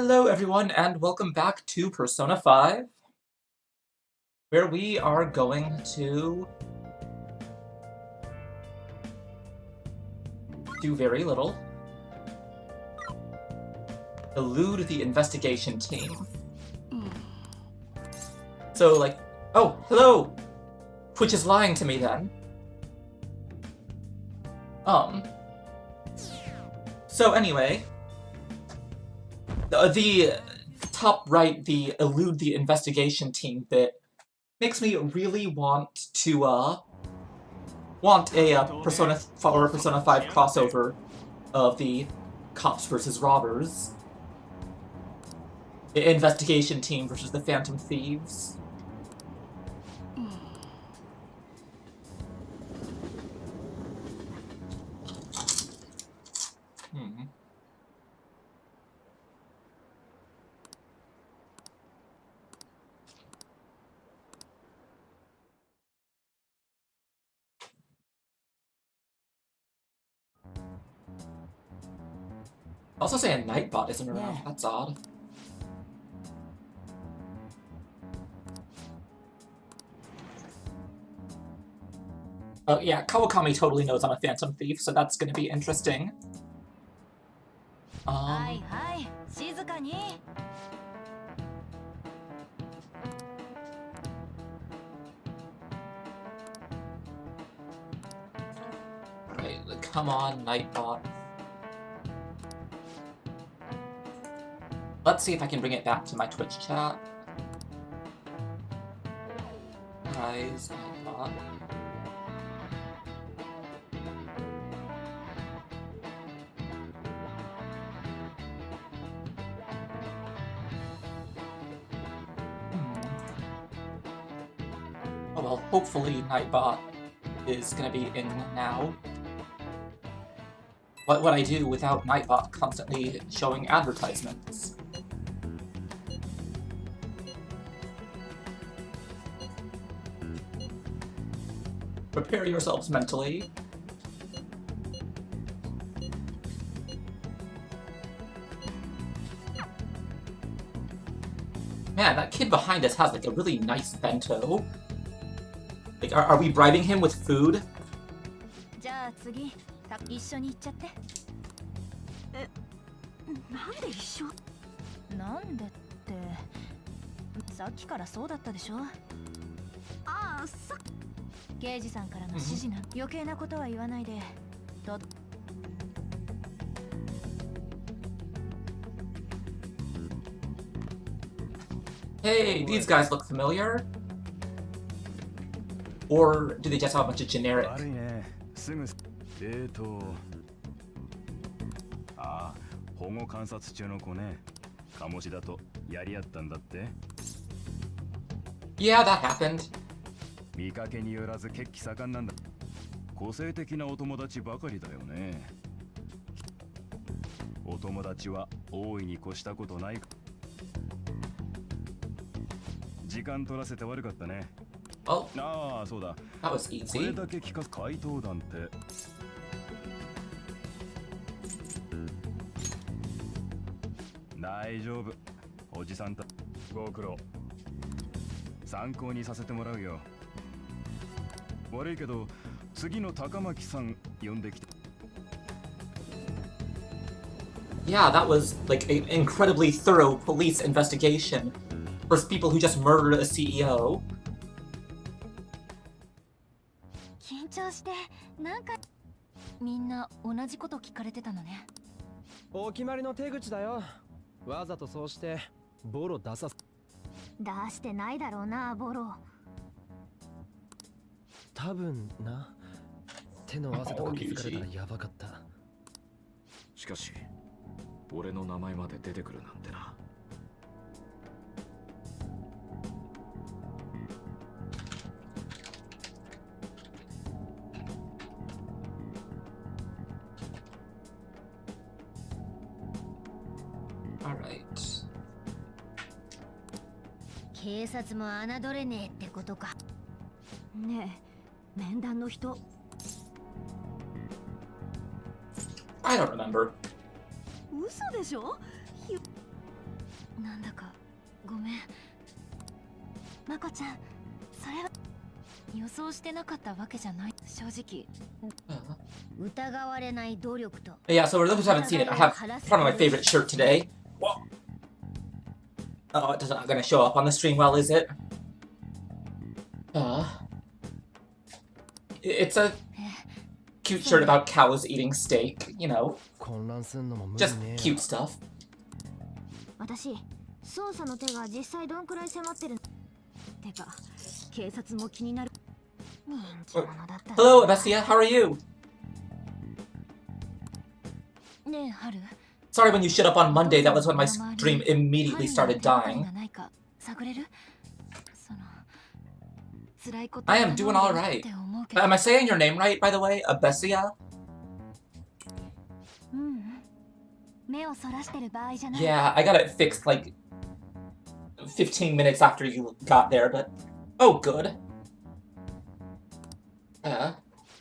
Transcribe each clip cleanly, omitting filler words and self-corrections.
Hello everyone and welcome back to Persona 5, where we are going to do very little. Elude the investigation team. So oh, hello! Which is lying to me then. So anyway, the top right, the elude the investigation team bit, makes me really want to, want a Persona 4 or Persona 5 crossover of the cops versus robbers. The investigation team versus the Phantom Thieves. Also say a Nightbot isn't around. That's odd. Oh yeah, Kawakami totally knows I'm a Phantom Thief, so that's gonna be interesting. Right, come on, Nightbot. Let's see if I can bring it back to my Twitch chat. Guys, Nightbot. Oh well, hopefully Nightbot is gonna be in now. What would I do without Nightbot constantly showing advertisements? Prepare yourselves mentally. Man, that kid behind us has like a really nice bento. Like, are we bribing him with food? Hey, these guys look familiar. Or do they just have a bunch of generic? Yeah, that happened. Oh, that was easy. Yeah, that was like an incredibly thorough police investigation for people who just murdered a CEO. Alright. I don't remember. なんだかごめん。まこちゃん、それは予想してなかったわけじゃない。正直。疑われない努力と。Yeah, so for those who haven't seen it, I have probably my favorite shirt today. Whoa. Oh, it's not gonna show up on the stream well, is it? It's a cute shirt about cows eating steak, you know. Just cute stuff. 私、捜査の手が実際どんくらい迫ってる。てか、警察も気になる。Hello, Abessia, how are you? ねえ、ハル。 Sorry when you shut up on Monday, that was when my stream immediately started dying. I am doing alright. Am I saying your name right, by the way? Abessia? Yeah, I got it fixed like 15 minutes after you got there, but... Oh, good.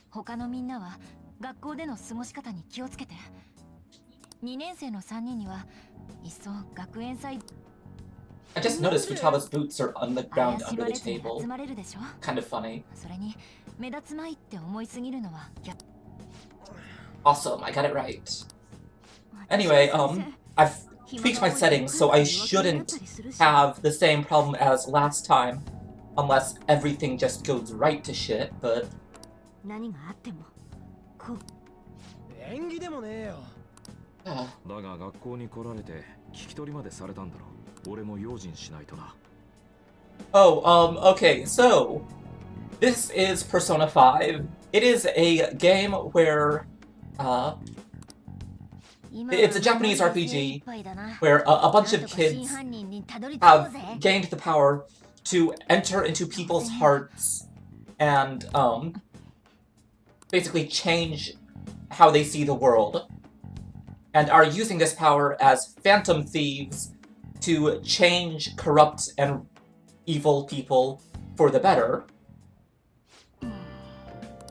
他のみんなは学校での過ごし方に気をつけて。2年生の3人にはいっそ学園祭。 I just noticed Futaba's boots are on the ground under the table. Kind of funny. それに目立つまいって思いすぎるのは。 Awesome, I got it right. Anyway, I've tweaked my settings so I shouldn't have the same problem as last time, unless everything just goes right to shit, but... 何があってもこう。演技でもねえよ。だが学校に来られて聞き取りまでされたんだろう。俺も用心しないとな。Oh, okay, so this is Persona 5. It is a game where, it's a Japanese RPG where a bunch of kids have gained the power to enter into people's hearts and, basically change how they see the world, and are using this power as phantom thieves to change corrupt and evil people for the better.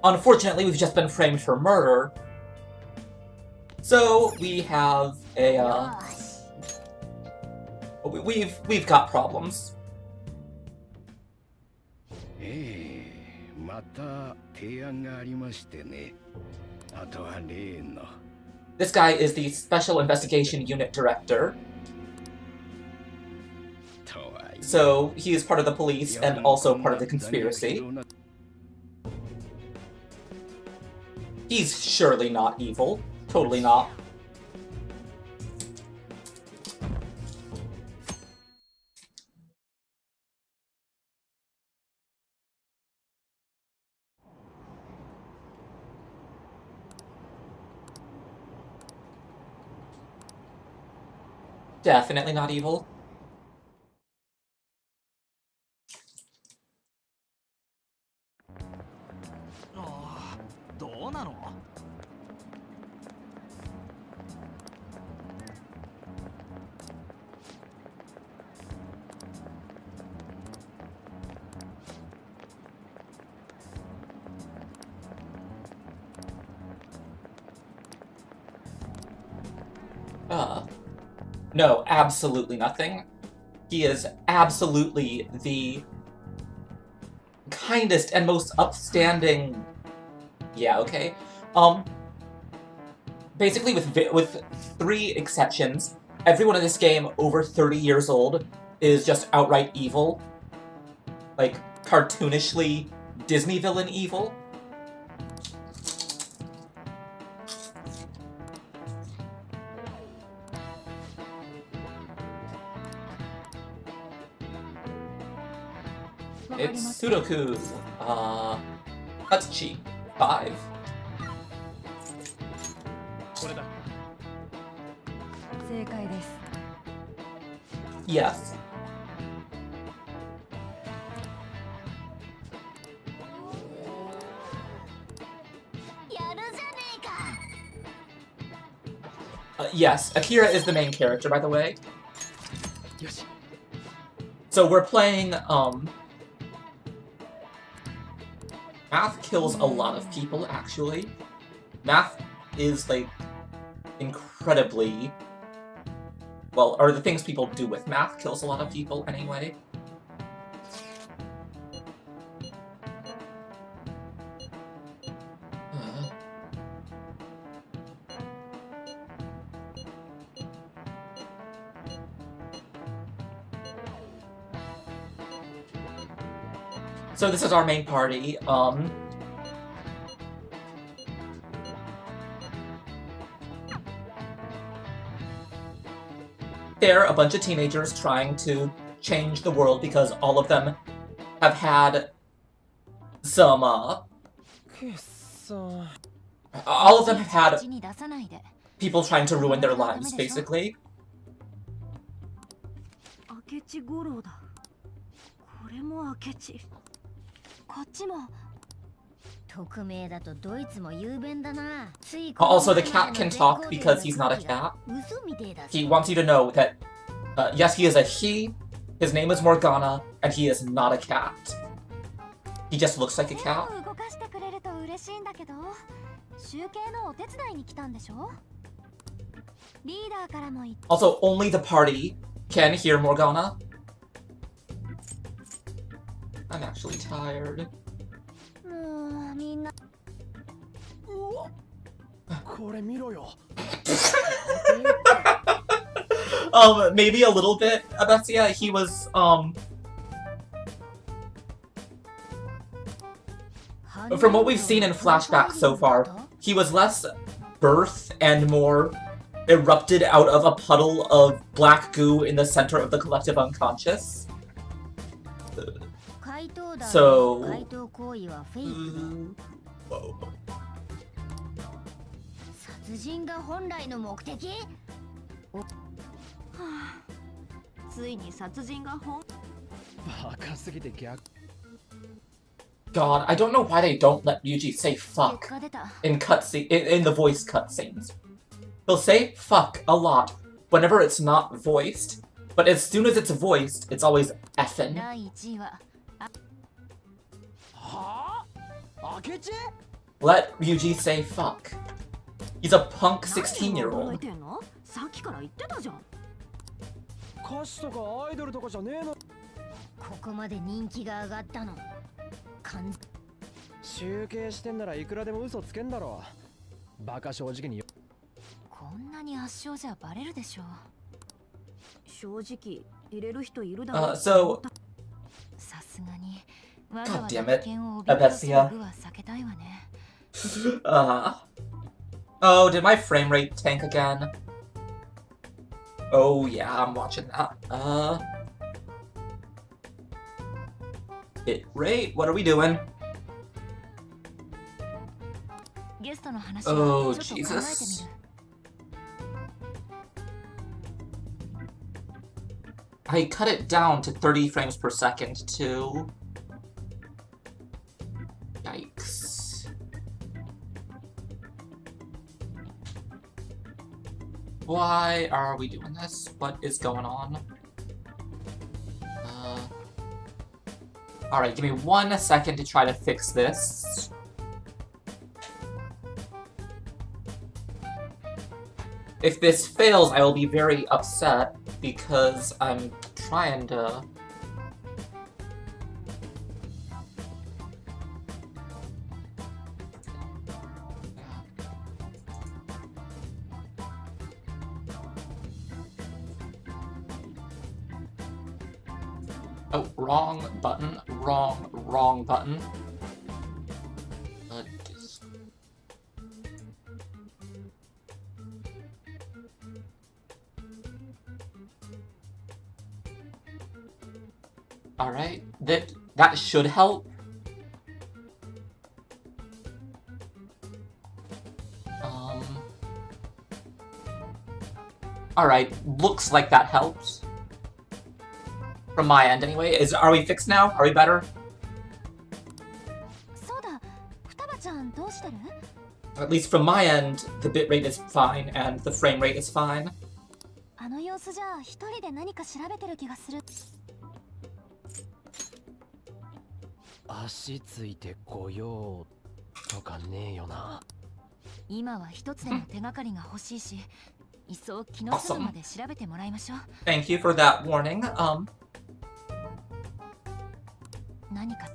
Unfortunately, we've just been framed for murder, so we have a, we've got problems. This guy is the Special Investigation Unit Director. So he is part of the police and also part of the conspiracy. He's surely not evil. Totally not. Definitely not evil. No, absolutely nothing. He is absolutely the kindest and most upstanding... Yeah, okay. Basically, with 3 exceptions, everyone in this game over 30 years old is just outright evil. Like, cartoonishly Disney villain evil. It's Sudoku. Tatsuchi. 5. Yes. Yes, Akira is the main character, by the way. So we're playing, Math kills a lot of people, actually. Math is, like, incredibly well, or the things people do with math kills a lot of people anyway. So this is our main party. They're a bunch of teenagers trying to change the world because all of them have had some, all of them have had people trying to ruin their lives, basically. 明智五郎だ。これも明智。こっちも。匿名だとドイツも雄弁だな。Also, the cat can talk because he's not a cat. He wants you to know that, yes, he is a he, his name is Morgana, and he is not a cat. He just looks like a cat. Also, only the party can hear Morgana. I'm actually tired. Maybe a little bit, Abessia. He was, from what we've seen in flashbacks so far, he was less birth and more erupted out of a puddle of black goo in the center of the collective unconscious. So... whoa. 殺人が本来の目的？はあ、ついに殺人が本。バカすぎて逆。God, I don't know why they don't let Ryuji say fuck in in the voice cutscenes. He'll say fuck a lot whenever it's not voiced, but as soon as it's voiced, it's always effin'. Let Ryuji say fuck. He's a punk 16-year-old. さっきから言ってたじゃん。歌手とかアイドルとかじゃねえの。ここまで人気が上がったの。集計してんならいくらでも嘘つけんだろ。バカ正直に。こんなに圧勝じゃバレるでしょ。正直入れる人いるだろう。So さすがに。 God damn it, Abessia. Oh, did my frame rate tank again? Oh yeah, I'm watching that. Bit rate, what are we doing? Oh, Jesus. I cut it down to 30 frames per second, too. Yikes. Why are we doing this? What is going on? Alright, give me 1 second to try to fix this. If this fails, I will be very upset because I'm trying to... Oh, wrong button, wrong button. Alright, that should help. Alright, looks like that helps. From my end, anyway. Are we fixed now? Are we better? At least from my end, the bitrate is fine and the frame rate is fine. いっそ気の済むまで調べてもらいましょう。 Thank you for that warning. 何か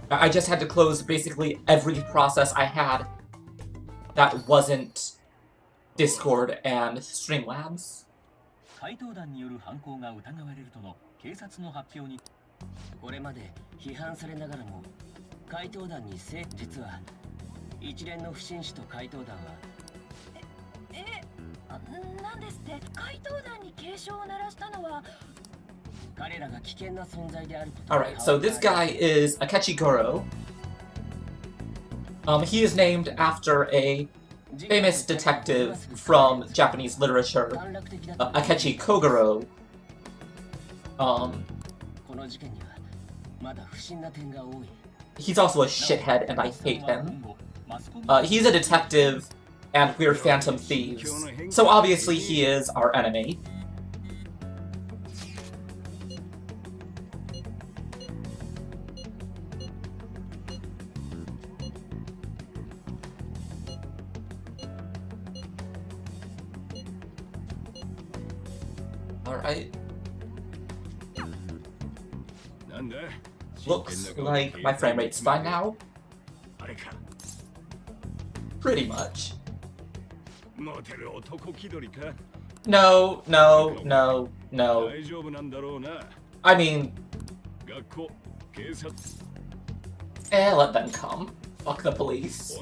I just had to close basically every process I had that wasn't Discord and Streamlabs. 怪盗団による犯行が疑われるとの警察の発表に、これまで批判されながらも怪盗団に実は一連の不審死と怪盗団はなんですって怪盗団に警鐘を鳴らしたのは 彼らが危険な存在であること。 Alright, so this guy is Akechi Goro. He is named after a famous detective from Japanese literature, Akechi Kogoro. この事件にはまだ不審な点が多い。 He's also a shithead, and I hate him. He's a detective, and we're phantom thieves. So obviously he is our enemy. Alright. Looks like my frame rate's fine now. Pretty much. No, no, no, no. I mean... let them come. Fuck the police.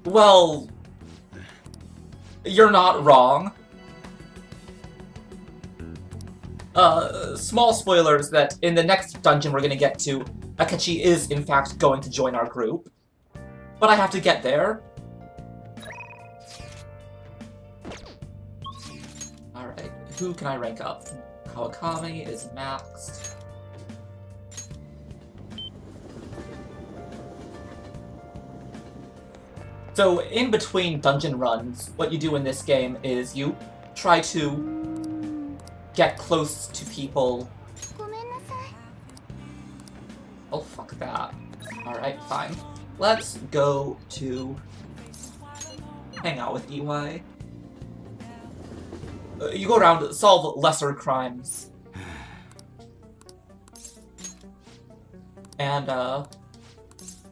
Well... You're not wrong. Small spoilers that in the next dungeon we're gonna get to, Akechi is in fact going to join our group. But I have to get there. Alright, who can I rank up? Kawakami is maxed. So, in between dungeon runs, what you do in this game is you try to get close to people. Oh, fuck that. Alright, fine. Let's go to hang out with EY. You go around, solve lesser crimes. And,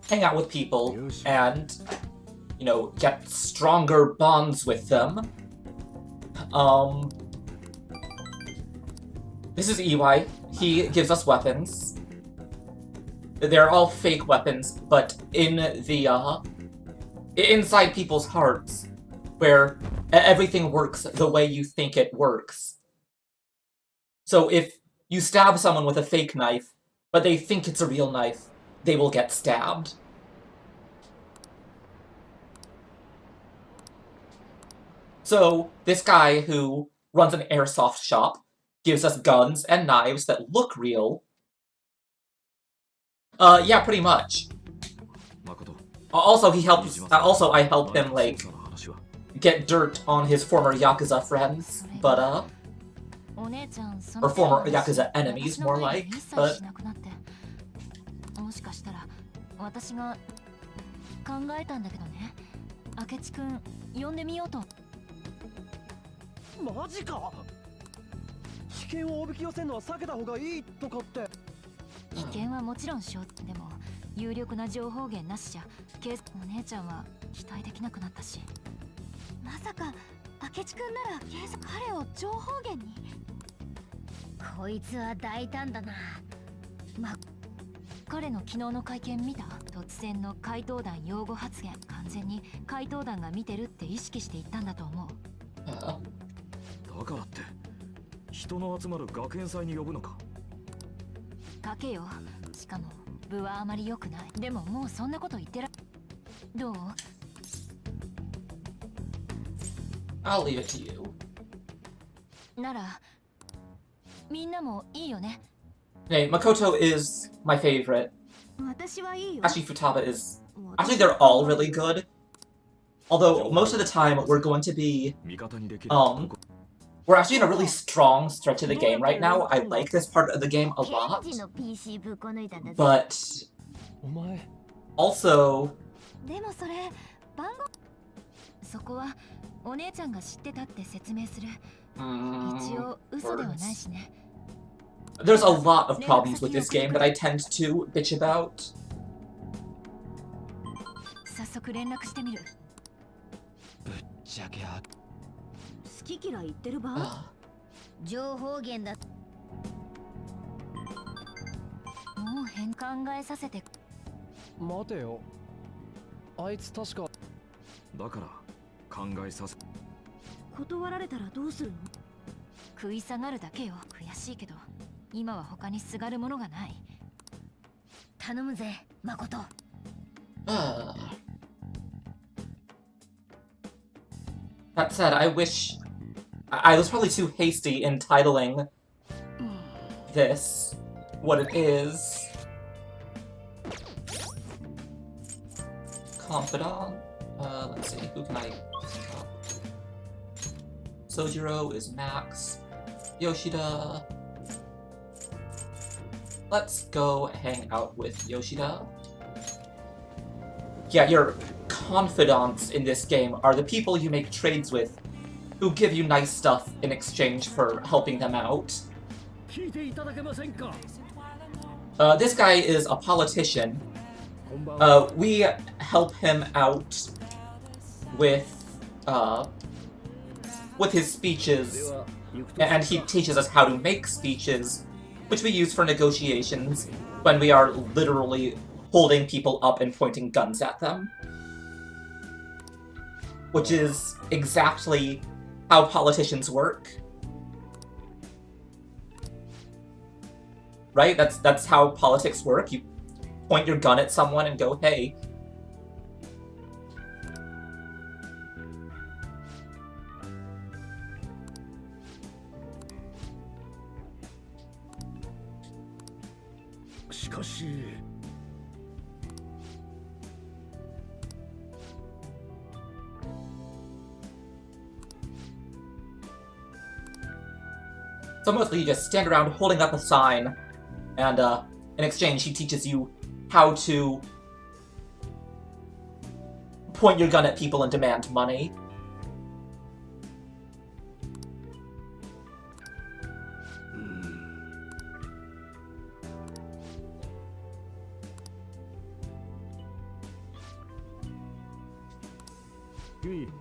hang out with people, and, you know, get stronger bonds with them. This is EY. He gives us weapons. They're all fake weapons, but in the, inside people's hearts, where everything works the way you think it works. So if you stab someone with a fake knife, but they think it's a real knife, they will get stabbed. So, this guy who runs an airsoft shop gives us guns and knives that look real. Yeah, pretty much. Also, he helps. Also, I help him, like, get dirt on his former Yakuza friends, but, or former Yakuza enemies, more like, but... もしかしたら私が考えたんだけどね。明智くん呼んでみようと。マジか。危険をおびき寄せるのは避けた方がいいとかって。危険はもちろんしよう。でも有力な情報源なしじゃ、お姉ちゃんは期待できなくなったし。まさか明智くんなら彼を情報源に。こいつは大胆だな。彼の昨日の会見見た？突然の怪盗団擁護発言、完全に怪盗団が見てるって意識して言ったんだと思う。だからって人の集まる学園祭に呼ぶのか？かけよ。しかも部はあまり良くない。でももうそんなこと言ってどう？ I'll leave it to you. ならみんなもいいよね。Hey, Makoto is my favorite. 私はいいよ。 Actually, Futaba is... Actually, they're all really good. Although, most of the time, we're going to be... We're actually in a really strong stretch of the game right now. I like this part of the game a lot. But... お前 Also, でもそれ番号そこはお姉ちゃんが知ってたって説明する。一応嘘ではないしね。 there's a lot of problems with this game that I tend to bitch about. 早速連絡してみる。ぶっちゃけあ好き嫌い言ってるば Ugh. 情報源だ。もう変考えさせて。待てよあいつ確かだから考えさせ断られたらどうするの？食い下がるだけよ。悔しいけど今は他にすがるものがない。頼むぜ誠。 Ugh. That said, I wish... I was probably too hasty in titling this what it is. Confidant. Let's see, who can I... Sojiro is Max. Yoshida. Let's go hang out with Yoshida. Yeah, your confidants in this game are the people you make trades with, who give you nice stuff in exchange for helping them out. 聞いていただけませんか This guy is a politician. こんばんは We help him out with his speeches, では行くと and he teaches us how to make speeches, which we use for negotiations when we are literally holding people up and pointing guns at them. Which is exactly how politicians work. Right? That's how politics work. You point your gun at someone and go, hey. So mostly you just stand around holding up a sign, and in exchange he teaches you how to point your gun at people and demand money. Hmm.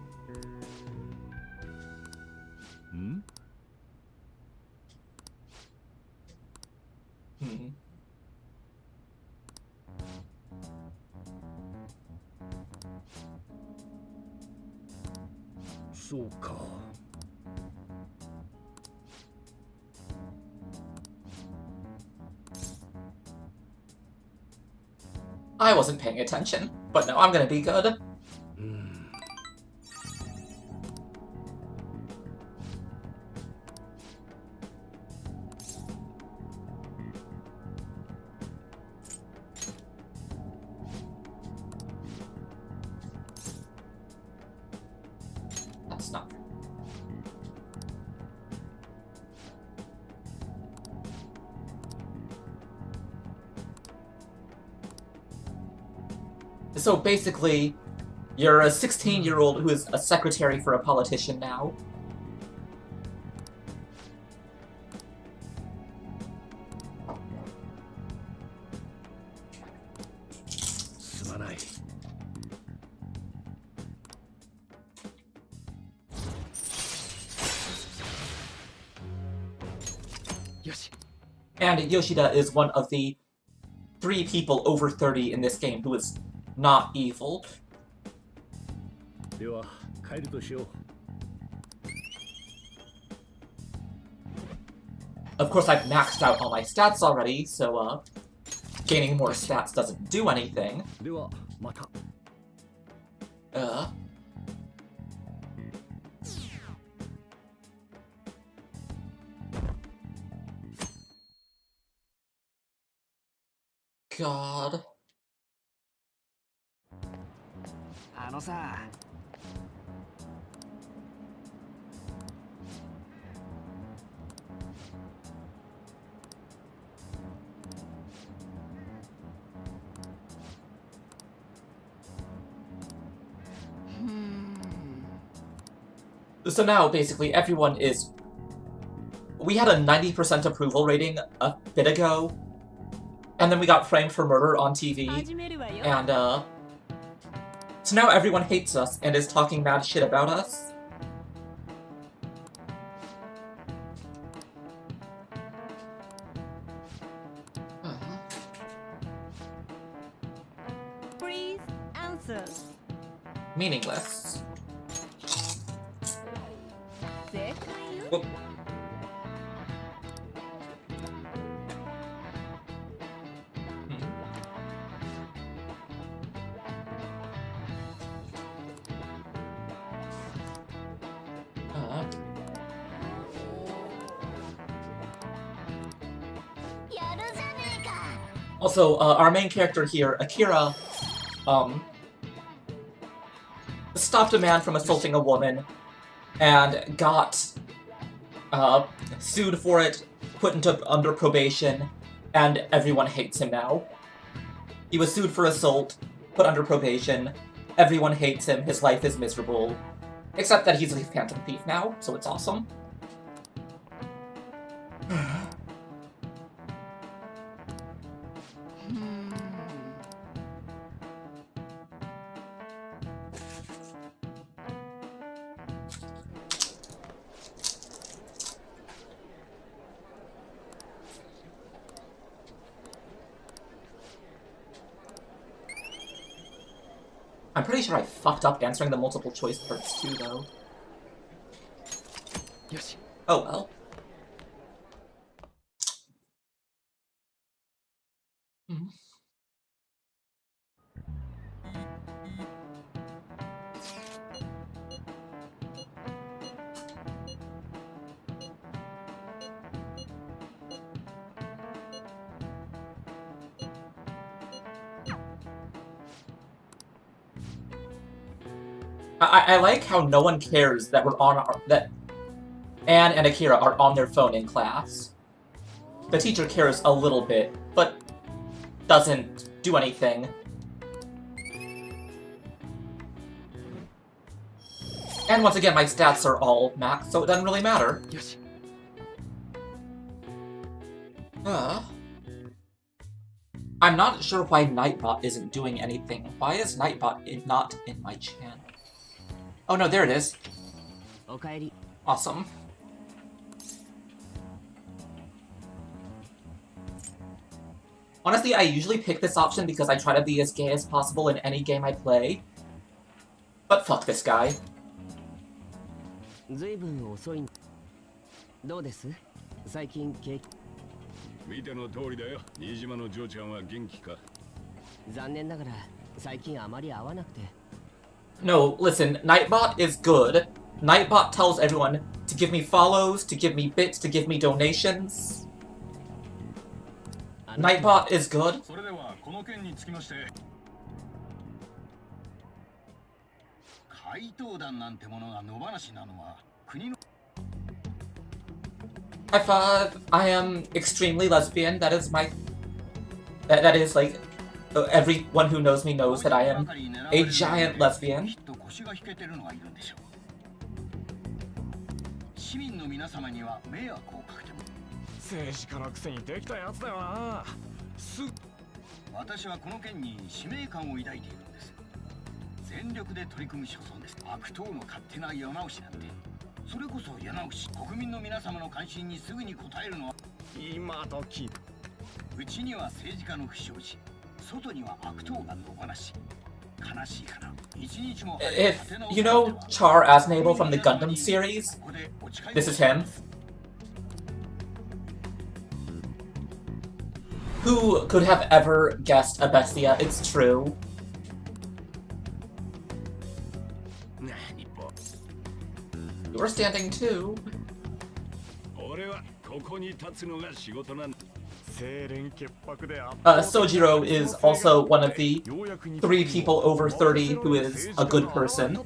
そうか I wasn't paying attention, but no, I'm gonna be good. That's not... So basically, you're a 16-year-old who is a secretary for a politician now. And Yoshida is one of the 3 people over 30 in this game who is not evil. では帰るとしよう Of course, I've maxed out all my stats already, so gaining more stats doesn't do anything. ではまた God. あのさ Ugh. So now, basically, everyone is... We had a 90% approval rating a bit ago, and then we got framed for murder on TV, and, so now everyone hates us and is talking mad shit about us. Please answer. Meaningless. 正解よ。 Well, Also, our main character here, Akira, stopped a man from assaulting a woman and got sued for it, put under probation, and everyone hates him now. He was sued for assault, put under probation, everyone hates him, his life is miserable. Except that he's a phantom thief now, so it's awesome. I'm pretty sure I fucked up answering the multiple choice parts too, though. Yoshi. Oh well. I like how no one cares that that Anne and Akira are on their phone in class. The teacher cares a little bit, but doesn't do anything. And once again, my stats are all max, so it doesn't really matter. Yoshi. I'm not sure why Nightbot isn't doing anything. Why is Nightbot not in my channel? Oh no, there it is. おかえり。 Awesome. Honestly, I usually pick this option because I try to be as gay as possible in any game I play. But fuck this guy. ずいぶん遅い。どうです？最近景気。見ての通りだよ。新島の嬢ちゃんは元気か。残念ながら最近あまり会わなくて。 No, listen, Nightbot is good. Nightbot tells everyone to give me follows, to give me bits, to give me donations. Nightbot is good. それではこの件につきまして、怪盗団なんてものが野放しなのは国の。I am extremely lesbian. That is my. That is like. Everyone who knows me knows that I am a giant lesbian. 市民の皆様には迷惑をかけても。政治家のくせにできたやつだよな。私はこの件に使命感を抱いているんです。全力で取り組む所存です。悪党の勝手な世直しなんて、それこそ世直し。国民の皆様の関心にすぐに応えるのは今時。うちには政治家の不祥事。 外には悪党が野放し。悲しいかな。一日も。If you know Char Aznable from the Gundam series, this is him. Who could have ever guessed a Bestia? It's true. You're standing too. Sojiro is also one of the 3 people over 30 who is a good person.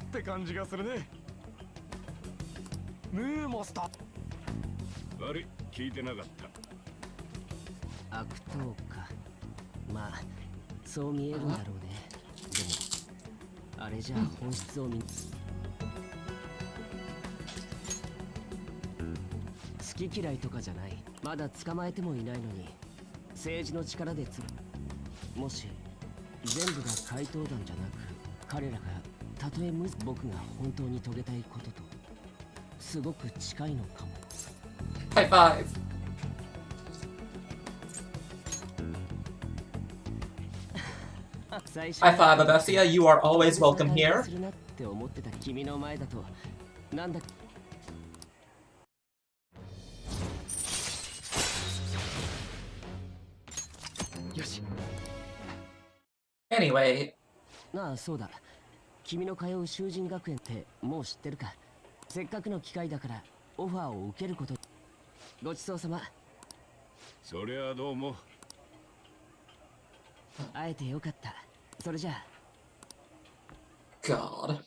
悪党か。まあ、そう見えるんだろうね。でも、あれじゃ本質を見。好き嫌いとかじゃない。まだ捕まえてもいないのに政治の力でもし全部が怪盗団じゃなく彼らがたとえ僕が本当に遂げたいこととすごく近いのかも。High five. High five, Abessia. You are always welcome here. するなって思ってた君の前だとなんだ。よし。Anyway. ああ、そうだ。君の通う囚人学園ってもう知ってるか。せっかくの機会だからオファーを受けること。ごちそうさま。そりゃどうも。会えてよかった。それじゃあ。God.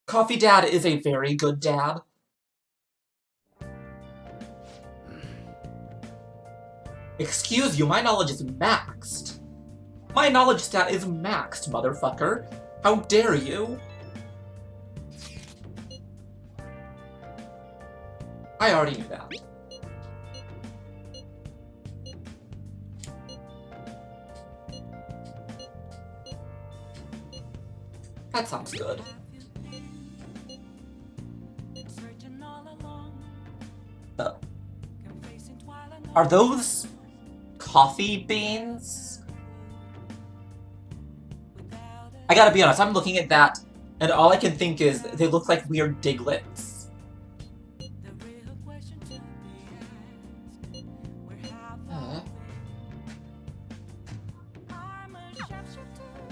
Coffee Dad is a very good dad. Excuse you, my knowledge is maxed. My knowledge stat is maxed, motherfucker. How dare you? I already knew that. That sounds good. Are those coffee beans? I gotta be honest, I'm looking at that, and all I can think is they look like weird diglets.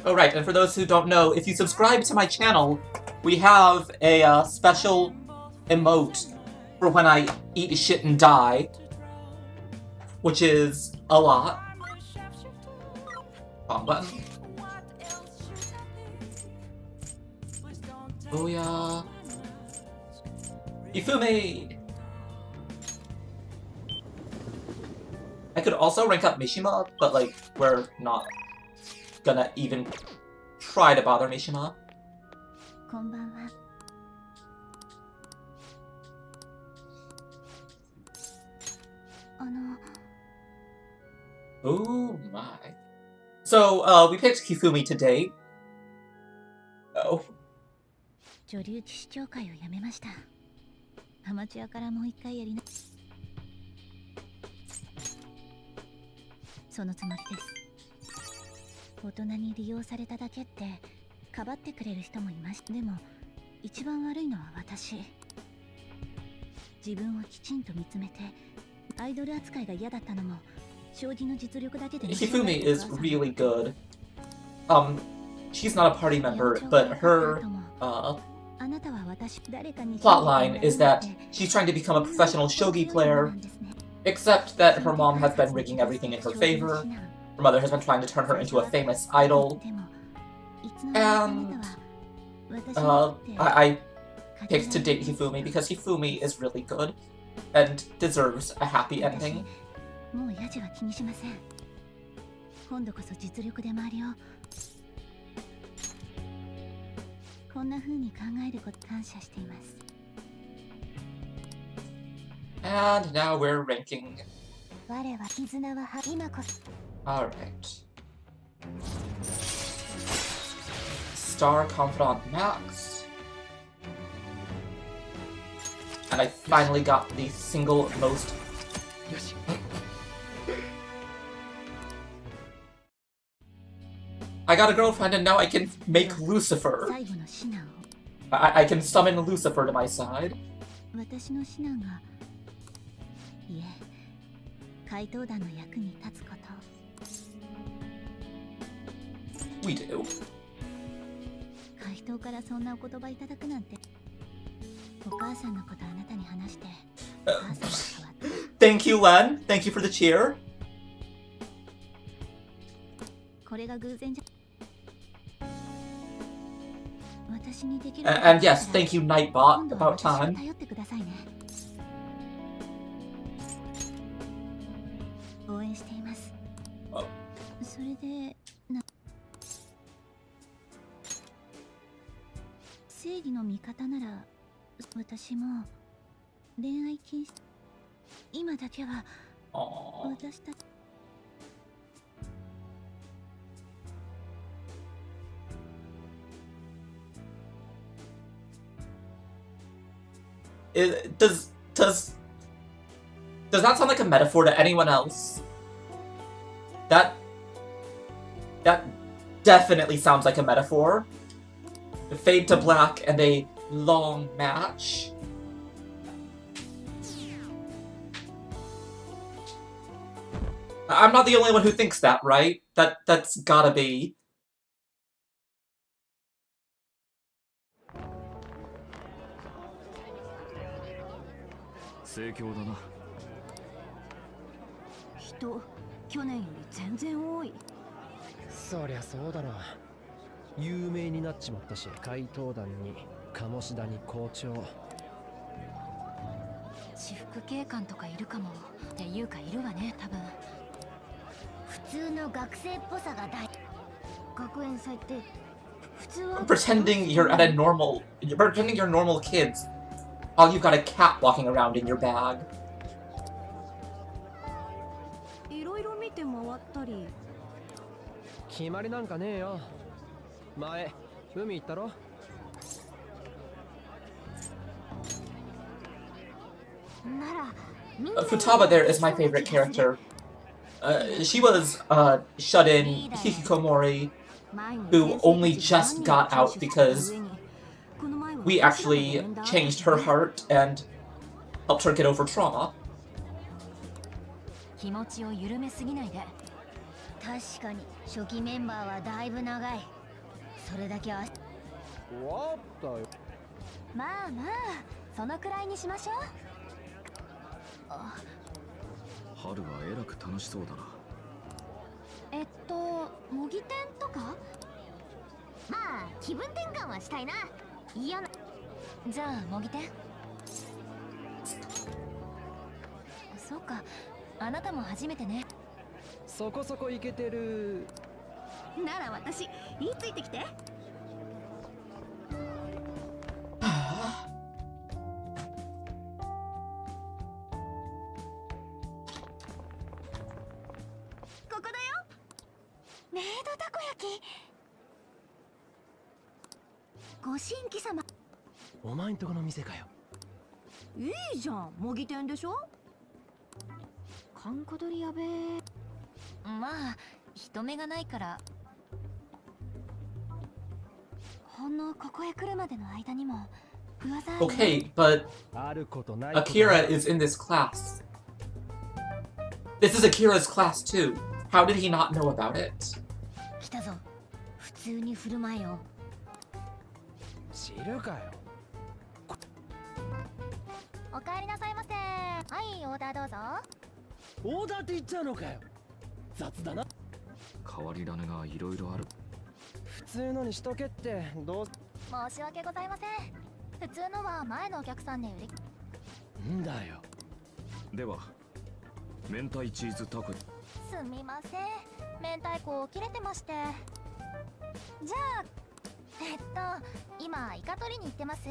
Oh right, and for those who don't know, if you subscribe to my channel, we have a special emote for when I eat shit and die, which is a lot. Wrong button. Booyah. Ifume! I could also rank up Mishima, but like, we're not gonna even try to bother Mishima. こんばんは。Oh my. So, we picked Kifumi today. Oh. 女流騎士協会を辞めました。アマチュアからもう一回やりな。そのつもりです。大人に利用されただけってかばってくれる人もいました。でも一番悪いのは私。自分をきちんと見つめてアイドル扱いが嫌だったのも将棋の実力だけで。Hifumi is really good. She's not a party member, but her plotline is that she's trying to become a professional shogi player, except that her mom has been rigging everything in her favor. Her mother has been trying to turn her into a famous idol. And I picked to date Hifumi because Hifumi is really good and deserves a happy ending. もうヤジは気にしません。今度こそ実力で周りをこんな風に考えること感謝しています。And now we're ranking. 我は絆は今こそ。Alright. Star Confidant Max. And I finally got the single most. I got a girlfriend and now I can make Lucifer. I can summon Lucifer to my side. 私の指南がいえ怪盗団の役に立つこと。We do. 怪盗からそんなお言葉いただくなんて。お母さんのことあなたに話して。お母さんが変わった。Thank you, Len. Thank you for the cheer. これが偶然じゃ。私にできる。And yes, thank you, Nightbot. About time. 頼ってくださいね。応援しています。それで正義の味方なら私も恋愛禁止。今だけは Aww. 私たち Does that sound like a metaphor to anyone else? That definitely sounds like a metaphor. Fade to black and a long match. I'm not the only one who thinks that, right? That's gotta be. Hito, 去年より全然多い。そりゃそうだろ。有名になっちまったし、怪盗団に鴨志田に校長。私服警官とかいるかも。っていうかいるわね、多分。普通の学生っぽさが大。学園祭って普通は Pretending you're normal kids. While you've got a cat walking around in your bag. いろいろ見て回ったり。決まりなんかねえよ。前、海行ったろ。なら、Futaba there is my favorite character. She was shut-in hikikomori who only just got out because we actually changed her heart and helped her get over trauma. 気持ちを緩めすぎないで。確かに初期メンバーはだいぶ長い。それだけは。終わったよ。まあまあ、そのくらいにしましょう。春はえらく楽しそうだな。模擬店とか？まあ、気分転換はしたいな。嫌な。じゃあ、模擬店。そうか、あなたも初めてね。そこそこイケてる。なら私、いいついてきて。ここだよ。メイドたこ焼き。ご新規様。お前んとこの店かよ。いいじゃん、模擬店でしょ。閑古鳥やべえ。まあ、人目がないから。ほんのここへ来るまでの間にも噂。Okay, but あることない。 Akira is in this class. This is Akira's class too. How did he not know about it? 来たぞ。普通に振る舞えよ。知るかよ。おかえりなさいませ。はい、オーダーどうぞ。オーダーって言っちゃうのかよ。雑だな。変わり種がいろいろある。普通のにしとけってどう。申し訳ございません。普通のは前のお客さんで売り。んだよ。では明太チーズタコ。すみません。明太子切れてまして。じゃあ、今イカ取りに行ってます。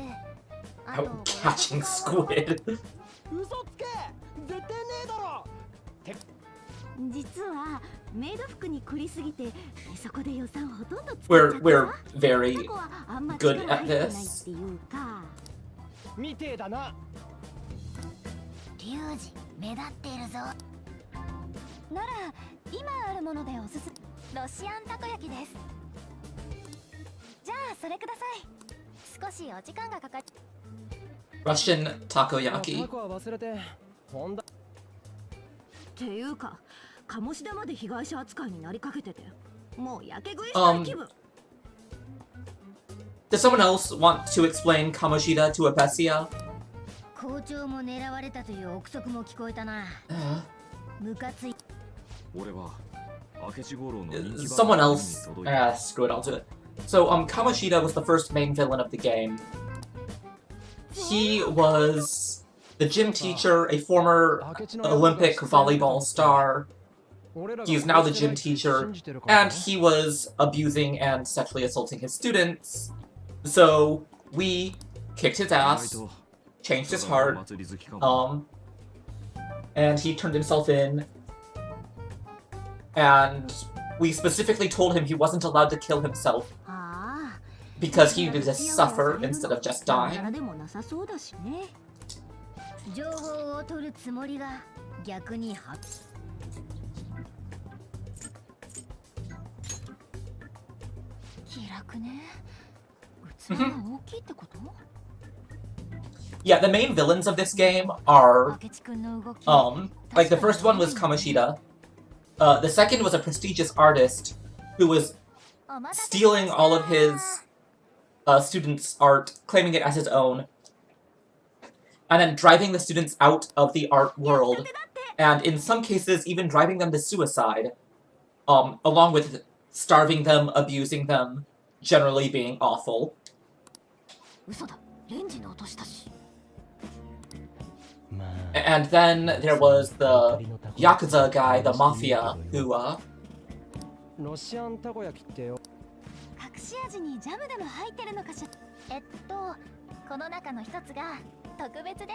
あと Out catching squid. 嘘つけ。出てねえだろ。実はメイド服に凝りすぎてそこで予算ほとんど使っちゃってさ。We're very タコはあんま good 力 at 入ってないっ this. ていうか。みてえだな。リュウジ目立っているぞ。なら今あるものでおすすめロシアンたこ焼きです。じゃあそれください。少しお時間がかかる。 Russian タ takoyaki. コは忘れて。ほんだ。っていうか、鴨志田まで被害者扱いになりかけてて、もうやけ食いしたい気分。Does someone else want to explain Kamoshida to Apesia? 校長も狙われたという憶測も聞こえたな。ムカつい。俺は明智五郎の人気 Someone 番組に else. 届いた。 Screw it, I'll do it. So, Kamoshida was the first main villain of the game. He was the gym teacher, a former Olympic volleyball star. He is now the gym teacher, and he was abusing and sexually assaulting his students. So, we kicked his ass, changed his heart, and he turned himself in. And we specifically told him he wasn't allowed to kill himself ああ because he needed to suffer instead of just な dying. らでもなさそうだしね。情報を取るつもりが逆には気楽ね。器が大きいってこと？ Yeah, the main villains of this game are, 明智くんの動き。 like the first one was Kamoshida. The second was a prestigious artist who was お待たせしました stealing all of his students' art, claiming it as his own, and then driving the students out of the art world, and in some cases even driving them to suicide, along with starving them, abusing them, generally being awful. 嘘だ。レンジの音したし。まあ And then there was the Yakuza guy, the Mafia, who, ロシアンたこ焼きってよ。隠し味にジャムでも入ってるのかしら。この中の一つが特別で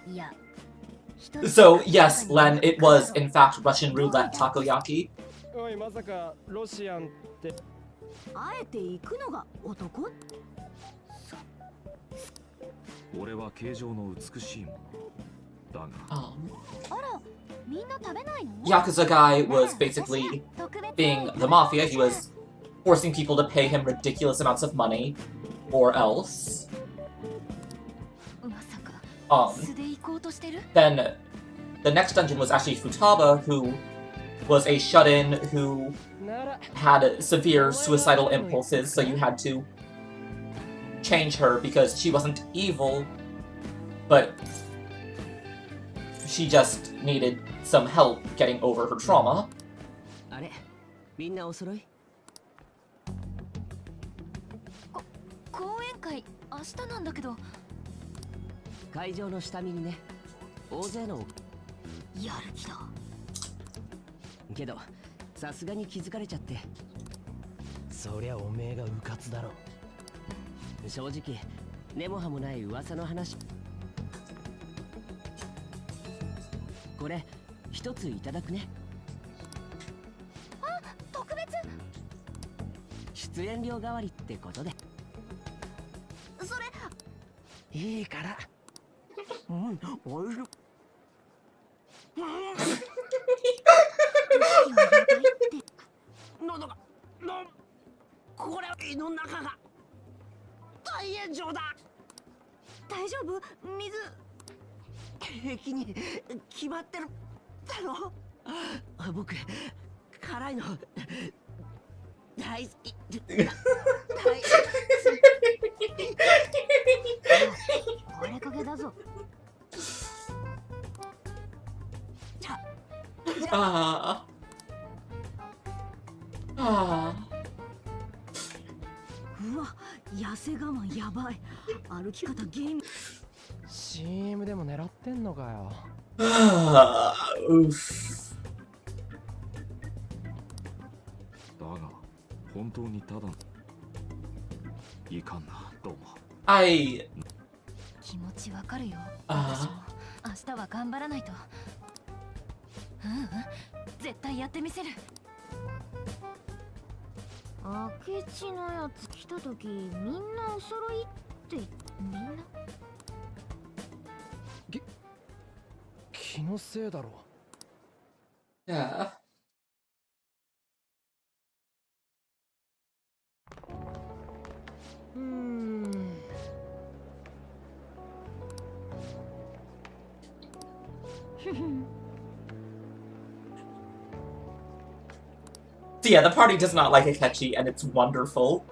す。いや、一つ so yes, Len, it was in fact Russian roulette takoyaki. おい、まさかロシアンって。あえて行くのが男？俺は形状の美しいものだが あら、みんな食べないの？ Yakuza guy was basically being the mafia. He was forcing people to pay him ridiculous amounts of money, or else. まさか Um, 素で行こうとしてる？ then the next dungeon was actually Futaba, who was a shut-in who なら had severe suicidal impulses, so you had to change her because she wasn't evil, but she just needed some help getting over her trauma. あれみんなお揃い講演会明日なんだけど。会場の下見にね大勢のやる気だ。けどさすがに気づかれちゃって。そりゃおめえがうかつだろ。正直根も葉もない噂の話。これ一ついただくね。特別？出演料代わりってことで。それいいから。うんおいしい。喉がこれ胃の中が大炎上だ。大丈夫？水。平気に決まってるだろ。僕辛いの大好き。これかけだぞ。Ah. Ah. うわ、痩せ我慢やばい。歩き方ゲーム。CM でも狙ってんのかよ。 Oof. だが本当にただいかんなどうも I 気持ちわかるよ。あー私も明日は頑張らないと。絶対やってみせる。明智のやつ来た時みんなお揃いってみんな？気のせいだろ。 yeah. うーん。 So yeah, the party does not like Akechi, and it's wonderful.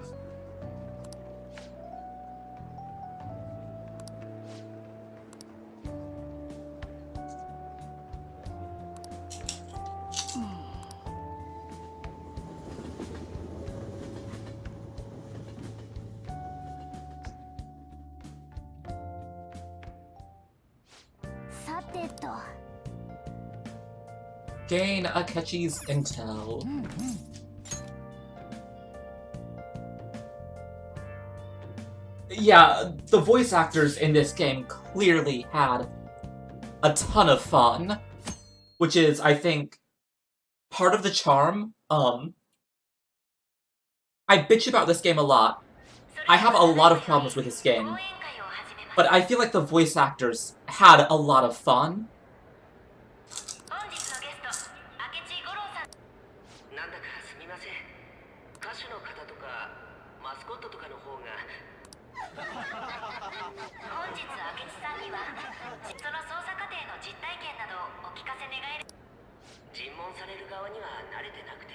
Gain Akechi's intel. Yeah, the voice actors in this game clearly had a ton of fun, which is, I think, part of the charm. I bitch about this game a lot. I have a lot of problems with this game, but I feel like the voice actors had a lot of fun. 本日のゲスト明智五郎さん。なんだかすみません。歌手の方とかマスコットとかの方が。本日明智さんにはその捜査過程の実体験などをお聞かせ願える。尋問される側には慣れてなくて。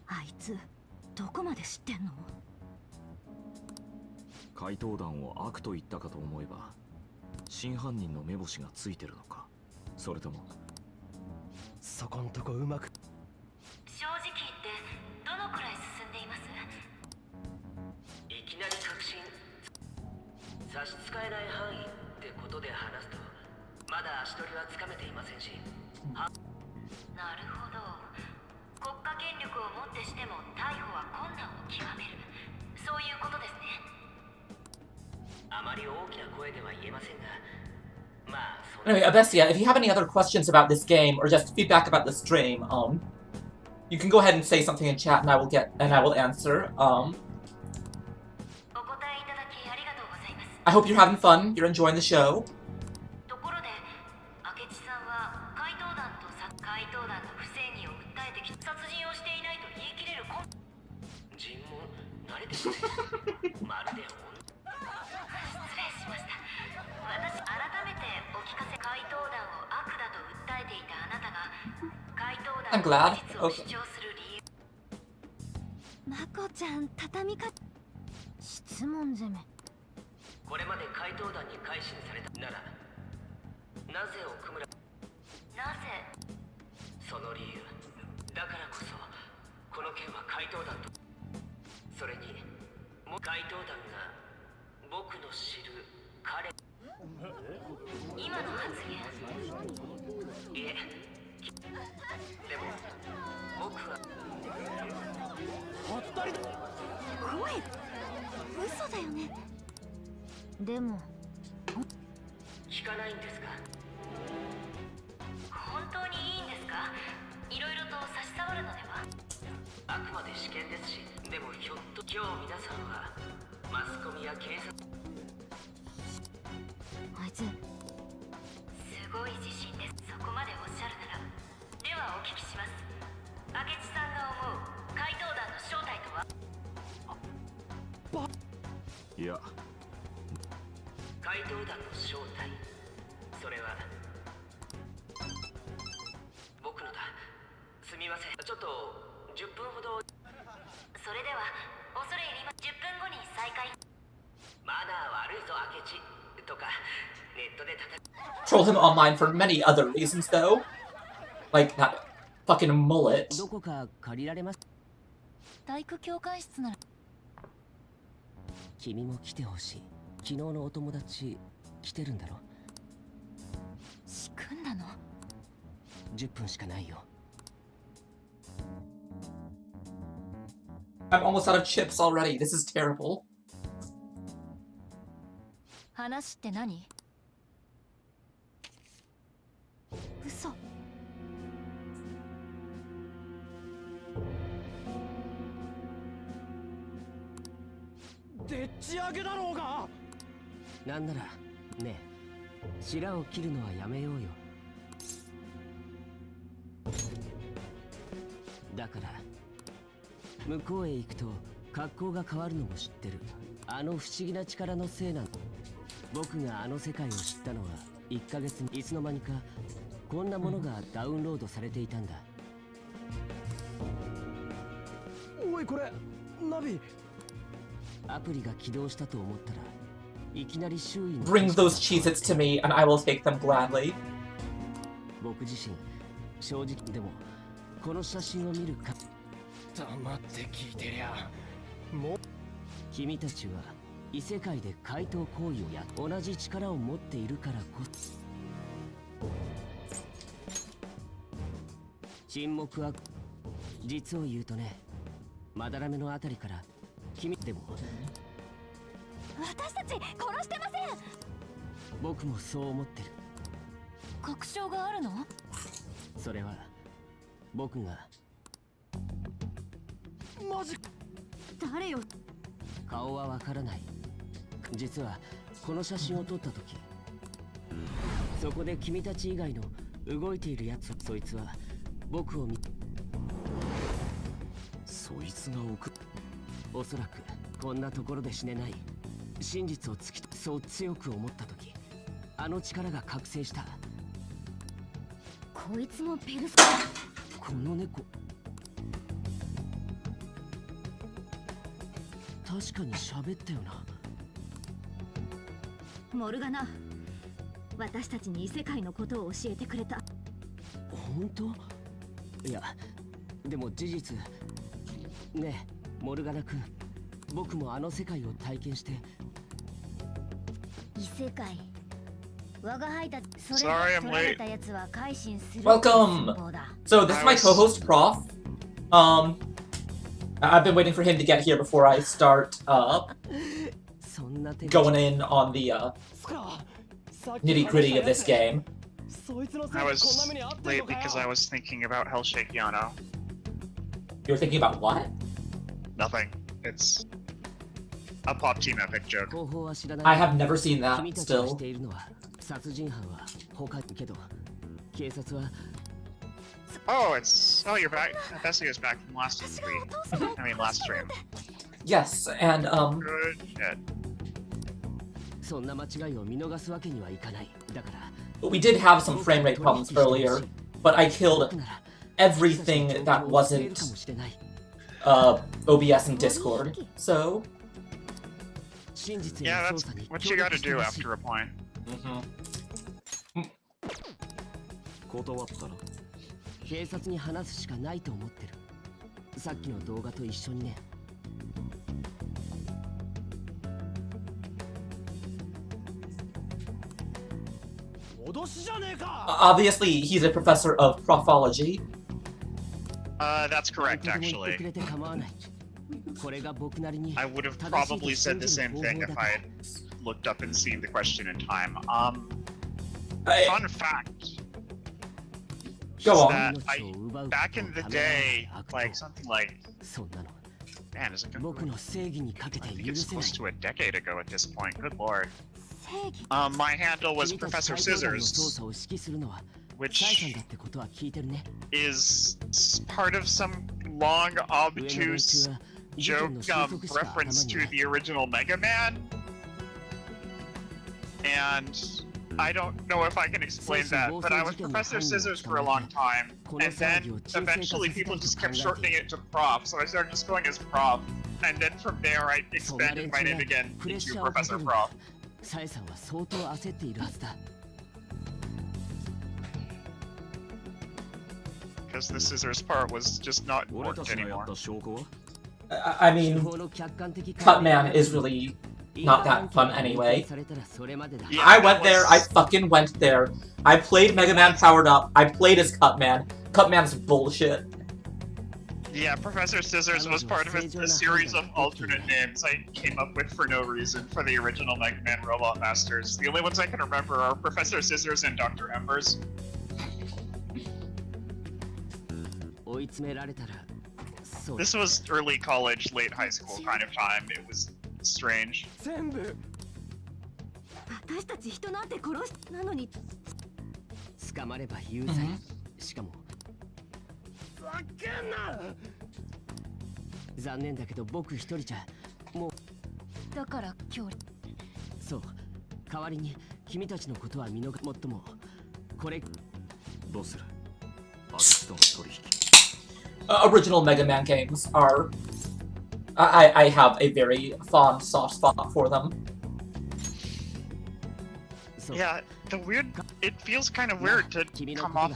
あいつどこまで知ってんの？怪盗団を悪と言ったかと思えば真犯人の目星がついてるのか、それともそこんとこうまく。正直言ってどのくらい進んでいます？いきなり確信。差し支えない範囲ってことで話すとまだ足取りはつかめていませんし。なるほど。国家権力をもってしても逮捕は困難を極める、そういうことですね。あまり大きな声では言えませんが、まあそ Anyway, Abessia, if you have any other questions about this game or just feedback about the stream, you can go ahead and say something in chat and I will answer. お答えいただきありがとうございます。 I hope you're having fun, you're enjoying the show. ところで明智さんは怪盗団の不正義を訴えてき殺人をしていないと言い切れる尋問慣れてません。まるで失礼しました。私改めてお聞かせ。怪盗団を悪だと訴えていたあなたが怪盗 I'm 団 glad. の事実を主 Okay. 張する理由。まこちゃん畳みか質問攻め。これまで怪盗団に改心されたならなぜ奥村。なぜ？その理由だからこそこの件は怪盗団とそれに怪盗団が僕の知る彼。今の発言。いえでも僕は声嘘だよね。でも聞かないんですか。本当にいいんですか？いろいろと差し障るのでは？あくまで試験ですし、でもひょっと今日皆さんはマスコミや警察。あいつすごい自信です。そこまでおっしゃるならではお聞きします。明智さんが思う怪盗団の正体とは？いや怪盗団の正体、それは僕のだ。すみません、ちょっと10分ほど。それでは恐れ入ります。10分後に再開。マナー悪いぞ明智とかネットで叩く。 Troll him online for many other reasons though. Like that fucking mullet. どこか借りられます？体育教官室なら。君も来てほしい。昨日のお友達来てるんだろ。仕組んだの10分しかないよ。 I'm almost out of chips already. This is terrible. 話って何？嘘。でっち上げだろうが。なんならねえ、白を切るのはやめようよ。だから向こうへ行くと格好が変わるのも知ってる。あの不思議な力のせいなの。僕があの世界を知ったのは1ヶ月にいつの間にかこんなものがダウンロードされていたんだ。おいこれナビ。アプリが起動したと思ったらいきなり周囲の Bring those Cheez-Its to me and I will take them gladly. 僕自身正直でもこの写真を見るか。黙って聞いてりゃもう。君たちは異世界で怪盗行為をや同じ力を持っているからこそ。沈黙は実を言うとね、まだらめのあたりから君でも私たち殺してません。僕もそう思ってる。確証があるの？それは僕がマジ誰よ？顔はわからない。実はこの写真を撮った時、そこで君たち以外の動いているやつ、そいつは僕を見、そいつがおそらくこんなところで死ねない。真実をそう強く思った時、あの力が覚醒した。こいつもペルソこの猫、確かに喋ったよな。モルガナ、私たちに異世界のことを教えてくれた。本当？いや、でも事実。ねえ、モルガナ君、僕もあの世界を体験して。異世界。我が輩たち、それ Sorry, が I'm 取られ late. たやつは改心する。 Welcome. So this is my co-host Prof. I've been waiting for him to get here before I start そんな手 going in on the nitty-gritty of this game. I was late because I was thinking about Hellshake Yano. You were thinking about what? Nothing. It's a Pop Team Epic joke. 方法は知らない。 I have never seen that 君たちが still. しているのは殺人犯は他けど、警察は Oh, you're back. Bessie's back from last stream. I mean, last stream. Yes, and Good shit. そんな間違いを見逃すわけにはいかない。だから we did have some frame rate problems earlier, but I killed 僕なら everything that かも wasn't しれない。 OBS and Discord. So, 真実へ Yeah, の that's 捜査に what 協 you 力 gotta して do ほしい。 after a point. 断ったら警察に話すしかないと思ってる。さっきの動画と一緒にね。脅しじゃねえか。 obviously, he's a professor of prophology. That's correct, 何とでも言って actually. くれて構わない。これが僕なりに I would have 正しいと probably 信 said the じる same 方 thing 法 if だと I had looked up and seen the question in time. I- Fun fact. Go is on. that 命 I を奪う back in ことを the ためらわない day, 悪 like 党。 something like そんなの man, is it gonna 僕の正義にかけて I think 許 it's せない。 close to a decade ago at this point. Good lord. 正義。 My handle was 君たち Professor 怪盗団の捜 Scissors, 査を指揮するのはサイさん which だってことは聞いてるね。 is part of some long, 上の連 obtuse 中は事件 joke の収束しか reference 頭に to ない。 the original Mega Man. And I don't know if I can explain that, but I was Professor Scissors for a long time, and then eventually people just kept shortening it to Prof, so I started just going as Prof, and then from there I expanded my name again into Professor Prof. サイさんは相当焦っているはずだ。 Because the scissors part was just not 俺た worked ちがやっ anymore. た証拠は I 司 mean, 法の客観的 Cutman is really not that fun anyway. されたらそれまでだ。 Yeah, I that went there, I was- fucking went there. I played Mega Man Powered Up, I played as Cutman. Cutman's bullshit. Yeah, Professor Scissors was part of a series of alternate names I came up with for no reason for the original Mega Man Robot Masters. The only ones I can remember are Professor Scissors and Dr. Embers. 追い詰められたらそう。 This was early college, late high school kind of time. It was strange. 全部私たち人なんて殺しなのに。捕まれば有罪。しかもふざけんな。残念だけど僕一人じゃもう。だから今日。そう代わりに君たちのことは見逃もっともこれどうするアジトの取引 Original Mega Man games are... I have a very fond soft spot for them. そう Yeah, the weird. It feels kind of weird to come off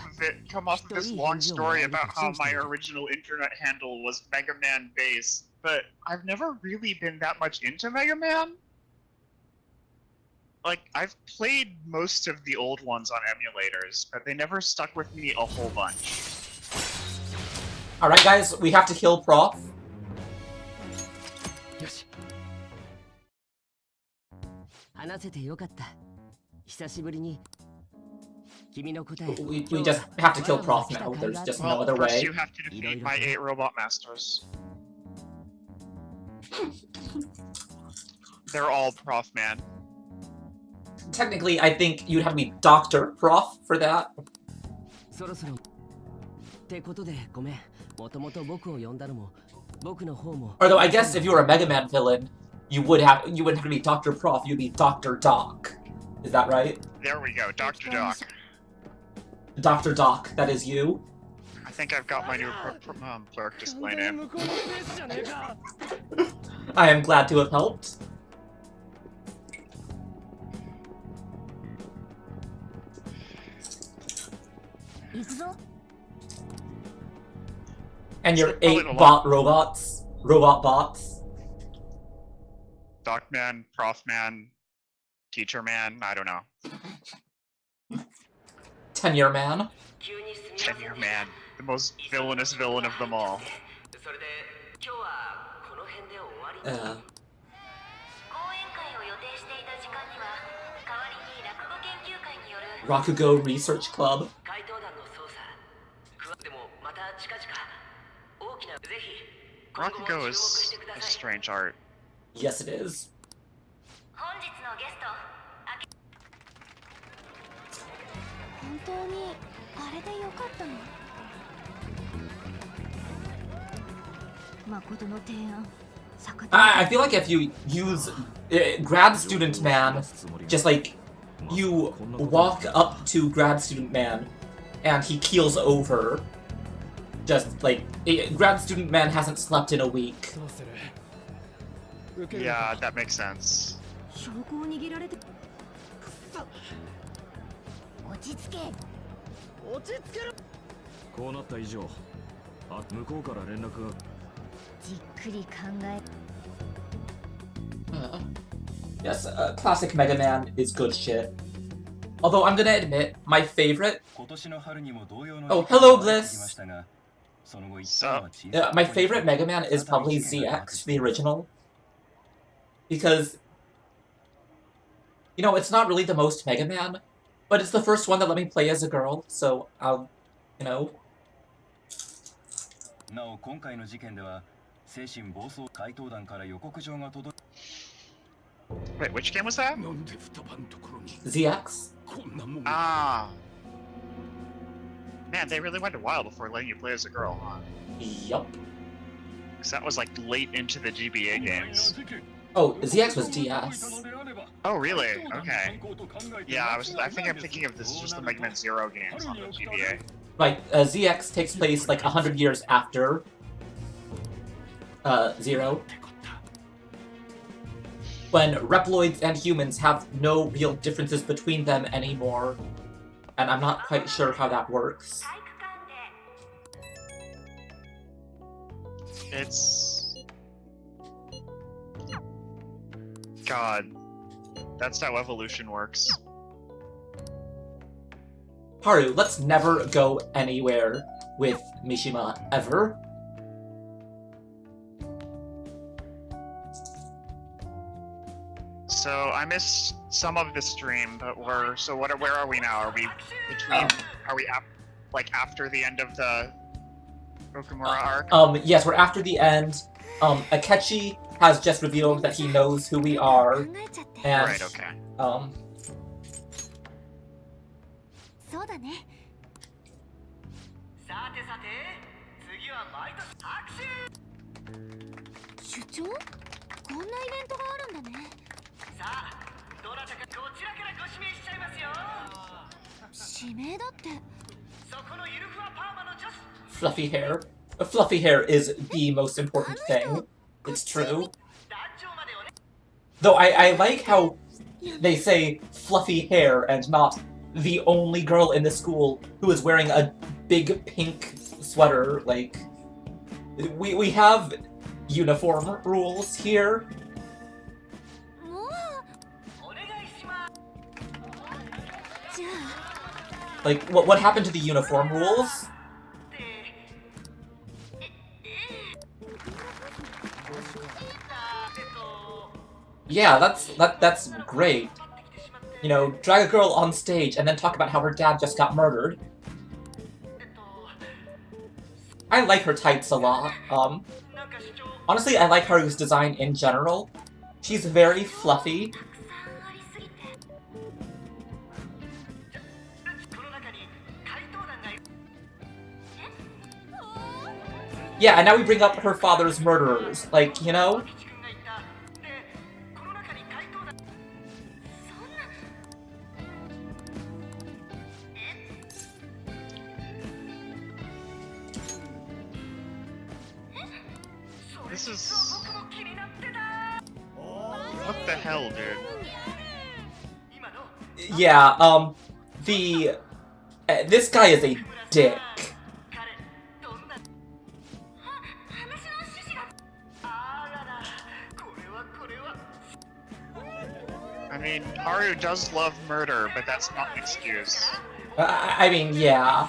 of this long story about how my original internet handle was Mega Man base, but I've never really been that much into Mega Man. Like, I've played most of the old ones on emulators, but they never stuck with me a whole bunch. Alright guys, we have to kill Prof. よし話せてよかった。久しぶりに君の答え We just have to kill Prof now. There's just no Well, other first way. you have to defeat my 8 robot masters. They're all Prof Man. Technically, I think you'd have to be Dr. Prof for that. そろそろってことでごめん。もともと僕を呼んだのも僕の方も Although I guess if you were a Mega Man villain, you wouldn't have to be Dr. Prof, you'd be Dr. Doc. Is that right? There we go, Dr. Doc. Dr. Doc, that is you. I think I've got my new clerk display name. I am glad to have helped. And your Probably 8 the robot bots. Doc Man, Prof Man, Teacher Man, I don't know. Tenure Man. Tenure Man, the most villainous villain of them all. それで今日はこの辺で終わり 講演会を予定していた時間には代わりに落語研究会による Rakugo Research Club. 怪盗団の捜査でもまた近々大きなぜひ Rakugo is a strange art. Yes, it is. 本日のゲスト本当にあれでよかったの誠の提案 I feel like if you use grad student man, just like you walk up to grad student man and he keels over, just like grad student man hasn't slept in a week. どうする Yeah, that makes sense. 証拠を握られて落ち着け落ち着けろこうなった以上向こうから連絡がじっくり考え Yes, classic Mega Man is good shit. Although I'm gonna admit, my favorite. Oh, hello, Bliss. My favorite Mega Man is probably ZX, the original. Because, you know, it's not really the most Mega Man, but it's the first one that let me play as a girl, so I'll, you know. なお今回の事件では精神暴走怪盗団から予告状が届 Wait, which game was that? ZX? Ah. Man, they really went wild before letting you play as a girl, huh? Yup. Because that was like late into the GBA games. Oh, ZX was DS. Oh, really? Okay. Yeah, I think I'm thinking of this as just the Mega Man Zero games on the GBA. Right, ZX takes place like 100 years after Zero. When Reploids and humans have no real differences between them anymore. And I'm not quite sure how that works. It's... God. That's how evolution works. Haru, let's never go anywhere with Mishima, ever. So I missed some of the stream, but where are we now? Are we between? Are we like after the end of the Okumura arc? Yes, we're after the end. Akechi has just revealed that he knows who we are, and Right. Okay. そうだねさてさて次は毎年拍手主張こんなイベントがあるんだねさあどなたかこちらからご指名しちゃいますよ指名だってそこのゆるふわパーマの女子 fluffy hair. Fluffy hair is the most important thing. It's true. 団長までおね Though I like how they say fluffy hair and not the only girl in the school who is wearing a big pink sweater. Like, we have uniform rules here. もうお願いしますじゃ Like, what happened to the uniform rules? ってあ Yeah, that's great. 立ってきてしまって you know, drag a girl on stage and then talk about how her dad just got murdered. I like her tights a lot. Honestly, I like Haru's design in general. She's very fluffy. Yeah, and now we bring up her father's murderers. Like, you know? This is... What the hell, dude? Yeah, this guy is a dick. I mean, Haru does love murder, but that's not an excuse. I mean, yeah.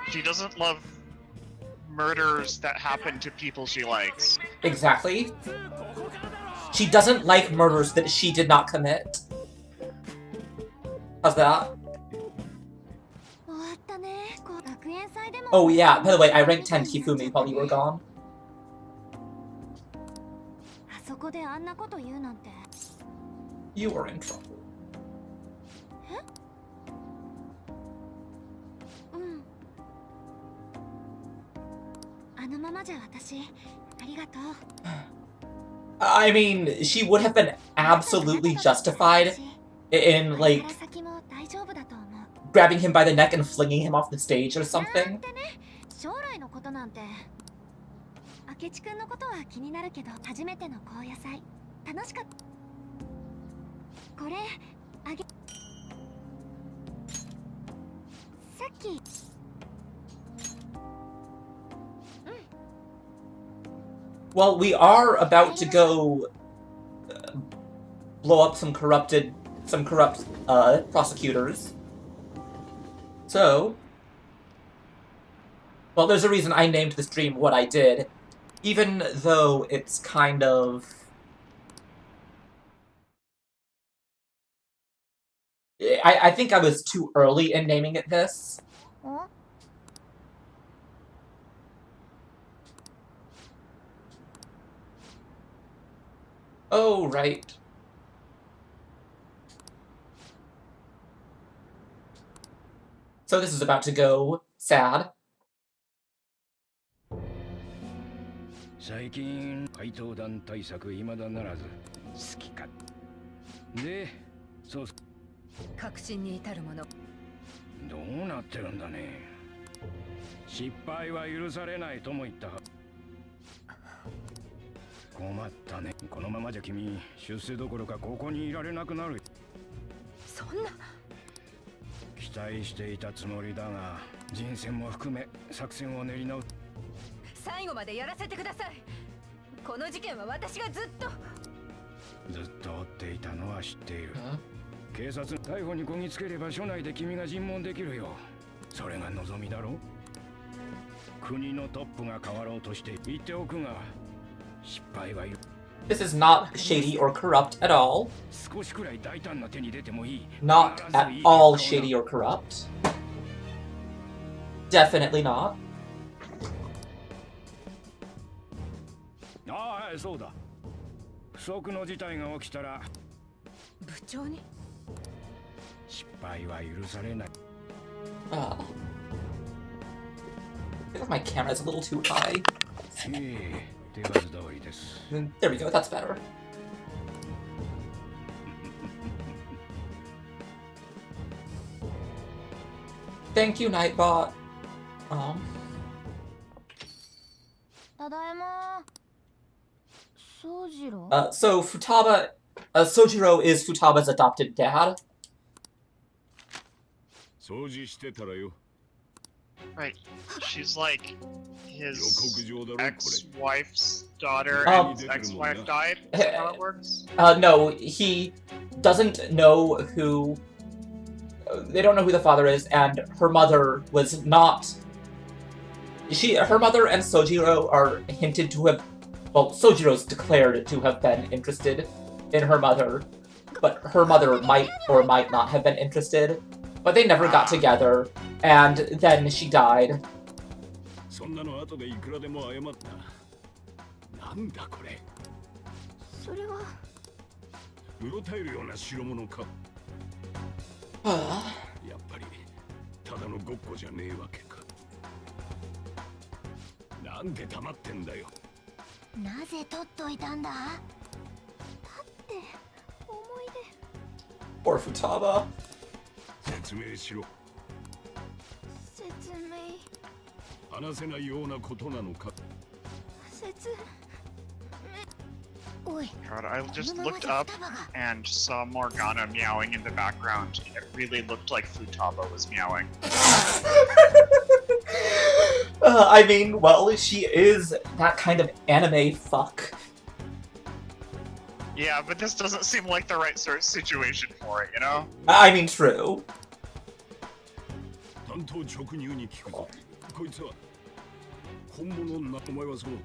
She doesn't love murders that happen to people she likes. Exactly. She doesn't like murders that she did not commit. How's that? Oh yeah, by the way, I ranked 10 Hifumi while you were gone. You were in trouble. I mean, she would have been absolutely justified in, like, grabbing him by the neck and flinging him off the stage or something. Well, we are about to go blow up some corrupt prosecutors. So, well, there's a reason I named the stream what I did, even though it's kind of... I think I was too early in naming it this. Oh, right. So this is about to go sad. 最近怪盗団対策未だならず好きかでそう確信に至るものどうなってるんだね失敗は許されないとも言った困ったねこのままじゃ君出世どころかここにいられなくなるそんな期待していたつもりだが人選も含め作戦を練り直す最後までやらせてくださいこの事件は私がずっと追っていたのは知っている警察逮捕にこぎつければ署内で君が尋問できるよそれが望みだろ国のトップが変わろうとして言っておくが失敗は This is not shady or corrupt at all. 少しくらい大胆な手に出てもいい Not at all shady or corrupt. Definitely not. ああそうだ不測の事態が起きたら部長に失敗は許されない I feel like my camera's a little too high. 手数通りです There we go, that's better. Thank you, Nightbot. ただいまSojiro? So Futaba, Sojiro is Futaba's adopted dad. 掃除してたらよ Right. She's like his ex-wife's daughter Um, and his ex-wife died? Is that how it works? No, he doesn't know who... They don't know who the father is, and her mother was not... Her mother and Sojiro are hinted to have... Well, Sojiro's declared to have been interested in her mother. but her mother might or might not have been interested. But they never got together, and then she died. そんなの後でいくらでも謝った。なんだこれ。それは。うろたえるような代物か。やっぱりただのごっこじゃねえわけか。なんで黙ってんだよ。なぜ取っといたんだ。だって思い出。Poor Futaba. 説明しろ。説明。話せないようなことなのか。説明。おい。 God, I just looked up and saw Morgana meowing in the background, and it really looked like Futaba was meowing. I mean, well, she is that kind of anime fuck. Yeah, but this doesn't seem like the right sort of situation for it, you know? I mean, true. 担当直入に聞くぞ。こいつは本物な。お前はその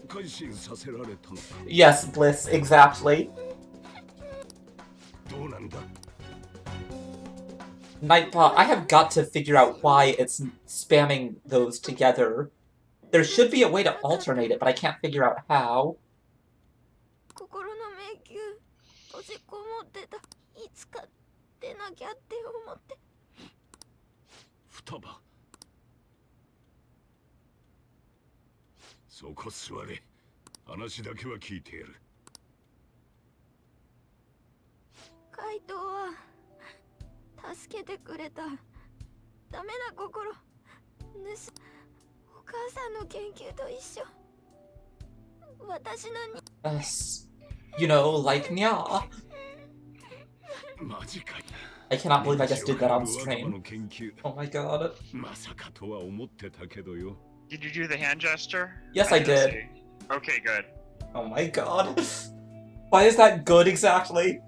改心させられたのか。 Yes, Bliss, exactly. どうなんだ。 Nightbot, I have got to figure out why it's spamming those together. There should be a way to alternate it, but I can't figure out how. 心の迷宮閉じこもってた。いつか出なきゃって思って。双葉。そこ座れ。話だけは聞いてやる。カイトは助けてくれた。ダメな心。お母さんの研究と一緒。私のに。Yes. You know, like Nya. マジか。 I cannot believe I just did that on stream. Oh my god. まさかとは思ってたけどよ。 Did you do the hand gesture? Yes, I didn't did. see. Okay, good. Oh my god. Why is that good exactly?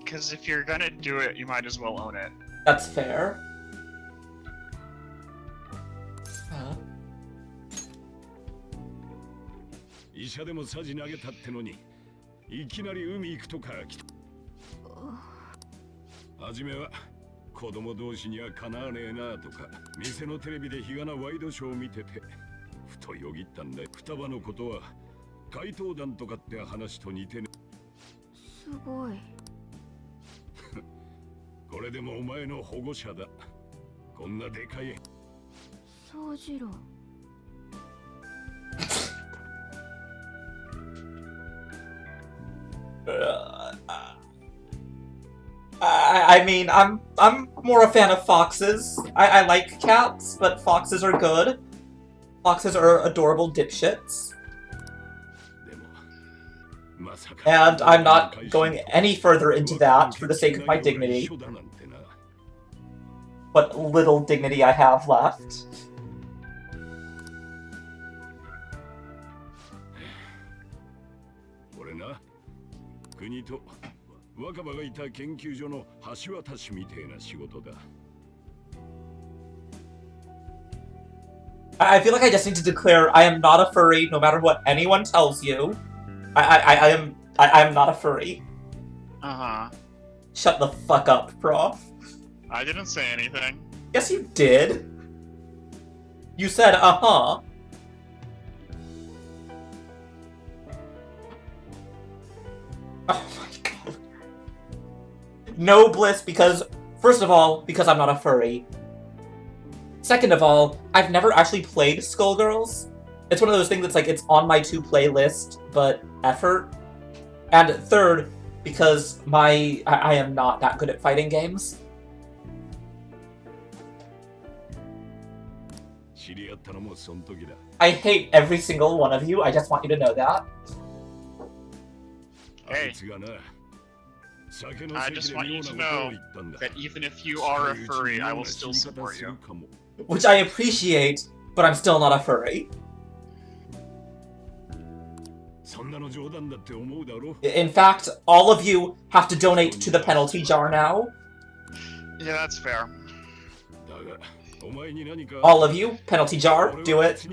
Because if you're gonna do it, you might as well own it. That's fair. Huh? 医者でもさじ投げたってのに、いきなり海行くとか来た。はじめは子供同士にはかなわねえなとか、店のテレビで日がなワイドショーを見てて、ふとよぎったんだよ。双葉のことは怪盗団とかって話と似てね。すごい。これでもお前の保護者だ。こんなでかい。宗次郎。I mean, I'm more a fan of foxes. I like cats, but foxes are good. Foxes are adorable dipshits. And I'm not going any further into that for the sake of my dignity. What little dignity I have left. 国と若葉がいた研究所の橋渡しみてえな仕事だ。 I feel like I just need to declare I am not a furry, no matter what anyone tells you. I'm not a furry. Uh-huh. Shut the fuck up, Prof. I didn't say anything. Yes, you did. You said, uh-huh. Oh my god. No Bliss because, first of all, because I'm not a furry. Second of all, I've never actually played Skullgirls. It's one of those things that's like, it's on my to-play list, but effort. And third, because I am not that good at fighting games. I hate every single one of you, I just want you to know that. Hey. I just want you to know that even if you are a furry, I will still support you. Which I appreciate, but I'm still not a furry. In fact, all of you have to donate to the penalty jar now. Yeah, that's fair. All of you, penalty jar, do it.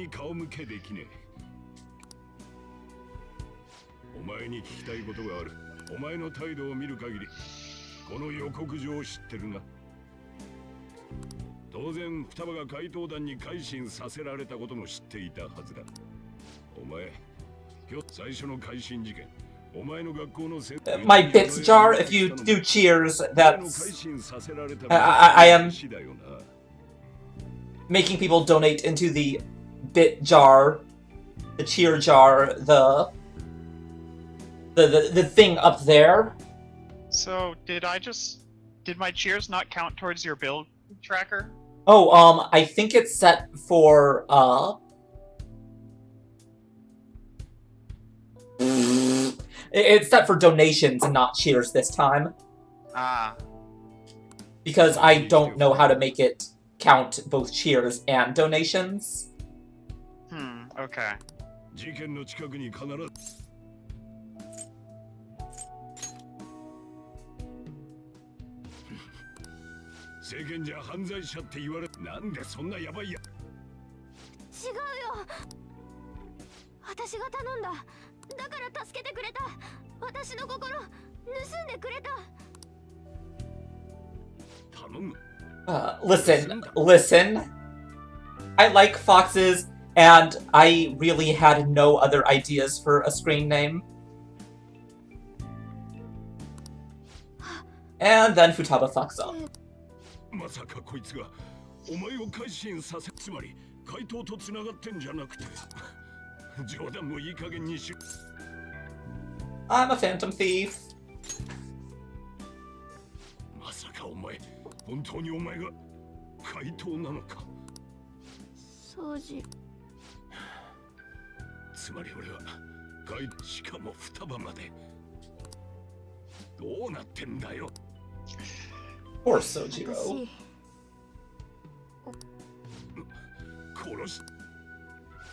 お前の態度を見る限りこの予告状を知ってるな。当然双葉が怪盗団に改心させられたことも知っていたはずだ。お前今日最初の改心事件、お前の学校のMy bits jar, if you do cheers, that's I am making people donate into the bit jar, the cheer jar, the thing up there. So did my cheers not count towards your build tracker? Oh, I think it's set for it's set for donations and not cheers this time. Ah. Because I don't know how to make it count both cheers and donations. Okay. 事件の近くに必ず世間じゃ犯罪者って言われ、なんでそんなヤバいや。違うよ。私が頼んだ。だから助けてくれた。私の心盗んでくれた。頼む。Listen. I like foxes, and I really had no other ideas for a screen name. And then Futaba fucks up. まさかこいつがお前を改心させ、つまり怪盗と繋がってんじゃなくて、冗談もいい加減にし。I'm a phantom thief. まさかお前、本当にお前が怪盗なのか。掃除。つまり俺はしかも双葉まで。どうなってんだよ。Poor Sojiro.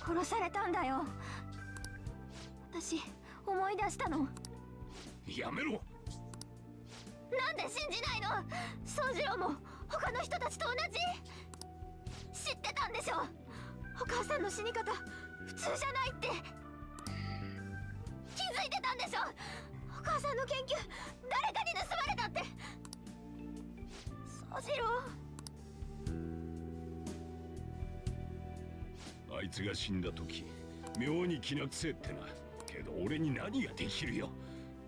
殺されたんだよ。私思い出したの。やめろ。なんで信じないの？宗次郎も他の人たちと同じ。知ってたんでしょ。お母さんの死に方普通じゃないって気づいてたんでしょ。お母さんの研究誰かに盗まれたって。宗次郎。あいつが死んだ時、妙に気なくせえってな。けど俺に何ができるよ。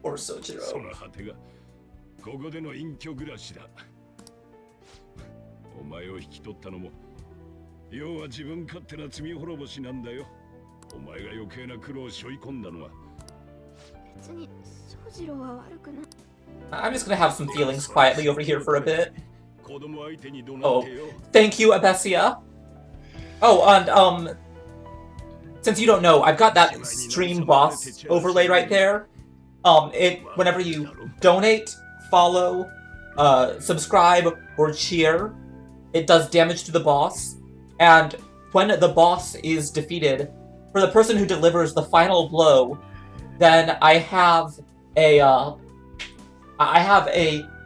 Poor Sojiro. その果てがここでの隠居暮らしだ。お前を引き取ったのも要は自分勝手な罪滅ぼしなんだよ。お前が余計な苦労を背負い込んだのは。別に宗次郎は悪くない。I'm just gonna have some feelings quietly over here for a bit. 子供相手に怒鳴 Oh, ってよ。 thank you, Abessia. Oh, and since you don't know, I've got that stream boss overlay right there. Whenever you donate, follow, subscribe, or cheer, it does damage to the boss. And when the boss is defeated, for the person who delivers the final blow, then I have a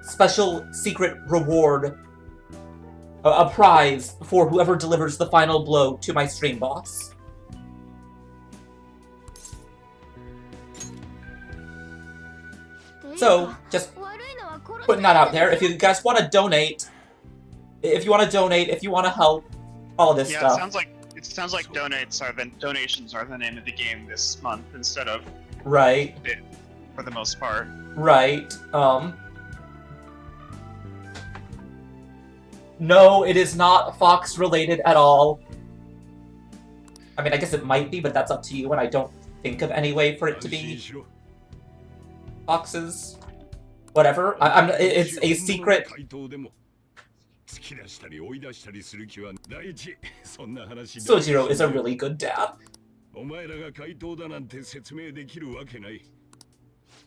special secret reward, a prize for whoever delivers the final blow to my stream boss. So, just putting that out there. If you guys want to donate, if you want to help, all this stuff. It sounds like donations are the name of the game this month instead of right. For the most part. Right. No, it is not Fox related at all. I mean, I guess it might be, but that's up to you, and I don't think of any way for it to be Fox's. Whatever. It's a secret. Sojiro is a really good dad. お前らが怪盗だなんて説明できるわけない。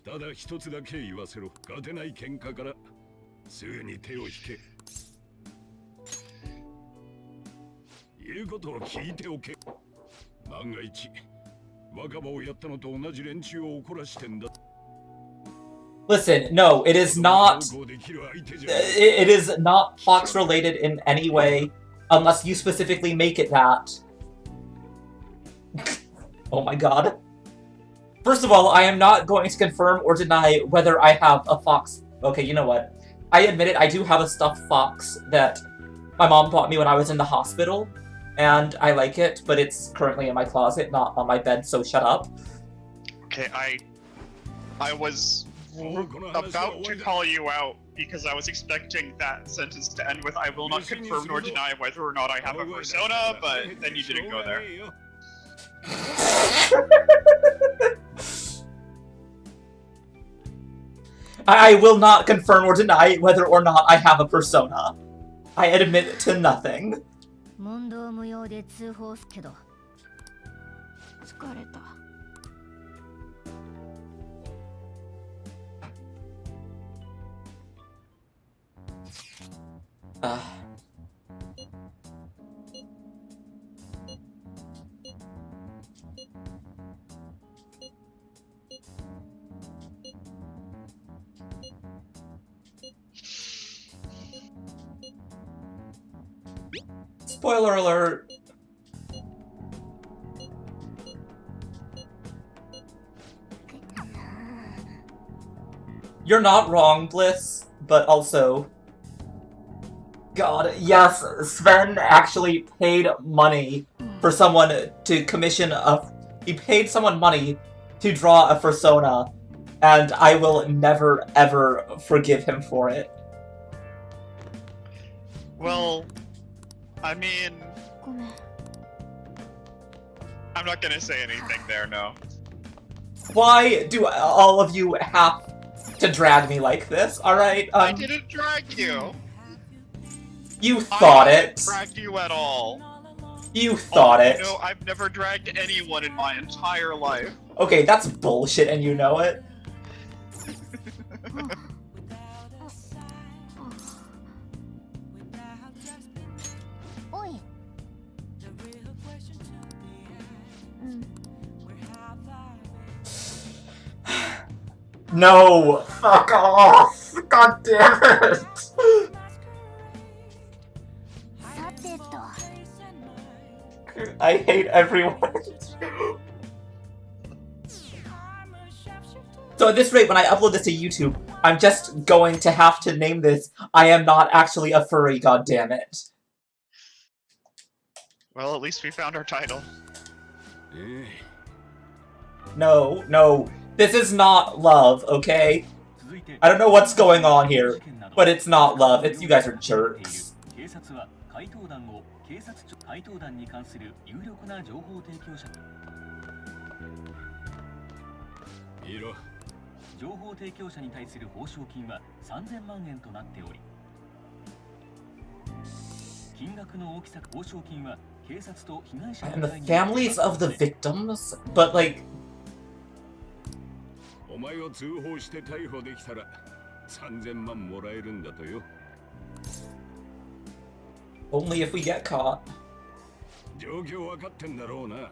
ただ一つだけ言わせろ。勝てない喧嘩からすぐに手を引け。言うことを聞いておけ。万が一若葉をやったのと同じ連中を怒らしてんだ。Listen, no, it is not. It is not Fox related in any way, unless you specifically make it that. Oh my god. First of all, I am not going to confirm or deny whether I have a fox. Okay, you know what? I admit it, I do have a stuffed fox that my mom bought me when I was in the hospital, and I like it, but it's currently in my closet, not on my bed, so shut up. Okay, I was about to call you out because I was expecting that sentence to end with "I will not confirm nor deny whether or not I have a persona," but then you didn't go there. I will not confirm or deny whether or not I have a persona. I admit to nothing. 問答無用で通報すけど疲れた Spoiler alert. You're not wrong, Bliss, but also... God, yes, Sven actually paid money for someone to commission a... He paid someone money to draw a persona, and I will never, ever forgive him for it. Well, I mean... I'm not gonna say anything there, no. Why do all of you have to drag me like this, alright? I didn't drag you! You thought I it. didn't drag you at all. You thought it. No, I've never dragged anyone in my entire life. Okay, that's bullshit and you know it. No! Fuck off! God damn it! I hate everyone. So at this rate, when I upload this to YouTube, I'm just going to have to name this "I am not actually a furry, goddammit." Well, at least we found our title. No, no. This is not love, okay? I don't know what's going on here, but it's not love. It's you guys are jerks. 怪盗団に関する有力な情報提供者いいろ情報提供者に対する報奨金は3000万円となっており金額の大きさ報奨金は警察と被害者 And the families of the victims? But like... お前を通報して逮捕できたら3000万もらえるんだとよ Only if we get caught. 状況分かってんだろうな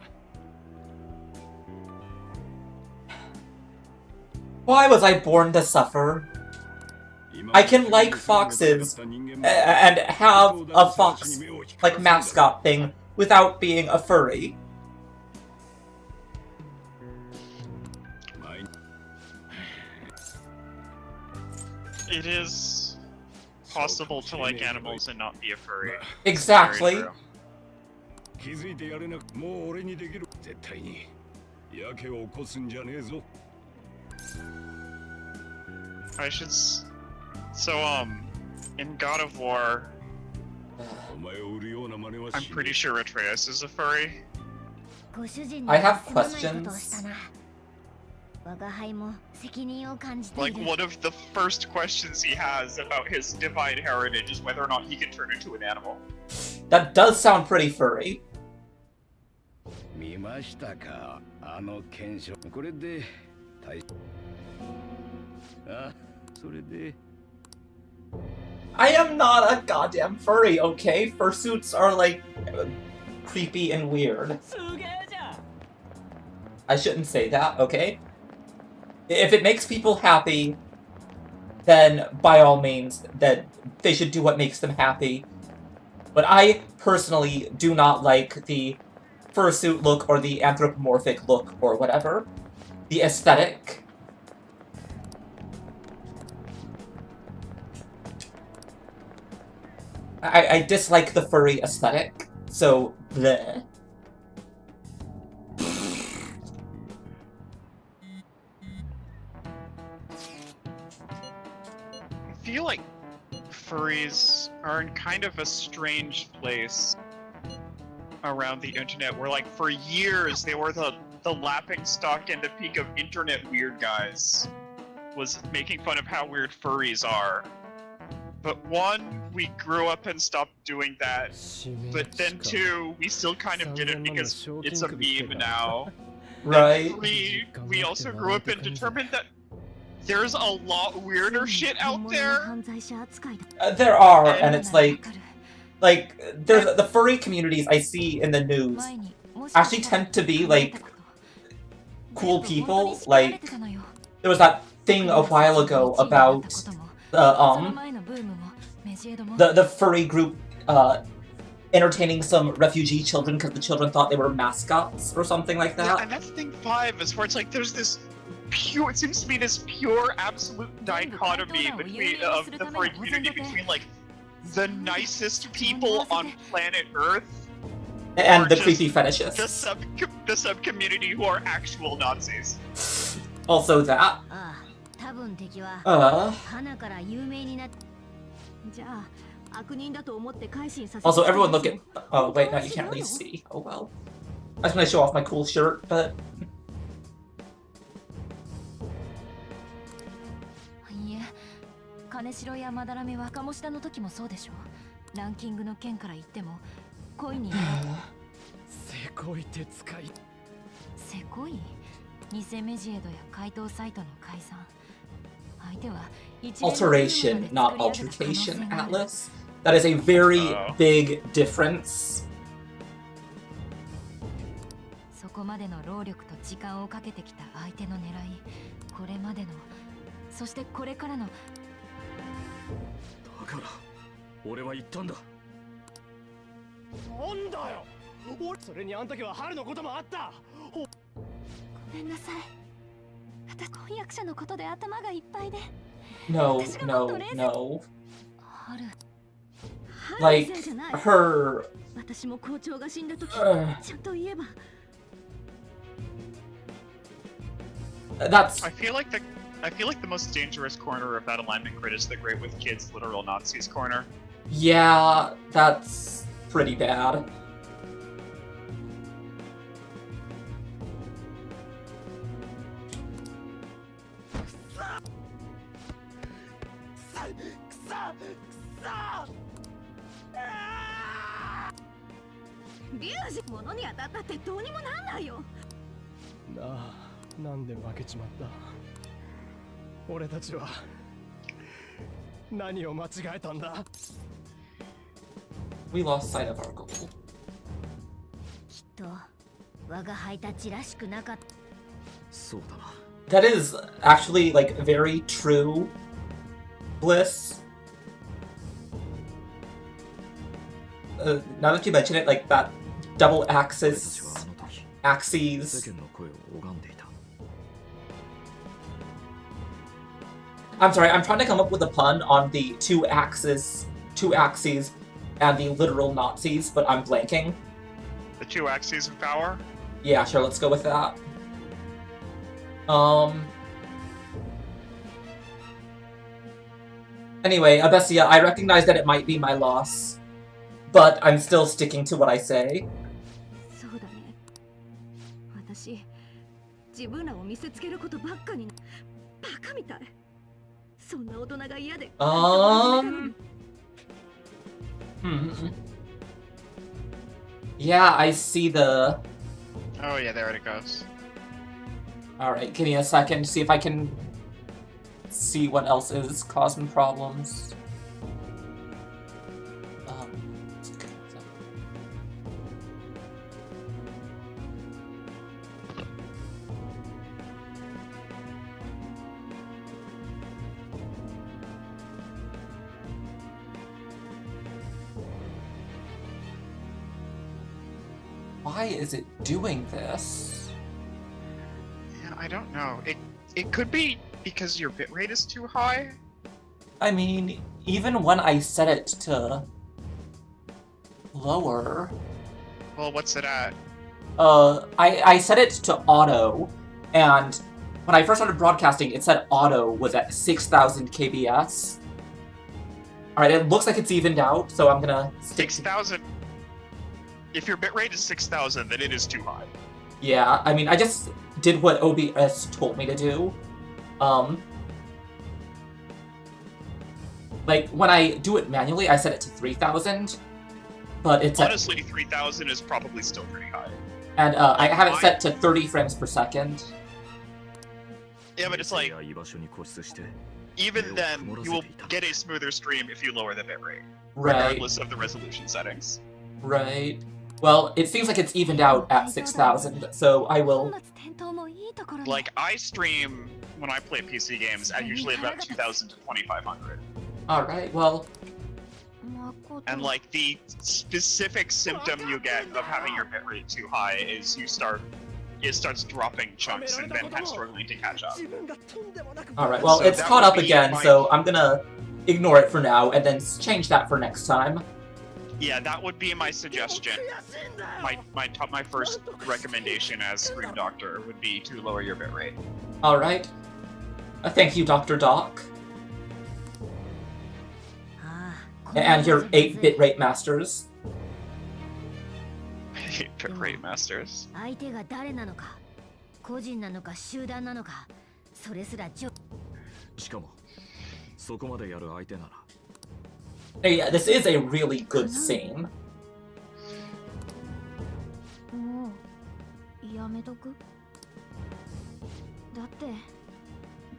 Why was I born to suffer? I can like foxes and have a fox like mascot thing without being a furry. It is possible to like animals and not be a furry. Exactly. I should so, in God of War, I'm pretty sure Atreus is a furry. I have questions. Like, one of the first questions he has about his divine heritage is whether or not he can turn into an animal. That does sound pretty furry. I am not a goddamn furry, okay? Fursuits are like creepy and weird. I shouldn't say that, okay? If it makes people happy, then by all means, that they should do what makes them happy. But I personally do not like the fursuit look or the anthropomorphic look or whatever. the aesthetic. I dislike the furry aesthetic, so bleh. I feel like furries are in kind of a strange place around the internet, where like for years they were the laughing stock and the peak of internet weird guys, was making fun of how weird furries are. But one, we grew up and stopped doing that. But then two, we still kind of did it because it's a meme now. Right. And three, we also grew up and determined that there's a lot weirder shit out there. There are, and it's like there's the furry communities I see in the news actually tend to be like cool people. Like there was that thing a while ago about the furry group entertaining some refugee children because the children thought they were mascots or something like that. Yeah, and that's thing 5, as far as like there's this pure, it seems to be this pure absolute dichotomy between of the furry community between like the nicest people on planet Earth and the creepy fetishists. The sub community who are actual Nazis. Also that. Also, everyone look at. Oh wait, no, you can't really see. Oh well. I was gonna show off my cool shirt, but. Alteration, not altercation, Atlas. That is a very big difference. そこまでの労力と時間をかけてきた相手の狙い、これまでの、そしてこれからの。だから、俺は言ったんだ。なんだよ。それにあん時は春のこともあった。ごめんなさい。私婚約者のことで頭がいっぱいで。No, no, no. Like her. That's. I feel like the most dangerous corner of that alignment grid is the Great with Kids literal Nazis corner. Yeah, that's pretty bad. We lost sight of our goal. That is actually like very true, Bliss. Now that you mention it, like that double axes. I'm sorry, I'm trying to come up with a pun on the two axes, and the literal Nazis, but I'm blanking. The two axes of power? Yeah, sure, let's go with that. Anyway, Abessia, I recognize that it might be my loss, but I'm still sticking to what I say. Yeah, I see the... Oh yeah, there it goes. Alright, give me a second, see if I can see what else is causing problems. Why is it doing this? Yeah, I don't know. It could be because your bitrate is too high. I mean, even when I set it to lower... Well, what's it at? I set it to auto, and when I first started broadcasting, it said auto was at 6,000 kbs. Alright, it looks like it's evened out, so I'm gonna stick 6,000. If your bitrate is 6,000, then it is too high. Yeah, I mean, I just did what OBS told me to do. Like, when I do it manually, I set it to 3,000, but it's honestly, 3,000 is probably still pretty high. And I have it set to 30 frames per second. Yeah, but it's like, even then, you will get a smoother stream if you lower the bitrate, regardless of the resolution settings. Right. Well, it seems like it's evened out at 6,000, so I will... Like, I stream, when I play PC games, at usually about 2,000 to 2,500. Alright, well... And, like, the specific symptom you get of having your bitrate too high is it starts dropping chunks and then kind of struggling to catch up. Alright, well, so it's caught up again, so I'm gonna ignore it for now, and then change that for next time. Yeah, that would be my suggestion. My first recommendation as Scream Doctor would be to lower your bitrate. Alright. Thank you, Dr. Doc. And your 8-bitrate masters. 8-bitrate masters. しかもそこまでやる相手なら Yeah, this is a really good scene. もうやめとく。だって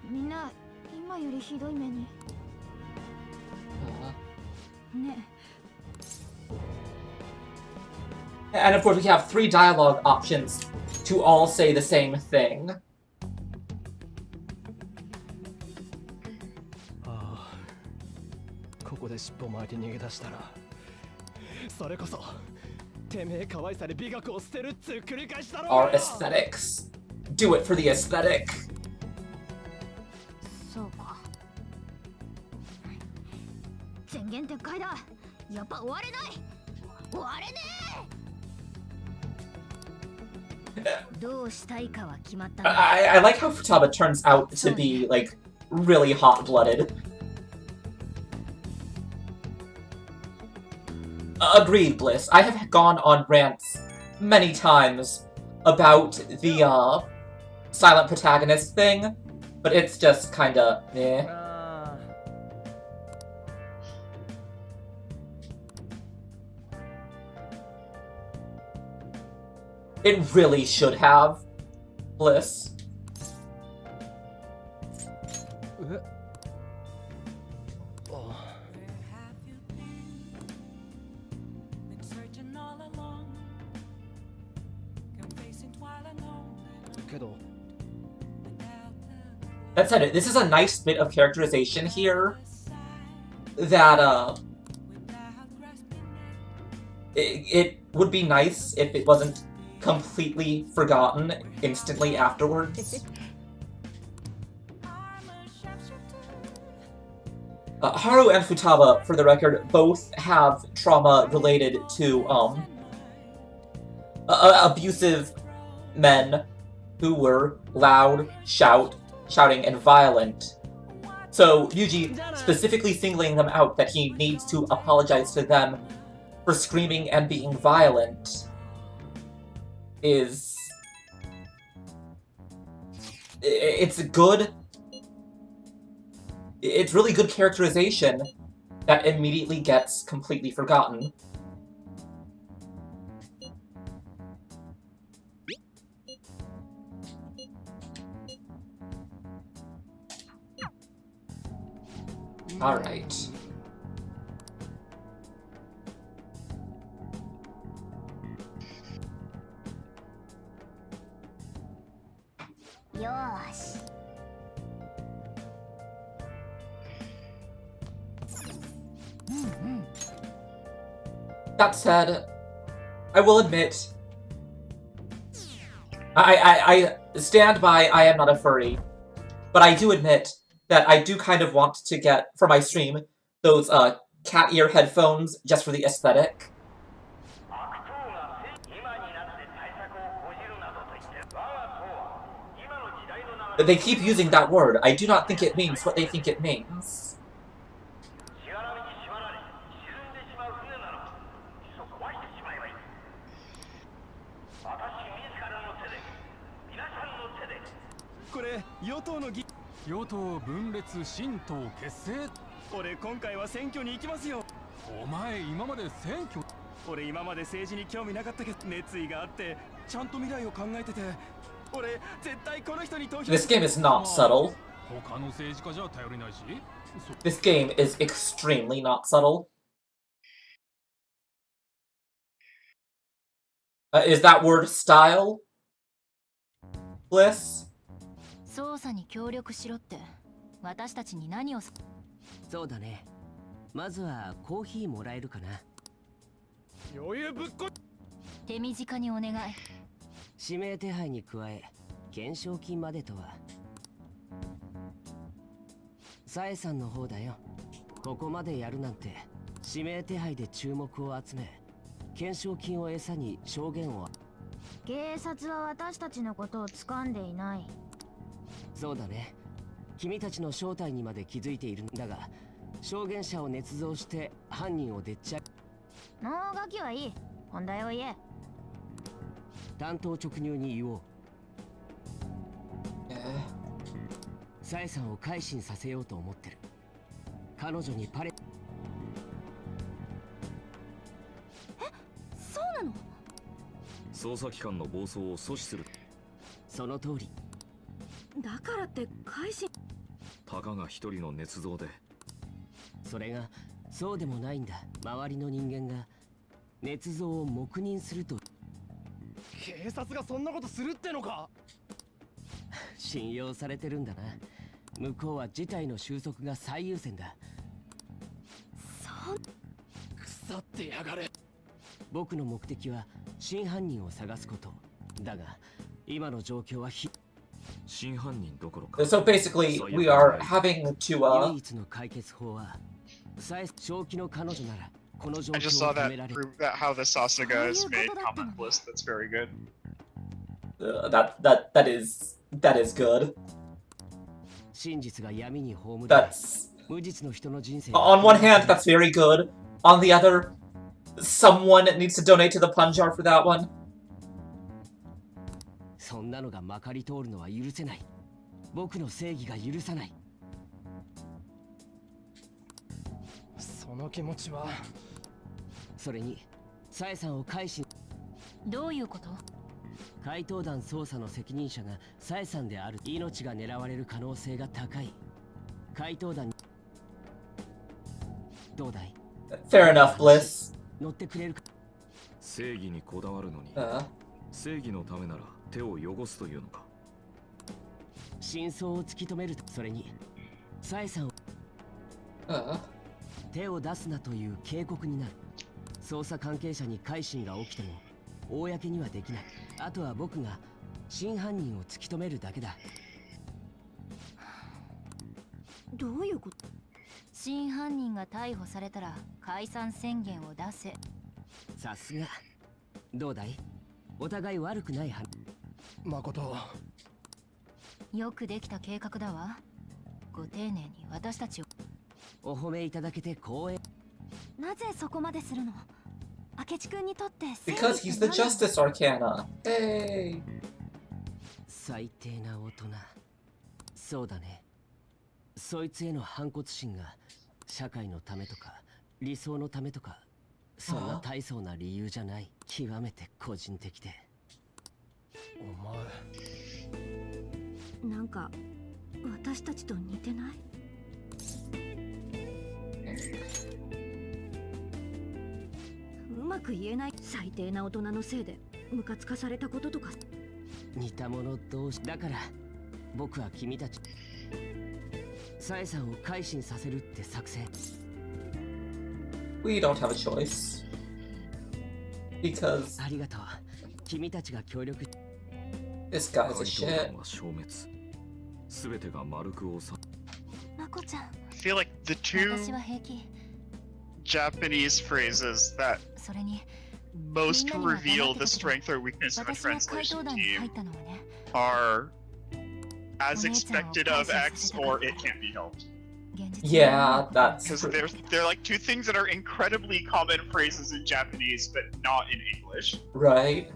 みんな今よりひどい目に。ね。 And of course, we have 3 dialogue options to all say the same thing. Our aesthetics. Do it for the aesthetic. そうか。前言撤回だ。やっぱ終われない。終われねえ。どうしたいかは決まった。I like how Futaba turns out to be like really hot-blooded. Agreed, Bliss. I have gone on rants many times about the silent protagonist thing, but it's just kinda eh. It really should have, Bliss. That said, this is a nice bit of characterization here that, it would be nice if it wasn't completely forgotten instantly afterwards. Haru and Futaba, for the record, both have trauma related to, abusive men who were loud, shouting, and violent. So, Yuji specifically singling them out that he needs to apologize to them for screaming and being violent is... It's good... It's really good characterization that immediately gets completely forgotten. Alright. Yosh. That said, I will admit, I stand by, I am not a furry. But I do admit that I do kind of want to get, for my stream, those cat ear headphones just for the aesthetic. They keep using that word. I do not think it means what they think it means. This game is not subtle. This game is extremely not subtle. Is that word style? Bliss? 捜査に協力しろって私たちに何を。そうだね。まずはコーヒーもらえるかな。余裕ぶっこ。手短にお願い。指名手配に加え懸賞金までとは。サエさんの方だよ。ここまでやるなんて指名手配で注目を集め懸賞金を餌に証言を。警察は私たちのことを掴んでいない。そうだね。君たちの正体にまで気づいているんだが、証言者を捏造して犯人をでっちゃ。もうガキはいい。本題を言え。担当直入に言おう。サエさんを改心させようと思ってる。彼女にパレ。そうなの？捜査機関の暴走を阻止する。その通り。だからって改心。たかが一人の捏造で。それがそうでもないんだ。周りの人間が捏造を黙認すると。警察がそんなことするってのか。信用されてるんだな。向こうは事態の収束が最優先だ。腐ってやがれ。僕の目的は真犯人を探すこと。だが今の状況は真犯人どころか。So basically, we are having to 唯一の解決法は正気の彼女ならこの状 I just 況 saw を止 that められる。 prove that how the Sasaga is made commentless. That's very good. that is good. 真実が闇に葬る。 That's 無実の人の人生。 on one hand, that's very good. On the other, someone needs to donate to the pun jar for that one. そんなのがまかり通るのは許せない。僕の正義が許さない。その気持ちは。それにサエさんを改心。どういうこと？怪盗団捜査の責任者がサエさんである。命が狙われる可能性が高い。怪盗団。どうだい？ Fair enough, Bliss. 乗ってくれるか？正義にこだわるのに、正義のためなら手を汚すというのか。真相を突き止めると。それにサエさんを手を出すなという警告になる。捜査関係者に改心が起きても公にはできない。あとは僕が真犯人を突き止めるだけだ。どういうこと？真犯人が逮捕されたら解散宣言を出せ。さすが。どうだい？お互い悪くないはず。誠。よくできた計画だわ。ご丁寧に私たちを。お褒めいただけて光栄。なぜそこまでするの？明智君にとって。 Because he's the Justice Arcana. Hey. 最低な大人。そうだね。そいつへの反骨心が社会のためとか理想のためとか、そんな大層な理由じゃない。極めて個人的で。お前。なんか私たちと似てない？うまく言えない。最低な大人のせいでムカつかされたこととか。似た者同士だから、僕は君たちサエさんを改心させるって作戦。 We don't have a choice. Because ありがとう。君たちが協力。This guy's a shit. は消滅。すべてが丸く収まこちゃん、 I feel like the two 私は平気。 Japanese phrases that それに、 most reveal the strength or weakness of a 私が怪 translation 盗団に入 team ったのはね、 are as expected of X or it can't be helped. 現実に Yeah, that's Because true. they're like two things that are incredibly common phrases in Japanese, but not in English. Right.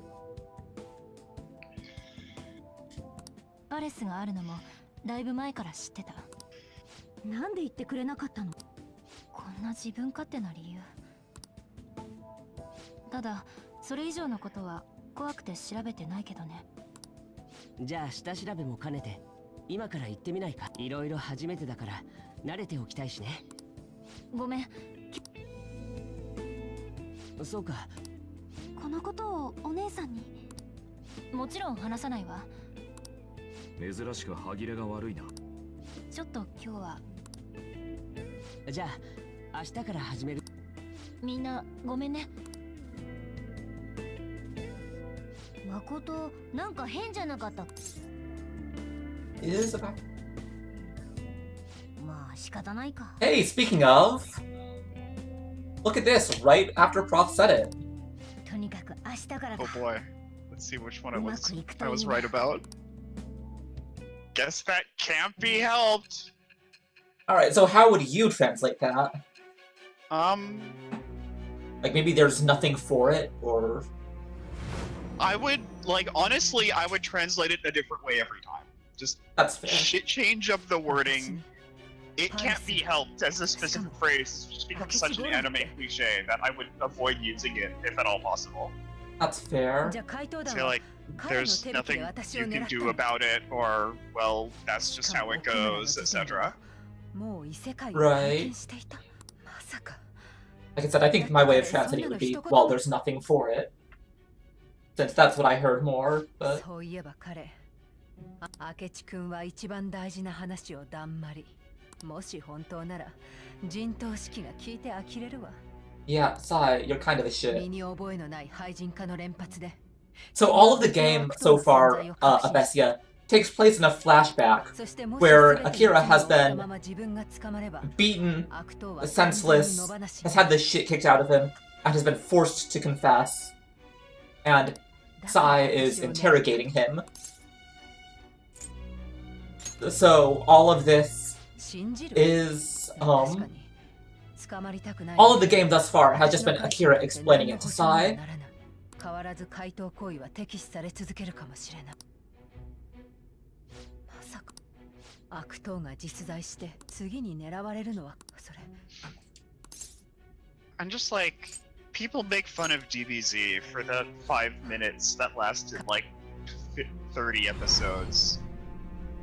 パレスがあるのもだいぶ前から知ってた。なんで言ってくれなかったの？こんな自分勝手な理由。ただ、それ以上のことは怖くて調べてないけどね。じゃあ下調べも兼ねて今から行ってみないか。いろいろ初めてだから慣れておきたいしね。ごめん、そうか。このことをお姉さんに。もちろん話さないわ。珍しく歯切れが悪いな。ちょっと今日は。じゃあ明日から始める。みんなごめんね。誠、なんか変じゃなかった？ It is about. まあ仕方ないか。 Hey, speaking of, look at this. Right after Prof said it. とにかく明日からか。 Oh boy. Let's see which one I was うまくいくと I いい was な。 right about. Guess that can't be helped. All right. So how would you translate that? Um, Like maybe there's nothing for it, or I would like honestly, I would translate it a different way every time. Just that's fair. shit change of the wording. It can't be helped as a specific phrase. It's just become such an anime cliche that I would avoid using it if at all possible. That's fair. じゃあ怪盗 I 団 feel は like there's nothing you can do about it, or well, that's just how it goes, etc. もう異世界を Right. 体験していた。まさか。 Like I said, I think my way of translating it would be, well, there's nothing for it. Since that's what I heard more, but そういえば彼、明智君は一番大事な話をだんまり。もし本当なら、陣頭指揮が聞いて呆れるわ。 yeah, Sai, you're kind of a 身 shit. に覚えのない廃人化の連発で。 So all of the game so far, Abesia, takes place in a flashback そしてもし where 全ての Akira has 罪を負った been まま自分が捕まれば beaten, 悪党は senseless, 完全に野放し has had the shit kicked out of him, and has been forced to confess. And Sai is interrogating him. So all of this 信じる is, 確かに捕まりたくない all of the game thus far has just been Akira explaining it to Sai. 変わらず怪盗行為は敵視され続けるかもしれない。まさか悪党が実在して次に狙われるのはそれ。 I'm just like, people make fun of DBZ for the 5 minutes that lasted like 30 episodes.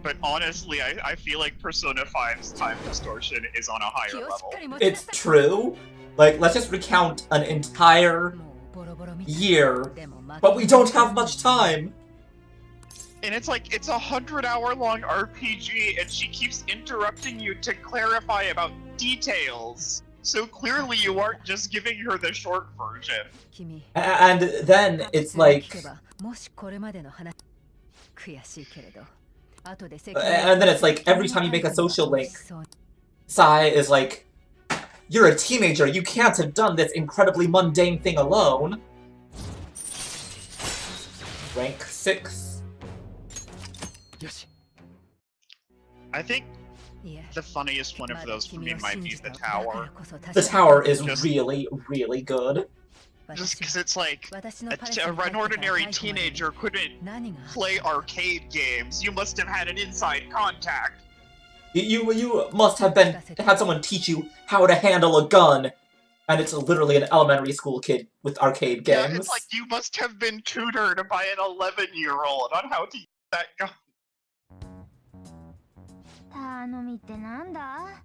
But honestly, I feel like Persona 5's time distortion is on a higher level. It's true. Like, let's just recount an entire year, but we don't have much time. And it's like, it's a 100-hour-long RPG, and she keeps interrupting you to clarify about details. So clearly you aren't just giving her the short version. And then it's like... And then it's like, every time you make a social link, Sai is like, you're a teenager, you can't have done this incredibly mundane thing alone. Rank 6. I think the funniest one of those for me might be the tower. The tower is really, really good. Just because it's like, an ordinary teenager couldn't play arcade games. You must have had an inside contact. You must have had someone teach you how to handle a gun. And it's literally an elementary school kid with arcade games. Yeah, it's like you must have been tutored by an 11-year-old on how to use that gun. 頼みってなんだ？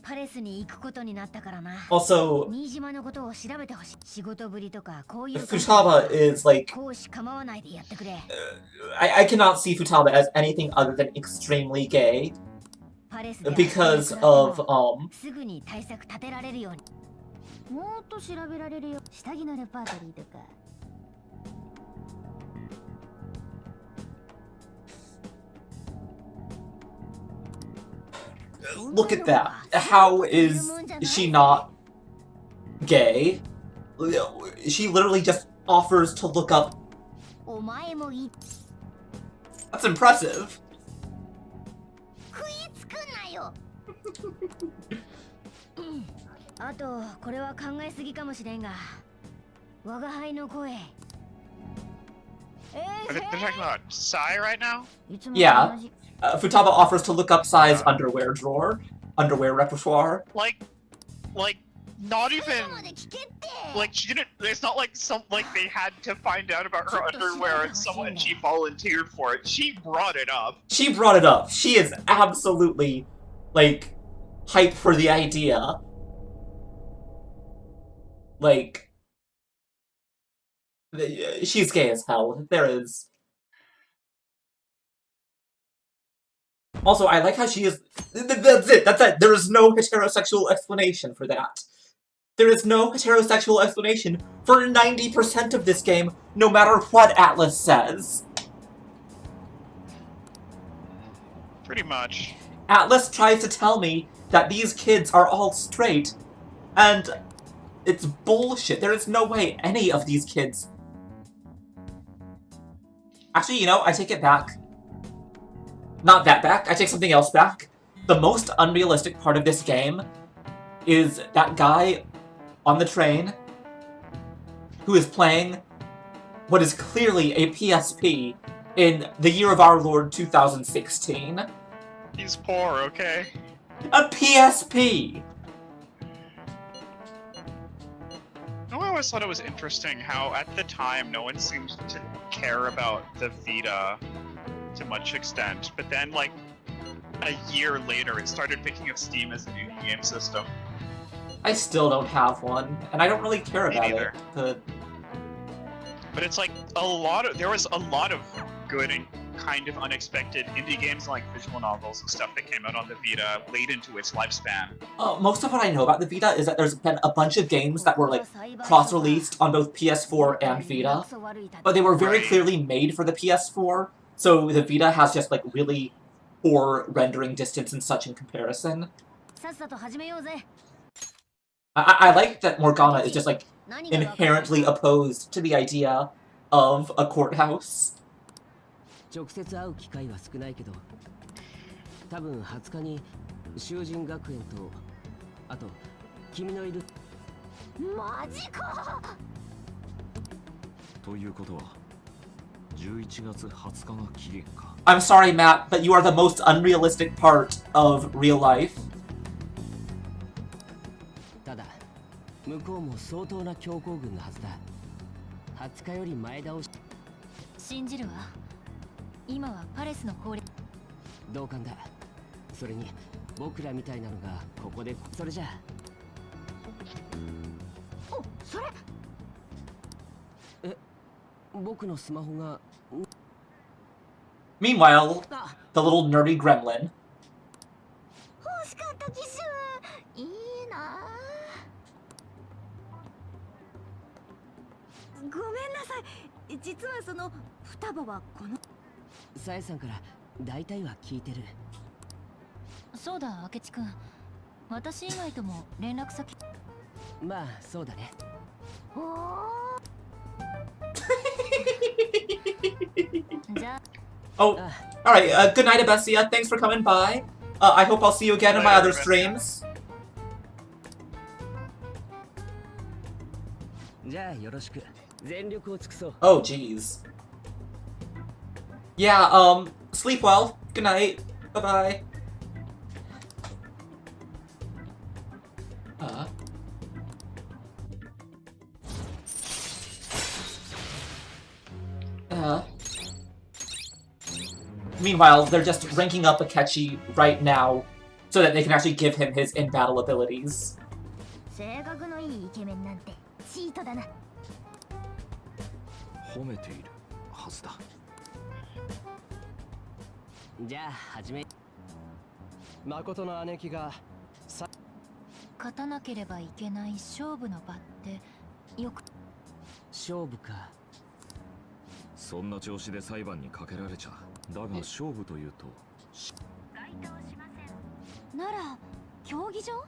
パレスに行くことになったからな。 Also, 新島のことを調べてほしい。仕事ぶりとかこういう。 Futaba is like... 講師構わないでやってくれ。I cannot see Futaba as anything other than extremely gay. Because of, すぐに対策立てられるように。もっと調べられるよ。下着のレパートリーとか。look at that. How is she not gay? She literally just offers to look up. That's impressive. あとこれは考えすぎかもしれんが我が輩の声 They're talking about Sai right now? Yeah. Futaba offers to look up Sai's underwear drawer, underwear repertoire. Like, not even. Like, she didn't. It's not like they had to find out about her underwear and she volunteered for it. She brought it up. She brought it up. She is absolutely, like, hyped for the idea. Like, she's gay as hell. There is. Also, I like how she is. That's it. That's it. There is no heterosexual explanation for that. There is no heterosexual explanation for 90% of this game, no matter what Atlas says. Pretty much. Atlas tries to tell me that these kids are all straight, and it's bullshit. There is no way any of these kids... Actually, you know, I take it back. Not that back, I take something else back. The most unrealistic part of this game is that guy on the train who is playing what is clearly a PSP in the year of our Lord 2016. He's poor, okay? A PSP! I always thought it was interesting how, at the time, no one seemed to care about the Vita to much extent, but then, like, a year later, it started picking up steam as a new game system. I still don't have one, and I don't really care about it, but it's like, there was a lot of good and kind of unexpected indie games like visual novels and stuff that came out on the Vita late into its lifespan. Most of what I know about the Vita is that there's been a bunch of games that were, like, cross-released on both PS4 and Vita, but they were very clearly made for the PS4, so the Vita has just, like, really poor rendering distance and such in comparison. I like that Morgana is just, like, inherently opposed to the idea of a courthouse. 直接会う機会は少ないけど、多分20日に囚人学園と、あと君のいる。マジか。ということは、11月20日が期限か。I'm sorry, Matt, but you are the most unrealistic part of real life. ただ、向こうも相当な強行軍のはずだ。20日より前倒し。信じるわ。今はパレスの法律。同感だ。それに僕らみたいなのがここでそれじゃあ。お、それ。え、僕のスマホが。Meanwhile, the little nerdy gremlin. 欲しかった機種。いいな。ごめんなさい。実はその双葉はこの。さえさんから大体は聞いてる。そうだ、明智くん。私以外とも連絡先。まあ、そうだね。おお。Oh, alright, good night, Abessia. Thanks for coming by. I hope I'll see you again in my other streams. じゃあよろしく。全力を尽くそう。Oh, jeez. Yeah, sleep well. Good night. Bye-bye. Meanwhile, they're just ranking up Akechi right now so that they can actually give him his in-battle abilities. 性格のいいイケメンなんてチートだな。褒めているはずだ。じゃあ始め。誠の姉貴が勝たなければいけない勝負の場ってよく。勝負か。そんな調子で裁判にかけられちゃ。だが勝負というと。該当しません。なら競技場？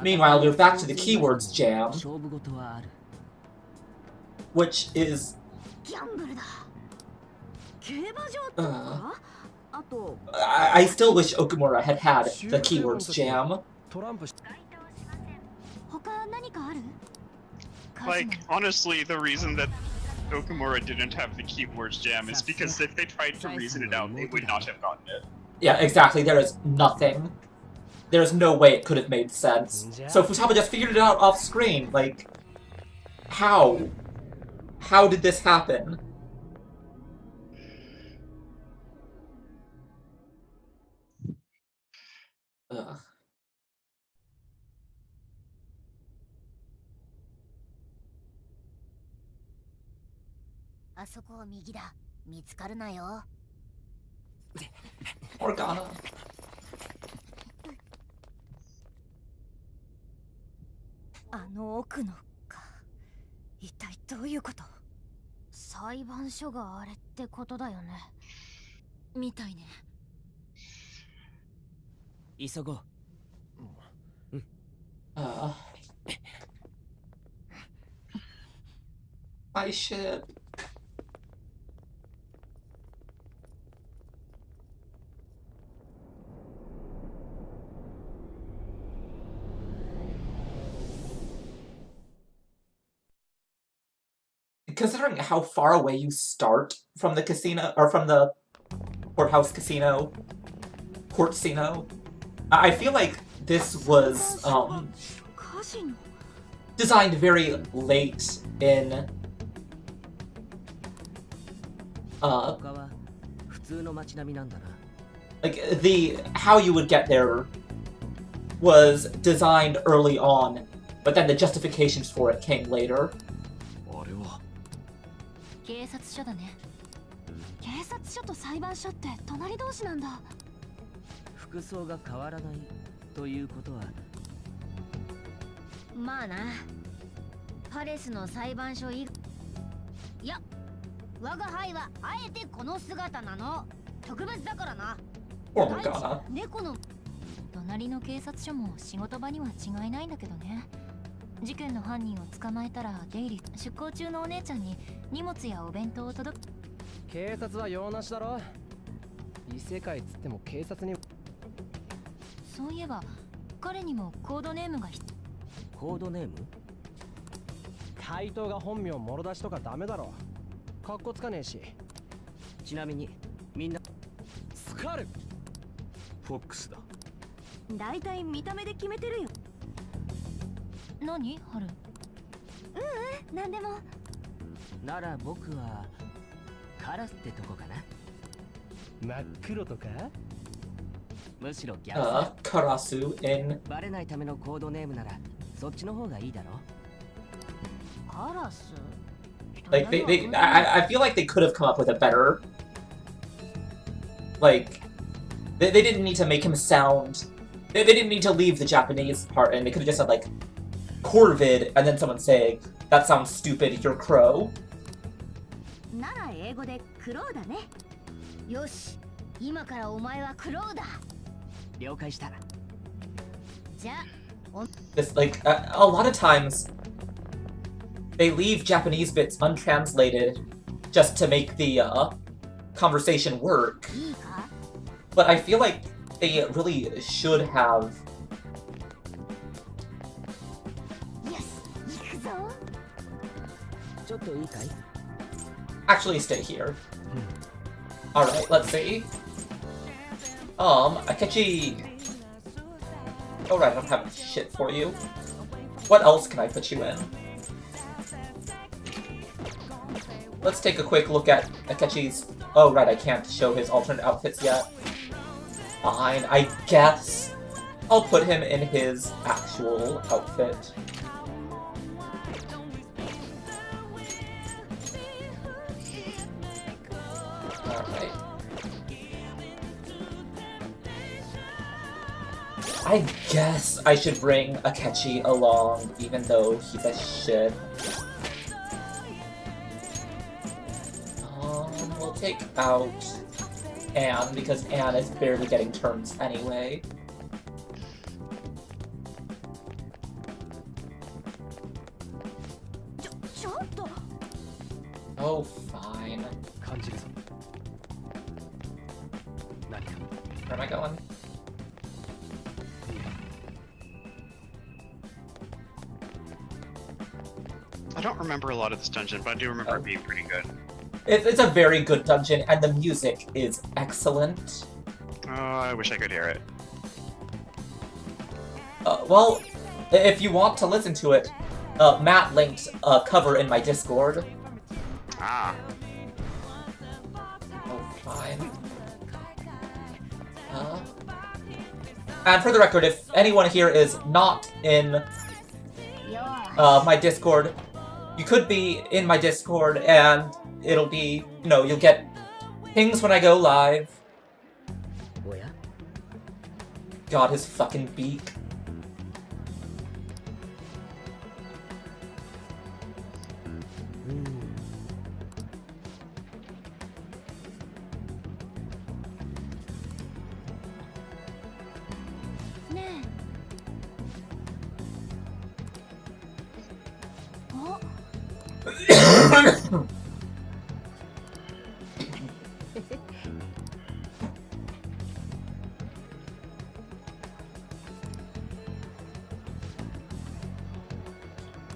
Meanwhile, we're back to the keywords jam, 勝負事はある。 which is ギャンブルだ。競馬場とか？あと I still wish Okumura had had the keywords jam. トランプし他何かある？ Like, honestly, the reason that Okumura didn't have the keywords jam is because if they tried to reason it out, they would not have gotten it. Yeah, exactly. There is nothing. There's no way it could have made sense. So Futaba just figured it out off screen. Like, how? How did this happen? Ugh. あそこを右だ。見つかるなよ。 Morgana. あの奥のか。一体どういうこと？裁判所があれってことだよね。みたいね。急ごう。My shit. Considering how far away you start from the casino, or from the courthouse casino, I feel like this was designed very late in 他は普通の街並みなんだな。 like how you would get there was designed early on, but then the justifications for it came later. あれは警察署だね。警察署と裁判所って隣同士なんだ。服装が変わらないということは。まあな。パレスの裁判所いや、我が輩はあえてこの姿なの。特別だからな。 Poor Morgana. 猫の隣の警察署も仕事場には違いないんだけどね。事件の犯人を捕まえたら出入り出向中のお姉ちゃんに荷物やお弁当を届く。警察は用なしだろ。異世界つっても警察に。そういえば彼にもコードネームがコードネーム？怪盗が本名もろ出しとかダメだろ。かっこつかねえし。ちなみにみんなスカルフォックスだ。だいたい見た目で決めてるよ。何ハル？なんでも。なら僕はカラスってとこかな。真っ黒とか？むしろ逆だ。Karasu in バレないためのコードネームならそっちの方がいいだろ。カラス？ like I feel like they could have come up with a better, like they didn't need to make him sound, they didn't need to leave the Japanese part and they could have just said like Corvid and then someone saying that sounds stupid, you're Crow. なら英語でクロウだね。よし、今からお前はクロウだ。了解した。じゃあ、 This like a lot of times they leave Japanese bits untranslated just to make the conversation work. いいか？ But I feel like they really should have. よし、行くぞ。ちょっといいかい？ Actually, stay here. Alright, let's see. Akechi. Alright, I don't have shit for you. What else can I put you in? Let's take a quick look at Akechi's... Oh, right, I can't show his alternate outfits yet. Fine, I guess I'll put him in his actual outfit. Alright. I guess I should bring Akechi along, even though he's a shit. We'll take out Anne, because Anne is barely getting turns anyway. Oh, fine. Where am I going? I don't remember a lot of this dungeon, but I do remember it being pretty good. It's a very good dungeon, and the music is excellent. Oh, I wish I could hear it. Well, if you want to listen to it, Matt linked a cover in my Discord. Ah. Oh, fine. And for the record, if anyone here is not in my Discord, you could be in my Discord, and it'll be, you know, you'll get pings when I go live. God, his fucking beak.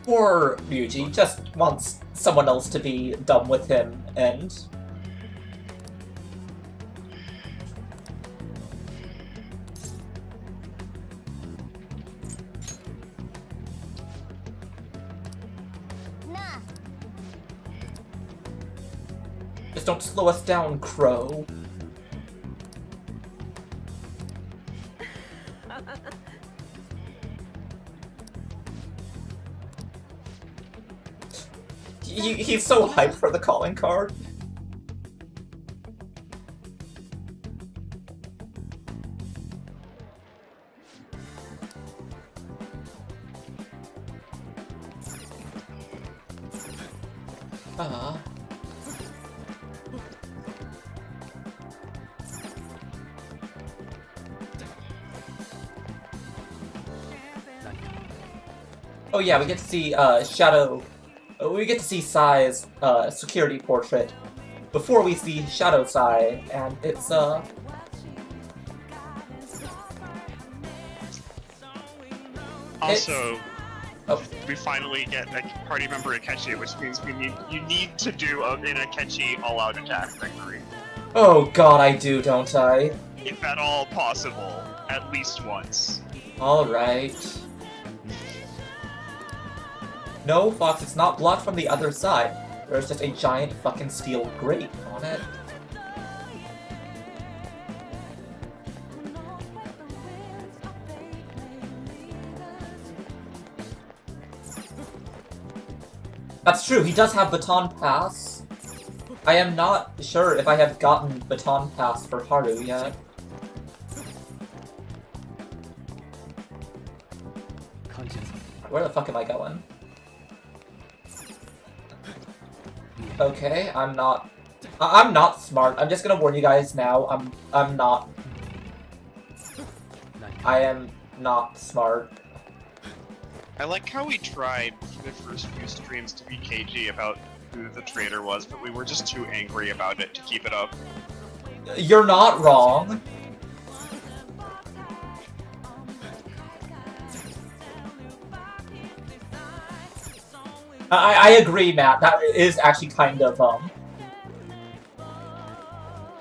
Poor Ryuji just wants someone else to be done with him, and... Just don't slow us down, Crow. He's so hyped for the calling card. Oh yeah, we get to see Shadow. We get to see Sai's security portrait before we see Shadow Sai, and it's Also, oh. we finally get a party member Akechi, which means you need to do an Akechi all-out attack victory. Oh god, I do, don't I? If at all possible, at least once. Alright. No, Fox, it's not blocked from the other side. There's just a giant fucking steel grate on it. That's true, he does have Baton Pass. I am not sure if I have gotten Baton Pass for Haru yet. Where the fuck am I going? Okay, I'm not smart. I'm just gonna warn you guys now. I'm not. I am not smart. I like how we tried for the first few streams to be cagey about who the traitor was, but we were just too angry about it to keep it up. You're not wrong. I agree, Matt. That is actually kind of,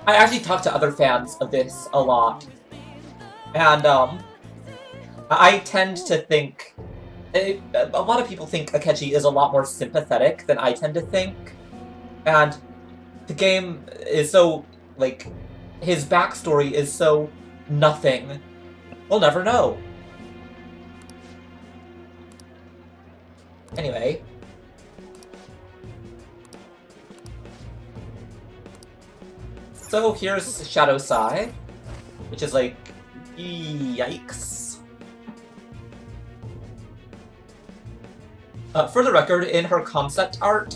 I actually talked to other fans of this a lot. And, I tend to think... a lot of people think Akechi is a lot more sympathetic than I tend to think. And the game is so, like, his backstory is so nothing. We'll never know. Anyway. So here's Shadow Sai, which is like, yikes. For the record, in her concept art,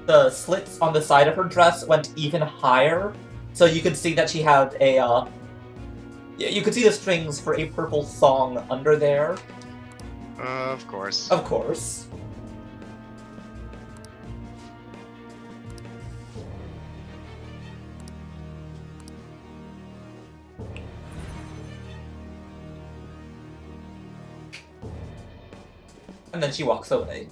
the slits on the side of her dress went even higher So you could see that she had a, you could see the strings for a purple thong under there. Of course. Of course. And then she walks away.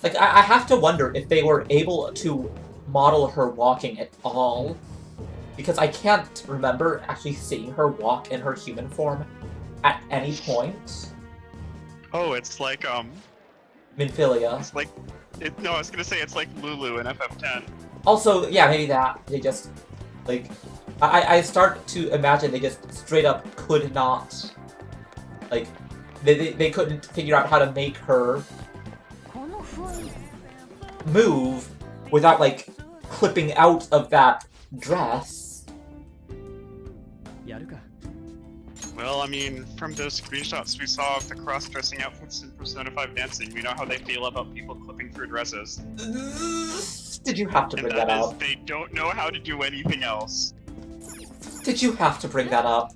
Like, I have to wonder if they were able to model her walking at all. Because I can't remember actually seeing her walk in her human form at any point. Oh, it's like, Minfilia. It's like... no, I was gonna say it's like Lulu in FF10. Also, yeah, maybe that. They just, like... I start to imagine they just straight up could not... Like, they couldn't figure out how to make her move without, like, clipping out of that dress. Well, I mean, from those screenshots we saw of the cross-dressing outfits in Persona 5 dancing, we know how they feel about people clipping through dresses. Did you have to bring that up? They don't know how to do anything else. Did you have to bring that up?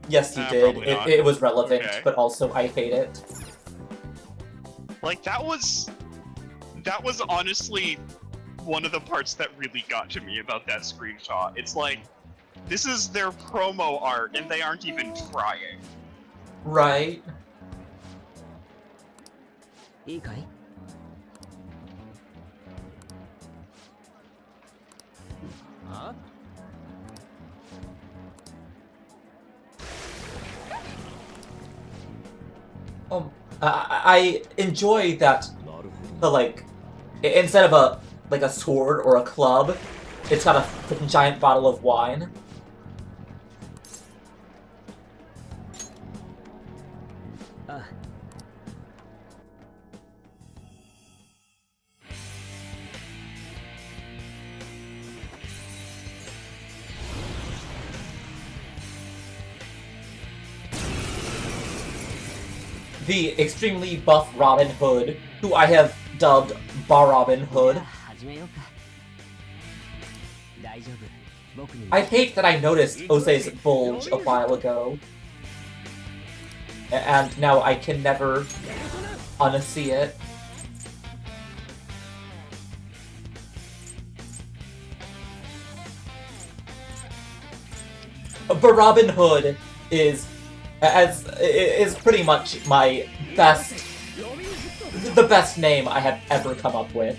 Yes, you did. It was relevant, okay. But also I hate it. Like, that was honestly one of the parts that really got to me about that screenshot. It's like, this is their promo art, and they aren't even trying. Right. Huh? I enjoy that the, like, instead of a sword or a club, it's got a freaking giant bottle of wine. The extremely buff Robin Hood, who I have dubbed Bar Robin Hood. I hate that I noticed Osei's bulge a while ago. And now I can never unsee it. But Robin Hood is pretty much my best, the best name I have ever come up with.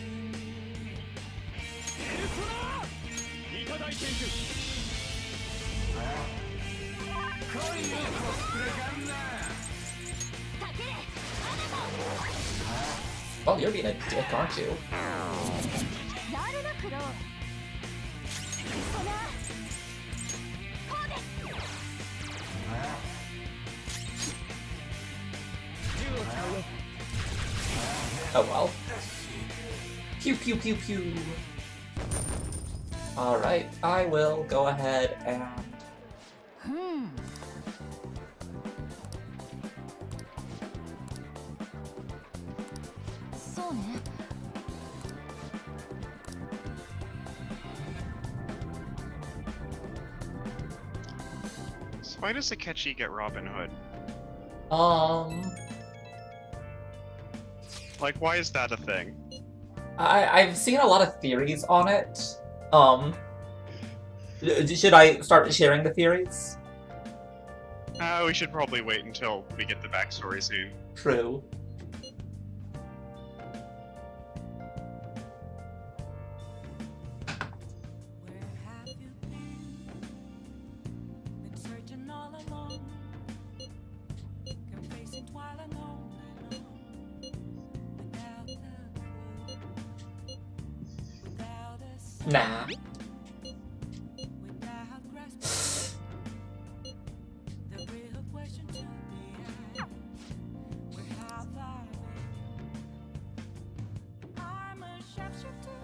Oh, you're being a dick, aren't you? Oh well. Pew pew pew pew. Alright, I will go ahead and... So why does Akechi get Robin Hood? Like, why is that a thing? I've seen a lot of theories on it. Should I start sharing the theories? We should probably wait until we get the backstory soon. True. Nah.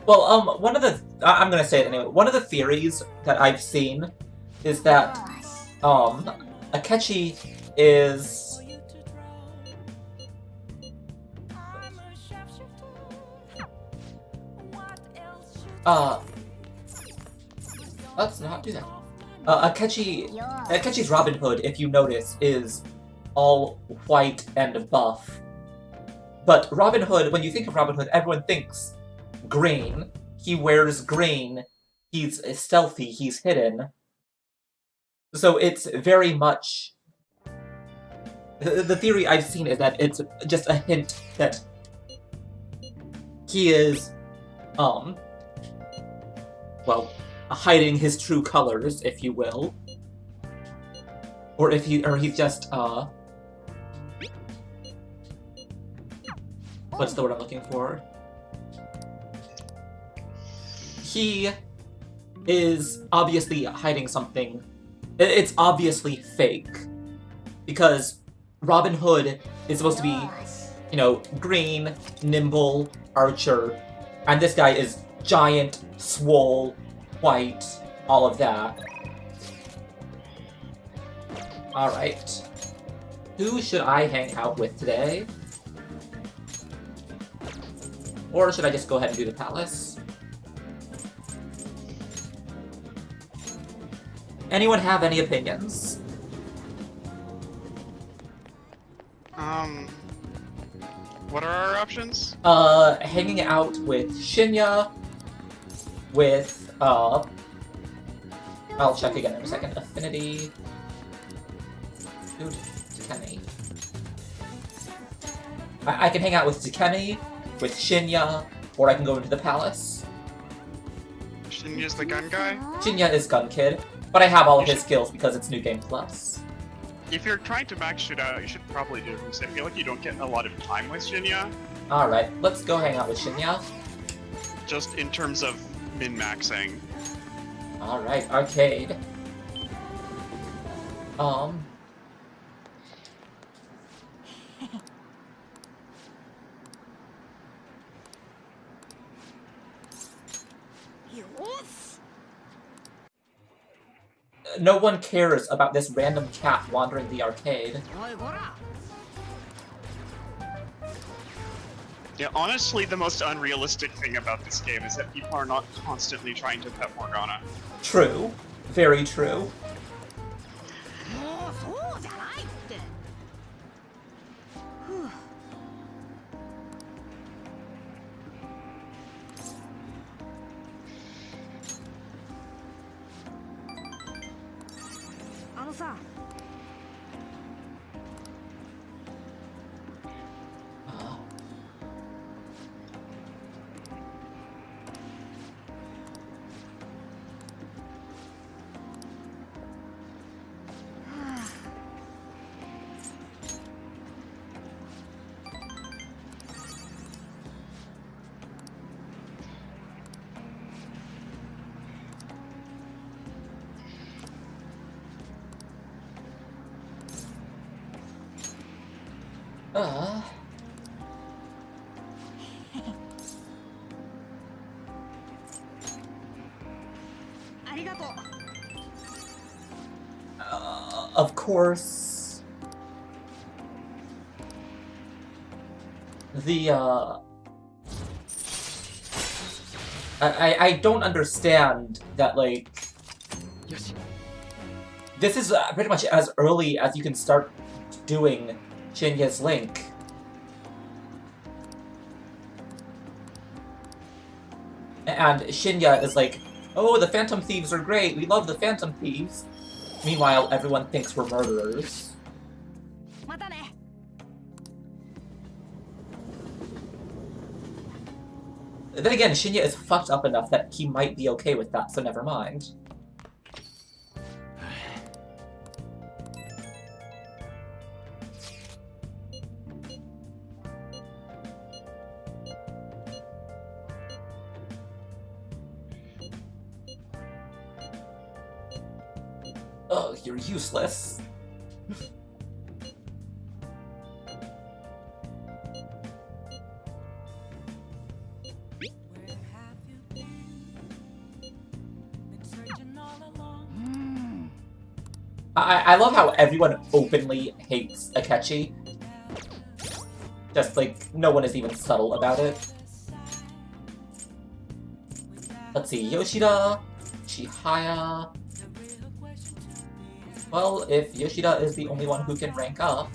Well, one of the... I'm gonna say it anyway. One of the theories that I've seen is that, Akechi is... Let's not do that. Akechi's Robin Hood, if you notice, is all white and buff. But Robin Hood, when you think of Robin Hood, everyone thinks green. He wears green. He's stealthy. He's hidden. So it's very much... The theory I've seen is that it's just a hint that he is, well, hiding his true colors, if you will. Or he's just, what's the word I'm looking for? He is obviously hiding something. It's obviously fake. Because Robin Hood is supposed to be, you know, green, nimble, archer. And this guy is giant, swole, white, all of that. Alright. Who should I hang out with today? Or should I just go ahead and do the palace? Anyone have any opinions? What are our options? Hanging out with Shinya, with, I'll check again in a second. Affinity. Dude, Takemi. I can hang out with Takemi, with Shinya, or I can go into the palace. Shinya's the gun guy? Shinya is Gun Kid, but I have all of his skills because it's New Game Plus. If you're trying to max it out, you should probably do it because I feel like you don't get a lot of time with Shinya. Alright, let's go hang out with Shinya. Just in terms of min-maxing. Alright, arcade. No one cares about this random cat wandering the arcade. Yeah, honestly, the most unrealistic thing about this game is that people are not constantly trying to pet Morgana. True. Very true. Of course, the, I don't understand that, like, this is pretty much as early as you can start doing Shinya's Link. And Shinya is like, oh, the Phantom Thieves are great, we love the Phantom Thieves. Meanwhile, everyone thinks we're murderers. Then again, Shinya is fucked up enough that he might be okay with that, so never mind. Ugh, you're useless. I love how everyone openly hates Akechi. Just, like, no one is even subtle about it. Let's see, Yoshida, Chihaya. Well, if Yoshida is the only one who can rank up...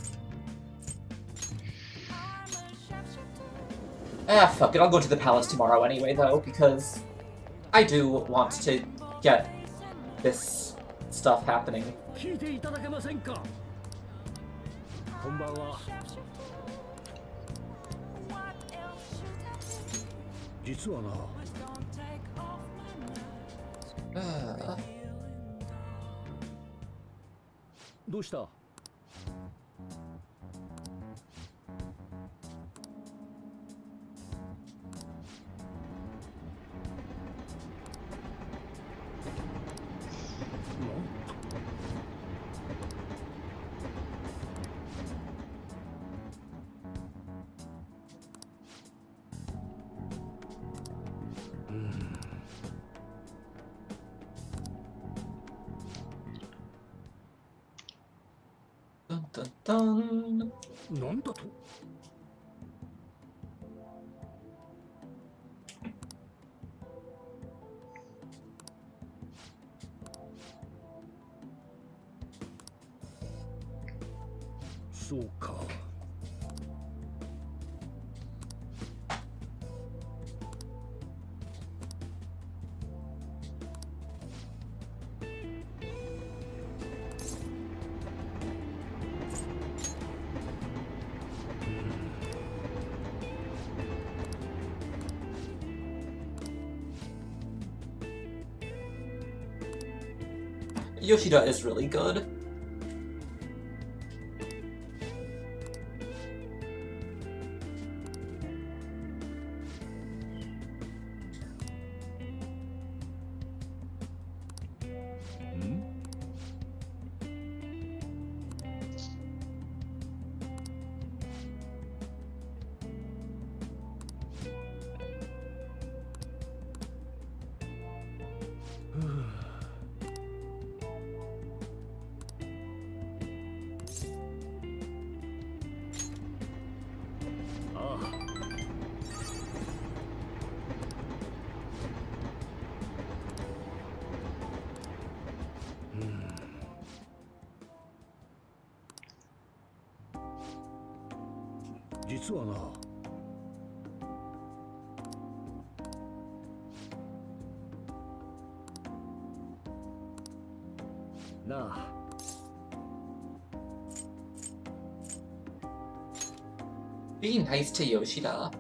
Fuck it, I'll go to the palace tomorrow anyway, though, because I do want to get this stuff happening. 聞いていただけませんか。こんばんは。実はな。どうした？Dun dun. なんだと？そうか。Yoshida is really good.実はな。なあ。Be nice to Yoshida.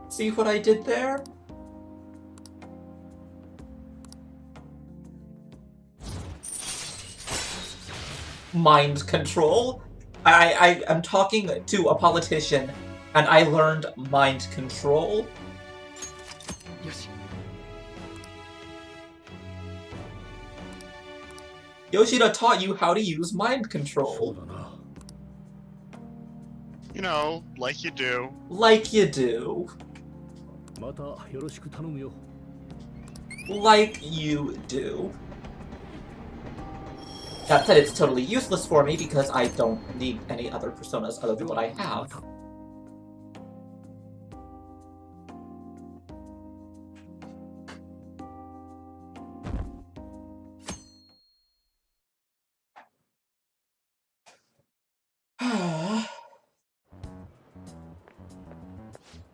See what I did there? Mind control. I am talking to a politician, and I learned mind control. Yoshida taught you how to use mind control. You know, like you do. Like you do. Like you do. That said, it's totally useless for me because I don't need any other personas other than what I have.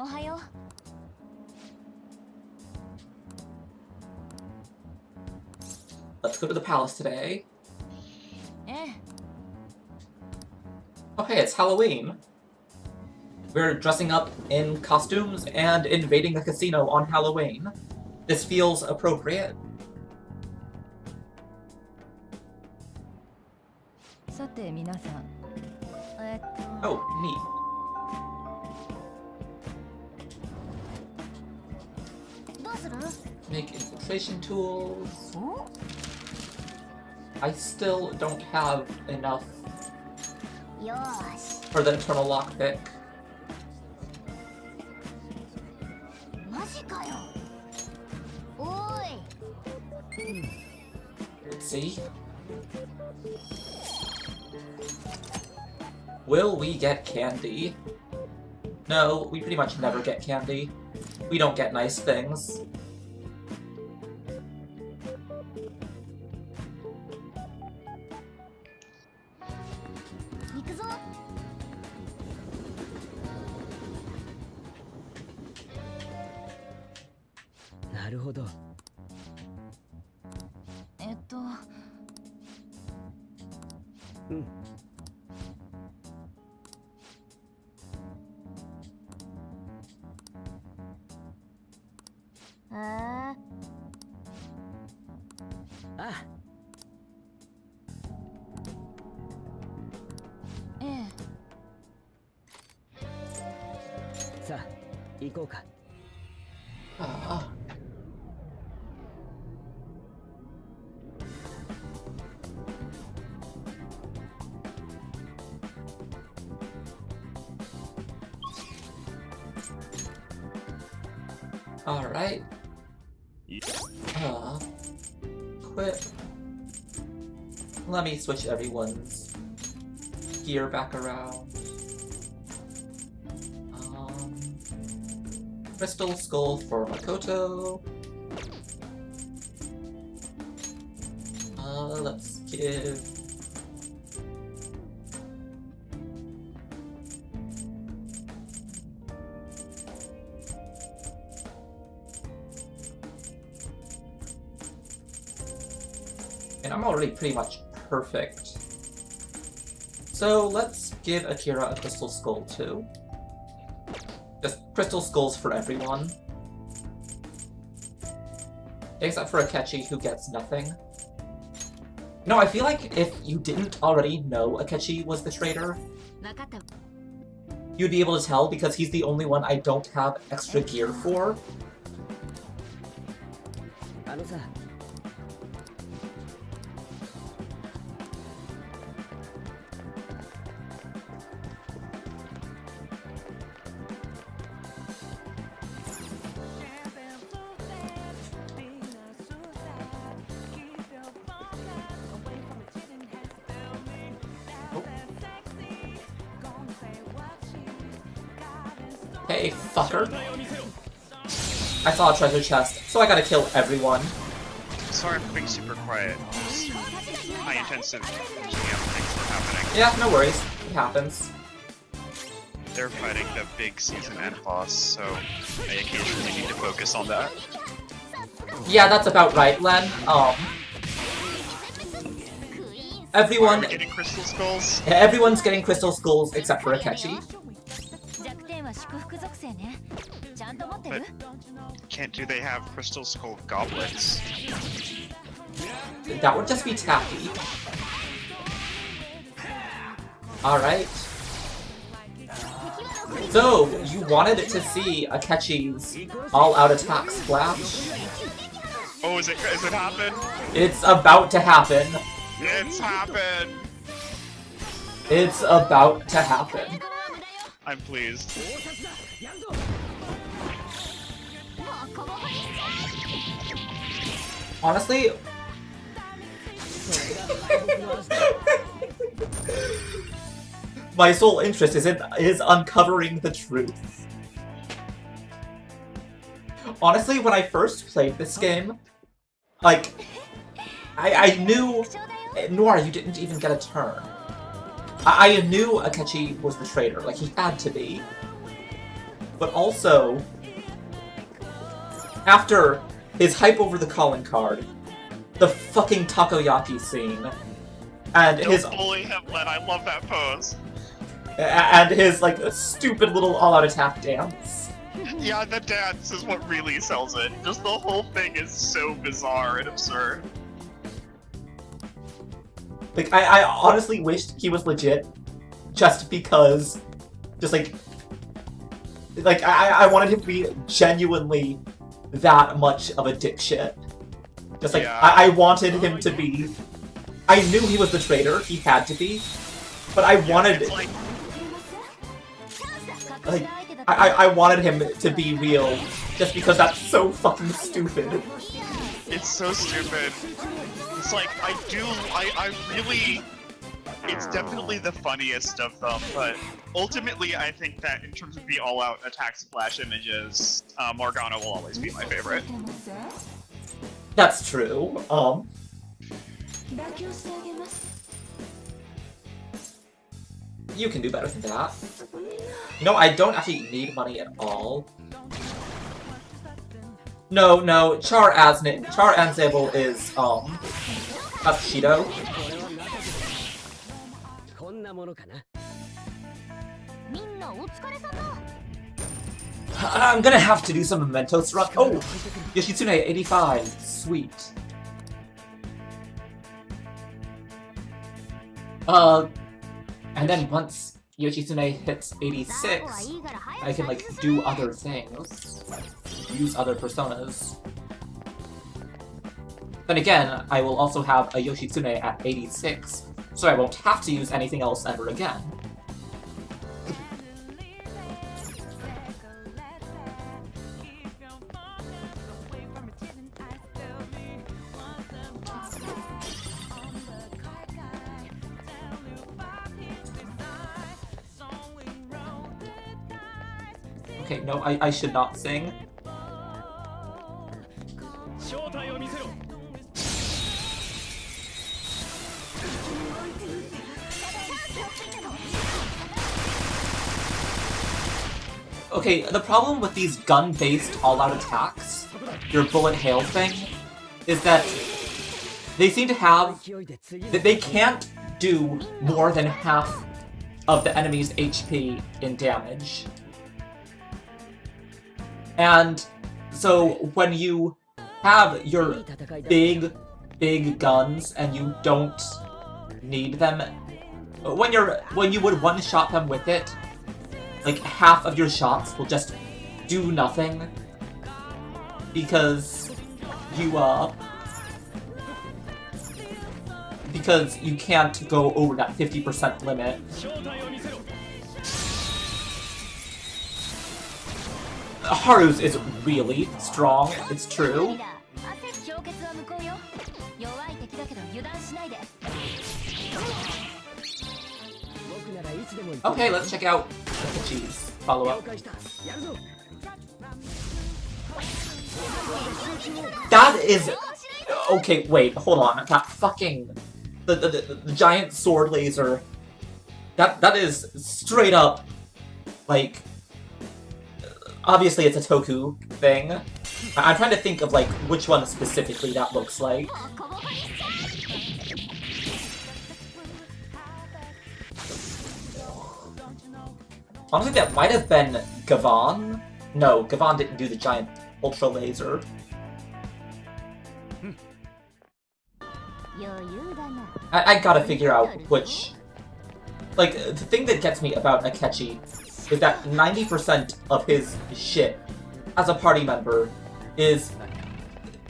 Ohayo. Let's go to the palace today. Oh hey, it's Halloween. We're dressing up in costumes and invading the casino on Halloween. This feels appropriate. Oh, neat. Make infiltration tools. I still don't have enough for the internal lockpick. Let's see. Will we get candy? No, we pretty much never get candy. We don't get nice things. Alright. Quit. Let me switch everyone's gear back around. Crystal Skull for Makoto. Let's give... And I'm already pretty much perfect. So let's give Akira a Crystal Skull too. Just Crystal Skulls for everyone. Except for Akechi, who gets nothing. No, I feel like if you didn't already know Akechi was the traitor, you'd be able to tell because he's the only one I don't have extra gear for. Hey, fucker. I saw a treasure chest, so I gotta kill everyone. Sorry for being super quiet. Just high intensive GM things are happening. Yeah, no worries. It happens. They're fighting the big season end boss, so I occasionally need to focus on that. Yeah, that's about right, Len. Everyone... Are we getting Crystal Skulls? Everyone's getting Crystal Skulls except for Akechi. But do they have Crystal Skull goblets? That would just be tacky. Alright. So, you wanted to see Akechi's all-out attack splash? Oh, is it happen? It's about to happen. It's happened! It's about to happen. I'm pleased. Honestly... my sole interest is uncovering the truth. Honestly, when I first played this game, like, I knew... Noir, you didn't even get a turn. I knew Akechi was the traitor, like, he had to be. But also, after his hype over the calling card, the fucking takoyaki scene, and Don't his... bully him, Len, I love that pose. And his, like, stupid little all-out attack dance. Yeah, the dance is what really sells it. Just the whole thing is so bizarre and absurd. Like, I honestly wished he was legit, just because, just like I wanted him to be genuinely that much of a dipshit. Just like, Yeah. I wanted him to be, I knew he was the traitor, he had to be, but I wanted, It's like, I wanted him to be real, just because that's so fucking stupid. it's so stupid. It's like, I really It's definitely the funniest of them, but ultimately I think that in terms of the all-out attack splash images, Morgana will always be my favorite. That's true. You can do better than that. You know, I don't actually need money at all. No, Char Anzable is, Shido. I'm gonna have to do some mementos run. Oh! Yoshitsune 85. Sweet. And then once Yoshitsune hits 86, I can, like, do other things. Use other personas. Then again, I will also have a Yoshitsune at 86, so I won't have to use anything else ever again. Okay, no, I should not sing. Okay, the problem with these gun-based all-out attacks, your bullet hail thing, is that they seem to have... they can't do more than half of the enemy's HP in damage. And so when you have your big guns and you don't need them, when you would one-shot them with it, like half of your shots will just do nothing because you can't go over that 50% limit. Haru's is really strong, it's true. Okay, let's check out Cheese. Follow up. That is... Okay, wait, hold on. That fucking... The giant sword laser... That is straight up, like... Obviously it's a Toku thing. I'm trying to think of, like, which one specifically that looks like. Honestly, that might have been Gavan. No, Gavan didn't do the giant ultra laser. I gotta figure out which... Like, the thing that gets me about Akechi is that 90% of his shit as a party member is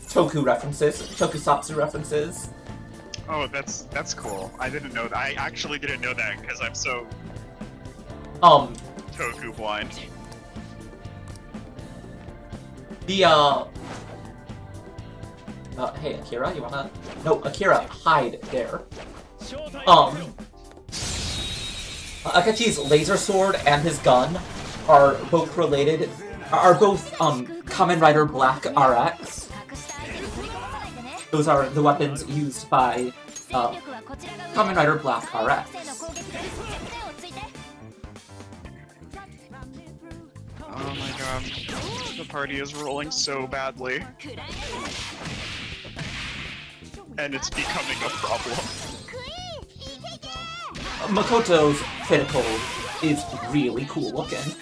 Toku references, Tokusatsu references. Oh, that's cool. I didn't know that. I actually didn't know that because I'm so... Toku blind. Hey, Akira, you wanna... No, Akira, hide there. Akechi's laser sword and his gun are both related... Are both, Kamen Rider Black RX. Those are the weapons used by, Kamen Rider Black RX. Oh my god. The party is rolling so badly. And it's becoming a problem. Makoto's critical is really cool looking.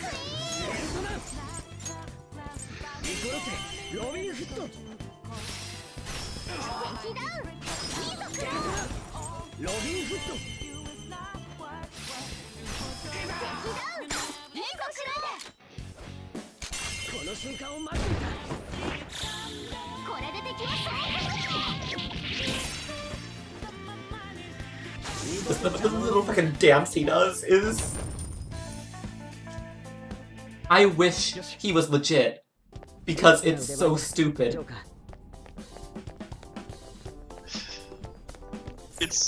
The little fucking dance he does is... I wish he was legit, because it's so stupid. It's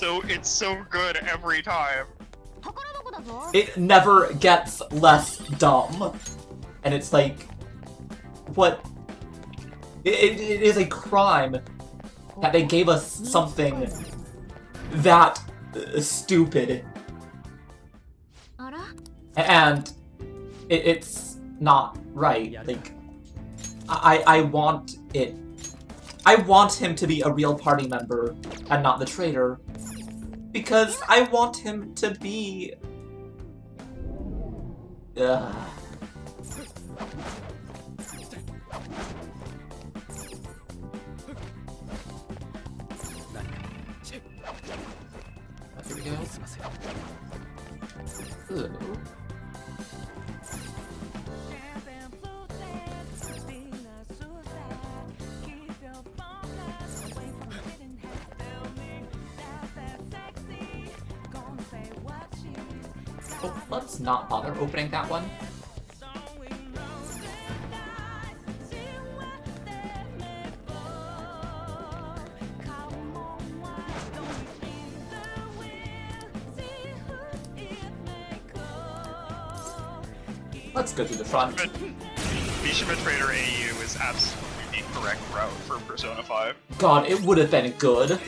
so good every time. It never gets less dumb. And it's like, what? It is a crime that they gave us something that stupid. And it's not right. Like, I want it. I want him to be a real party member and not the traitor. Because I want him to be... Ugh. Here we go. Ooh. Oh, let's not bother opening that one. Let's go through the front. Mishima Trader AU is absolutely the correct route for Persona 5. God, it would have been good.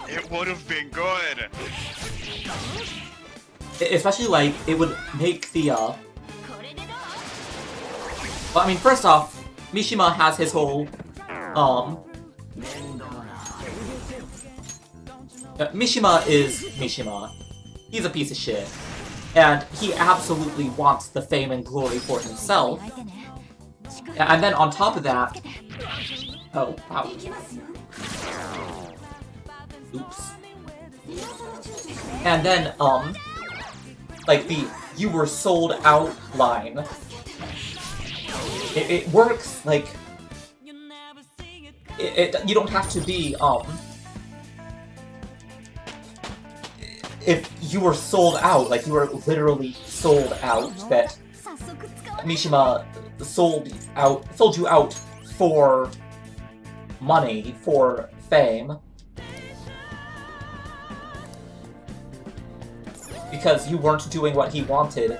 It would have been good! Especially, like, it would make the, Well, I mean, first off, Mishima has his whole, Mishima is Mishima. He's a piece of shit. And he absolutely wants the fame and glory for himself. And then on top of that... Oh, wow. Oops. And then, like the "you were sold out" line. It works, like... you don't have to be, if you were sold out, like you were literally sold out, that Mishima sold you out for money, for fame. Because you weren't doing what he wanted.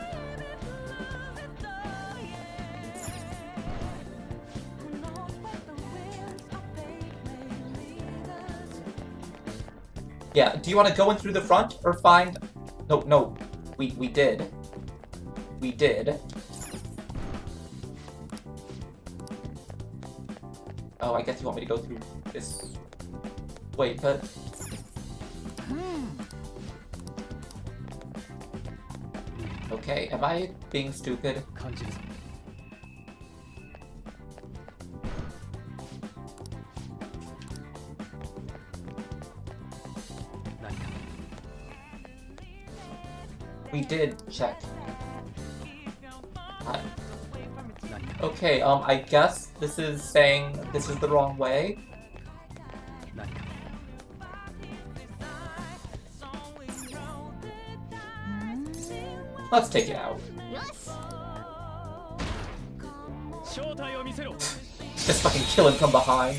Yeah, do you want to go in through the front or find... No, we did. We did. Oh, I guess you want me to go through this... Wait, but... Okay, am I being stupid? We did check. Okay, I guess this is saying this is the wrong way. Let's take it out. Just fucking kill him from behind.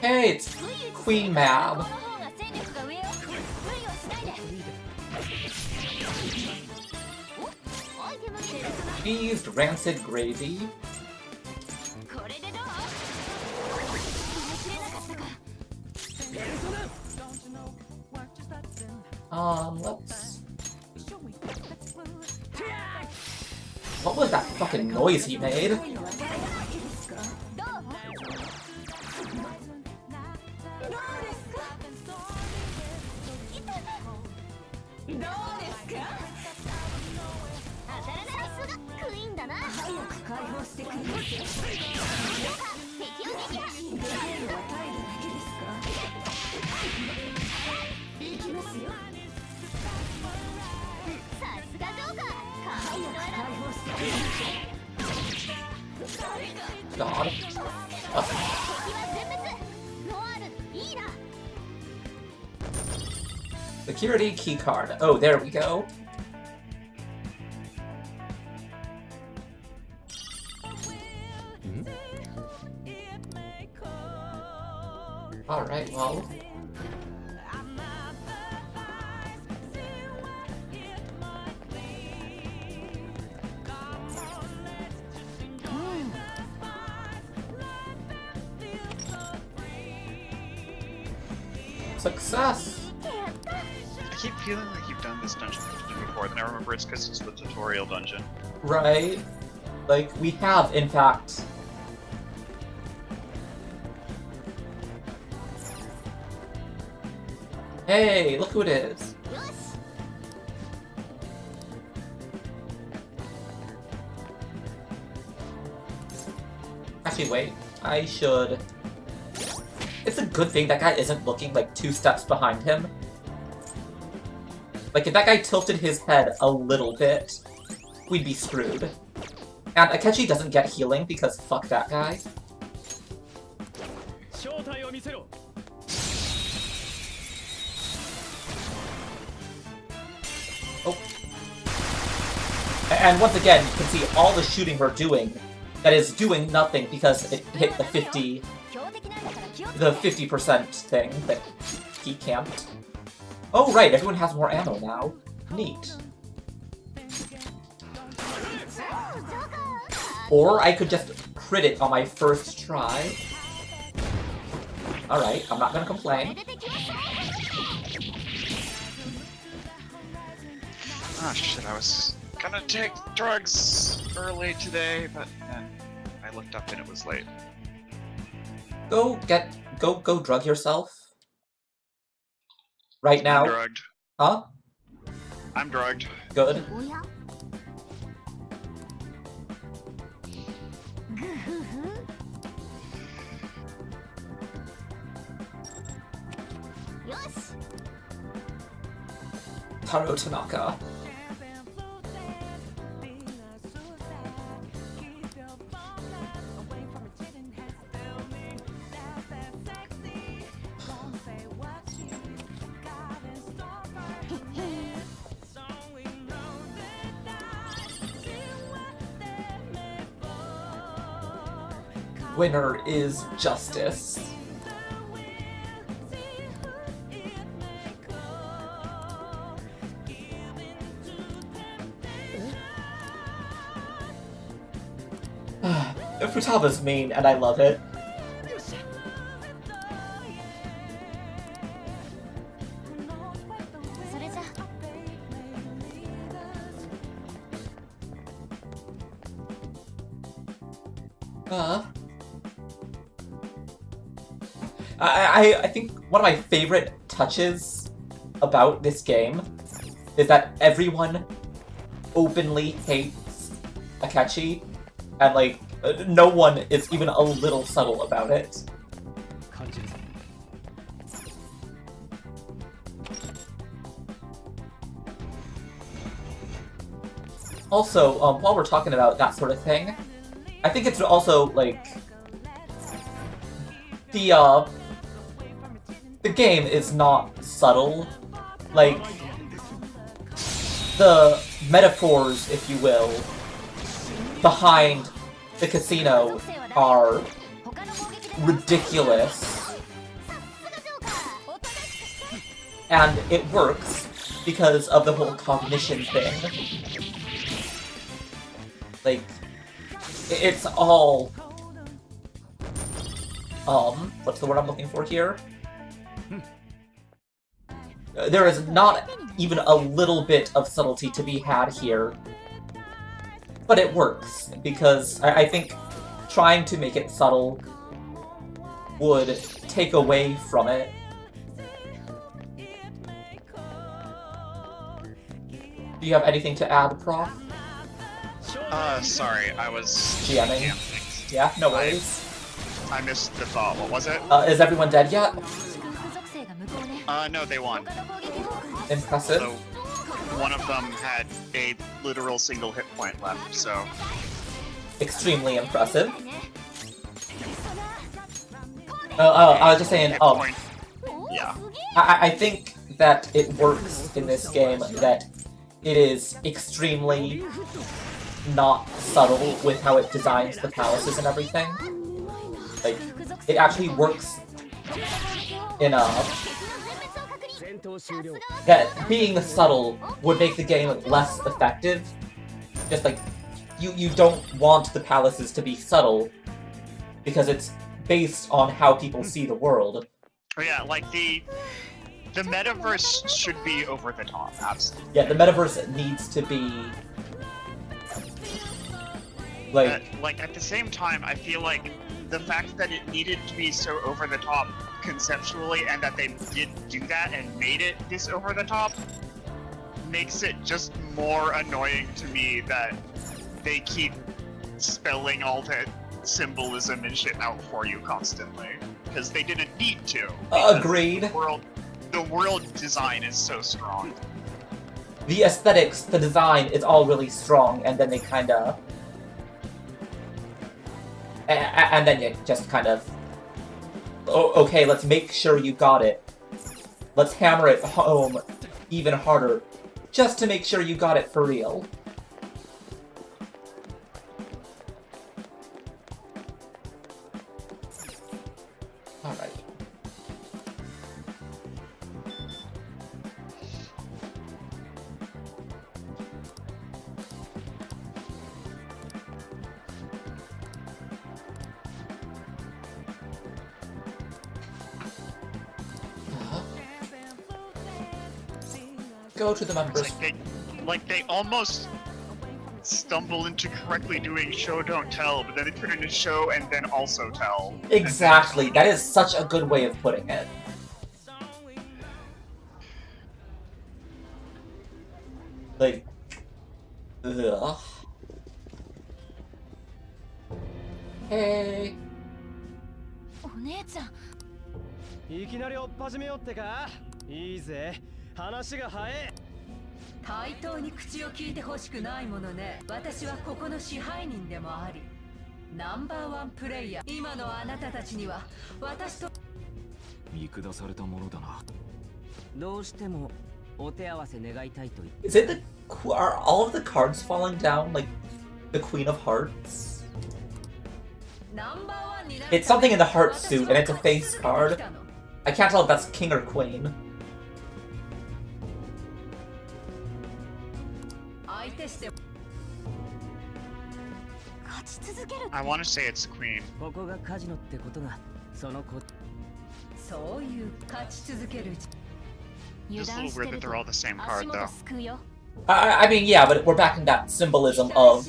Hey, it's Queen Mab. He used rancid gravy. Let's... What was that fucking noise he made? God. Security keycard. Oh, there we go. Alright, well. Success! I keep feeling like you've done this dungeon before, then I remember it's because it's the tutorial dungeon. Right. Like, we have, in fact. Hey, look who it is. Actually, wait. I should... It's a good thing that guy isn't looking, like, 2 steps behind him. Like, if that guy tilted his head a little bit, we'd be screwed. And Akechi doesn't get healing because fuck that guy. Oh. And once again, you can see all the shooting we're doing that is doing nothing because it hit the 50% thing that he camped. Oh right, everyone has more ammo now. Neat. Or I could just crit it on my first try. Alright, I'm not gonna complain. Ah shit, I was gonna take drugs early today, but then I looked up and it was late. Go drug yourself. Right now. I'm drugged. Huh? I'm drugged. Good. Taro Tanaka. Winner is justice. Futaba's mean, and I love it. I think one of my favorite touches about this game is that everyone openly hates Akechi, and like, no one is even a little subtle about it. Also, while we're talking about that sort of thing, I think it's also, like, the game is not subtle. Like, the metaphors, if you will, behind the casino are ridiculous. And it works because of the whole cognition thing. Like, it's all... what's the word I'm looking for here? There is not even a little bit of subtlety to be had here. But it works, because I think trying to make it subtle would take away from it. Do you have anything to add, Prof? Sorry, I was... GMing. Yeah, no worries. I missed the thought. What was it? Is everyone dead yet? No, they won. Impressive. So, one of them had a literal single hit point left, so... Extremely impressive. I was just saying, yeah. I think that it works in this game that it is extremely not subtle with how it designs the palaces and everything. Like, it actually works that being subtle would make the game less effective. Just like, you don't want the palaces to be subtle, because it's based on how people see the world. Oh yeah, like the metaverse should be over the top, absolutely. Yeah, the metaverse needs to be like at the same time, I feel like the fact that it needed to be so over the top conceptually, and that they did do that and made it this over the top, makes it just more annoying to me that they keep spelling all the symbolism and shit out for you constantly, because they didn't need to. Agreed. The world design is so strong. The aesthetics, the design is all really strong, and then they kinda... And then you just kind of... Oh, okay, let's make sure you got it. Let's hammer it home even harder, just to make sure you got it for real. Alright. Go to the members. Like they almost stumble into correctly doing show don't tell, but then they turn into show and then also tell. Exactly, that is such a good way of putting it. Like, ugh. Hey. お姉ちゃん。いきなり追っ始めようってか。いいぜ。話が早え。対等に口を聞いてほしくないものね。私はここの支配人でもあり、ナンバーワンプレイヤー。今のあなたたちには私と見下されたものだな。どうしてもお手合わせ願いたいと言って。 Is it the... Are all of the cards falling down like the Queen of Hearts? It's something in the heart suit, and it's a face card. I can't tell if that's king or queen. I want to say it's queen. Just a little weird that they're all the same card, though. I mean, yeah, but we're back in that symbolism of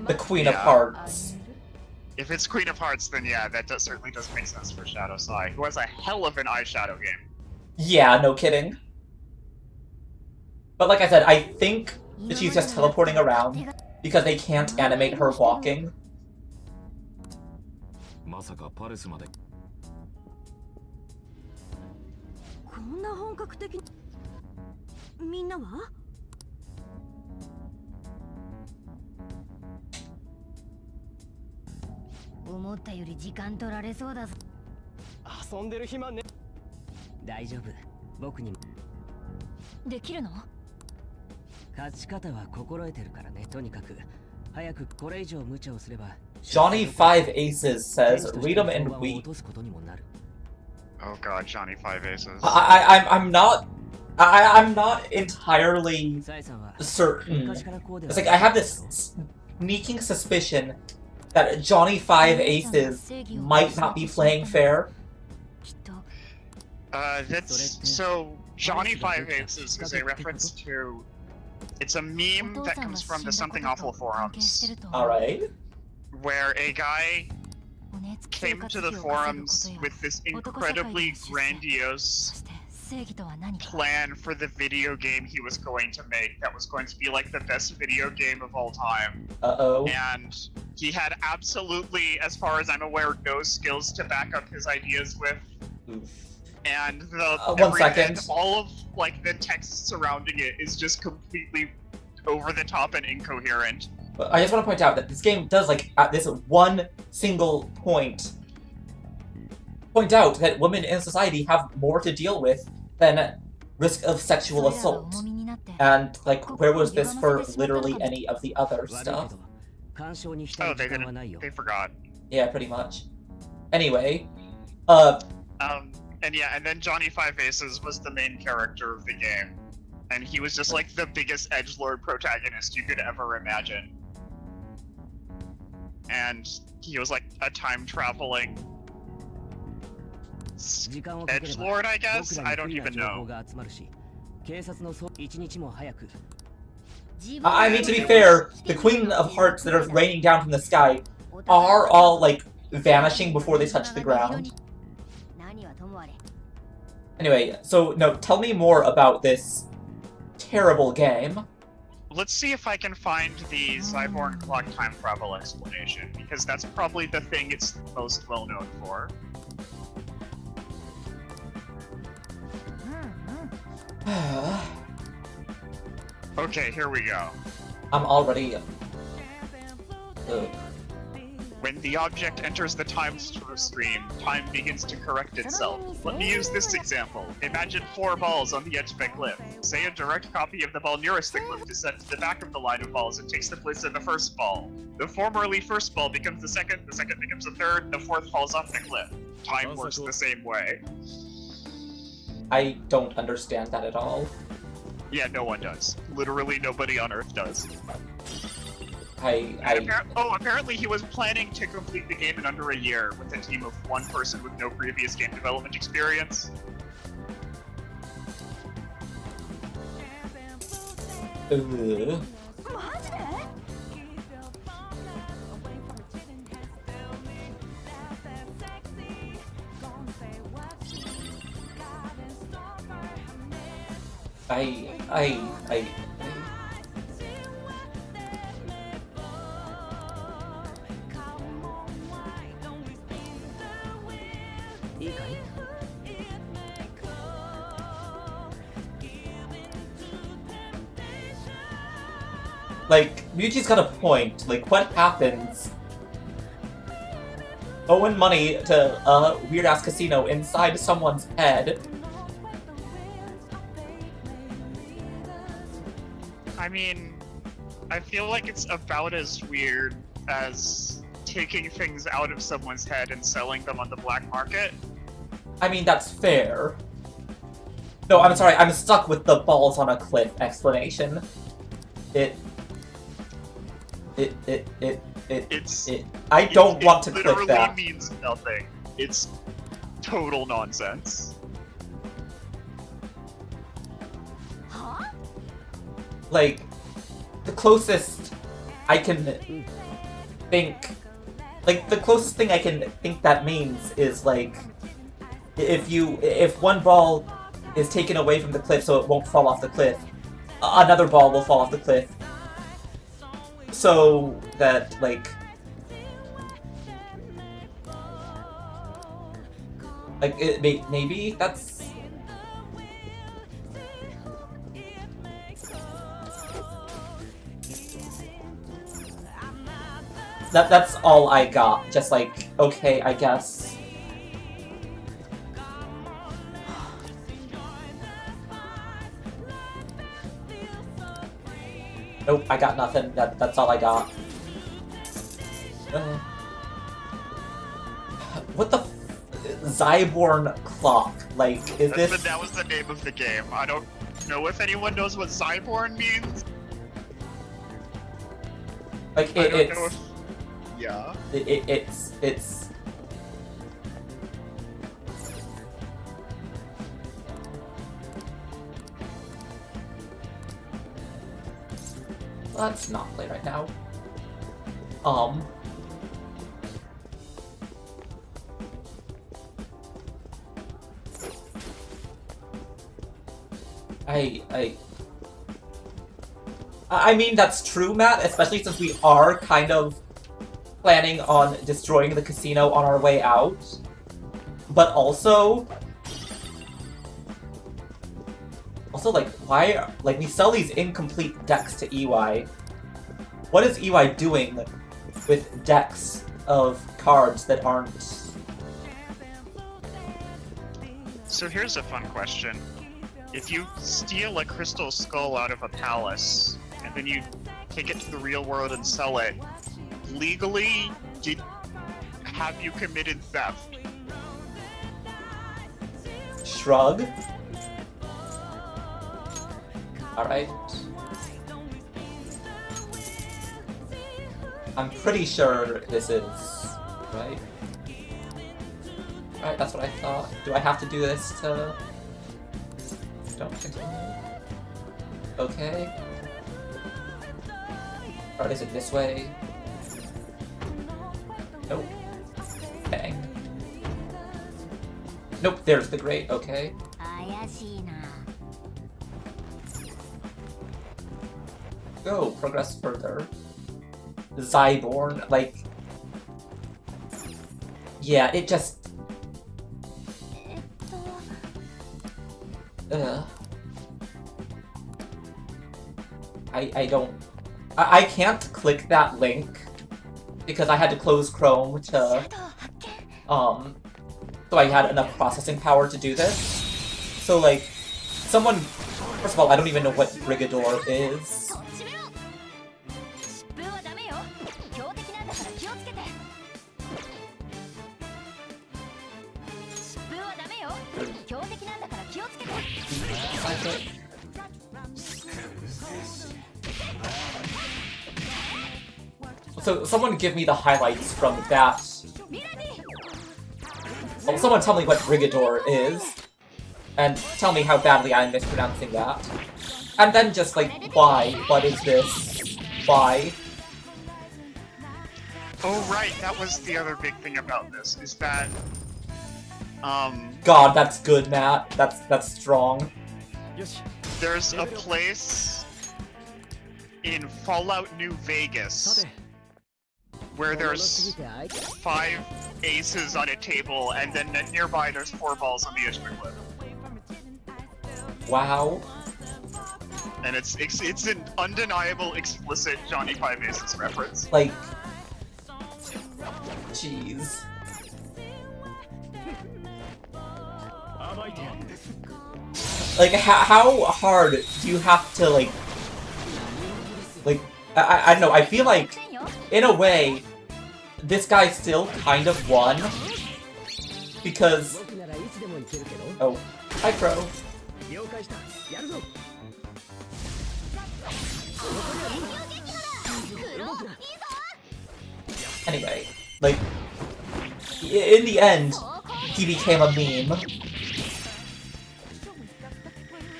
the Queen of Hearts. If it's Queen of Hearts, then yeah, that certainly does make sense for Shadow Sai, who has a hell of an eyeshadow game. Yeah, no kidding. But like I said, I think that she's just teleporting around because they can't animate her walking. まさかパレスまで。こんな本格的。みんなは？思ったより時間取られそうだぞ。遊んでる暇ね。大丈夫。僕にも。できるの？勝ち方は心得てるからね。とにかく早くこれ以上無茶をすれば。Johnny 5 Aces says, read them and weep. Oh god, Johnny 5 Aces. I'm not entirely certain. It's like I have this sneaking suspicion that Johnny 5 Aces might not be playing fair. So Johnny 5 Aces is a reference to. It's a meme that comes from the Something Awful forums. Alright. Where a guy came to the forums with this incredibly grandiose plan for the video game he was going to make that was going to be like the best video game of all time. Uh-oh. And he had absolutely, as far as I'm aware, no skills to back up his ideas with. Oof. And all of like the text surrounding it is just completely over the top and incoherent. But I just want to point out that this game does, like, at this one single point out that women in society have more to deal with than risk of sexual assault. And, like, where was this for literally any of the other stuff? Oh, they didn't. They forgot. Yeah, pretty much. Anyway, And yeah, and then Johnny Five Aces was the main character of the game. And he was just like the biggest edgelord protagonist you could ever imagine. And he was like a time-traveling edgelord, I guess? I don't even know. I mean, to be fair, the Queen of Hearts that are raining down from the sky are all, like, vanishing before they touch the ground. Anyway, so, no, tell me more about this terrible game. Let's see if I can find the Zyborn clock time travel explanation, because that's probably the thing it's most well known for. Okay, here we go. I'm already... When the object enters the time stream, time begins to correct itself. Let me use this example. Imagine 4 balls on the edge of a cliff. Say a direct copy of the ball nearest the cliff is sent to the back of the line of balls and takes the place of the first ball. The formerly first ball becomes the second becomes the third, the fourth falls off the cliff. Time works the same way. I don't understand that at all. Yeah, no one does. Literally nobody on Earth does. Apparently he was planning to complete the game in under a year with a team of 1 person with no previous game development experience. Like, Ryuji's got a point. Like, what happens? Owing money to a weird-ass casino inside someone's head. I mean, I feel like it's about as weird as taking things out of someone's head and selling them on the black market. I mean, that's fair. No, I'm sorry, I'm stuck with the balls on a cliff explanation. I don't want to click that. It literally means nothing. It's total nonsense. Huh? Like, the closest I can think... Like, the closest thing I can think that means is, like, if one ball is taken away from the cliff so it won't fall off the cliff, another ball will fall off the cliff. So that, like, maybe that's... That's all I got. Just like, okay, I guess. Nope, I got nothing. That's all I got. What the Zyborn clock? Like, is this... That was the name of the game. I don't know if anyone knows what Zyborn means. Like, I don't know if... Yeah. It's... Let's not play right now. I mean, that's true, Matt, especially since we are kind of planning on destroying the casino on our way out. But also, like, why... Like, we sell these incomplete decks to EY. What is EY doing with decks of cards that aren't... So here's a fun question. If you steal a crystal skull out of a palace, and then you take it to the real world and sell it, legally, have you committed theft? shrug. Alright. I'm pretty sure this is... right? Alright, that's what I thought. Do I have to do this to... Don't continue. Okay. Or is it this way? Nope. Bang. Nope, there's the grate, okay. Go, progress further. Zyborn, like... Yeah, it just... I don't... I can't click that link because I had to close Chrome to... So I had enough processing power to do this. So, like, someone... First of all, I don't even know what Brigador is. So, someone give me the highlights from that. Well, someone tell me what Brigador is. And tell me how badly I'm mispronouncing that. And then just like, why? What is this? Why? Oh right, that was the other big thing about this, is that... God, that's good, Matt. That's strong. There's a place in Fallout New Vegas where there's 5 aces on a table, and then nearby there's 4 balls on the edge of a cliff. Wow. And it's an undeniable, explicit Johnny 5 Aces reference. Like... Jeez. Like, how hard do you have to, like... I don't know, I feel like, in a way, this guy still kind of won. Because... Oh. Hi, Crow. Anyway, like, in the end, he became a meme.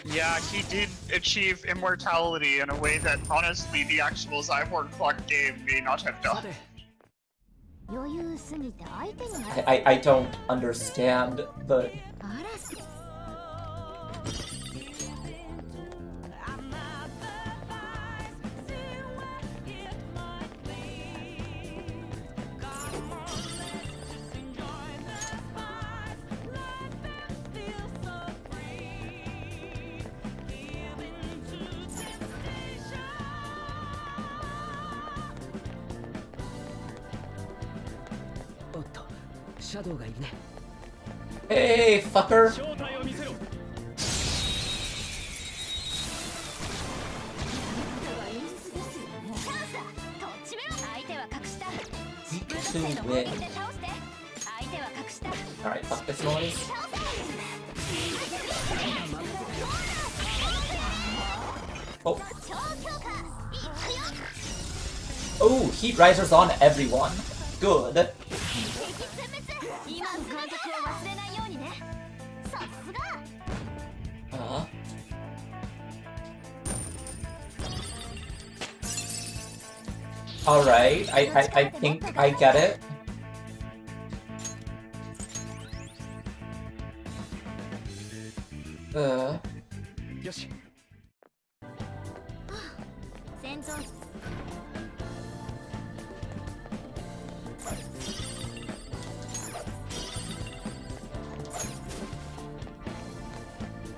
Yeah, he did achieve immortality in a way that, honestly, the actual Zyborg Clock game may not have done. I don't understand the... Hey, fucker! Alright, fuck this noise. Oh. Oh, heat risers on everyone. Good. Alright, I think I get it.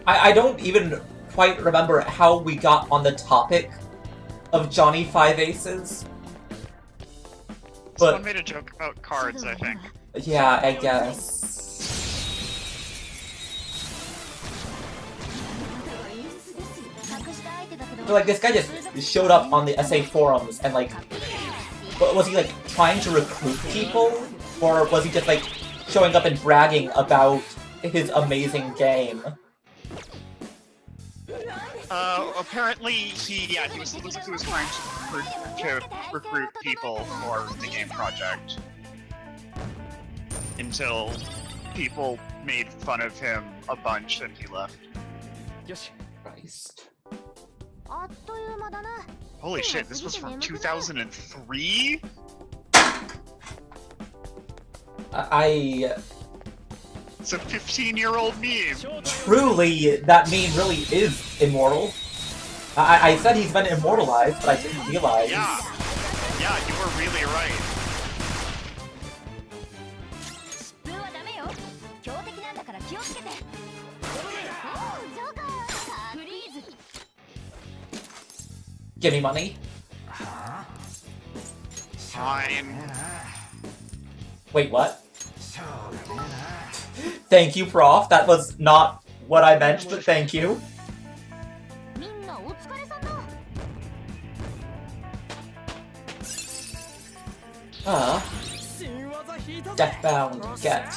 I don't even quite remember how we got on the topic of Johnny 5 Aces. But someone made a joke about cards, I think. Yeah, I guess. But, like, this guy just showed up on the SA forums and, like, was he, like, trying to recruit people? Or was he just, like, showing up and bragging about his amazing game? Apparently he was trying to recruit people for the game project. Until people made fun of him a bunch and he left. Christ. Holy shit, this was from 2003? It's a 15-year-old meme. Truly, that meme really is immortal. I said he's been immortalized, but I didn't realize. Yeah, you were really right. Give me money. Fine. Wait, what? Thank you, Prof. That was not what I meant, but thank you. Deathbound, get.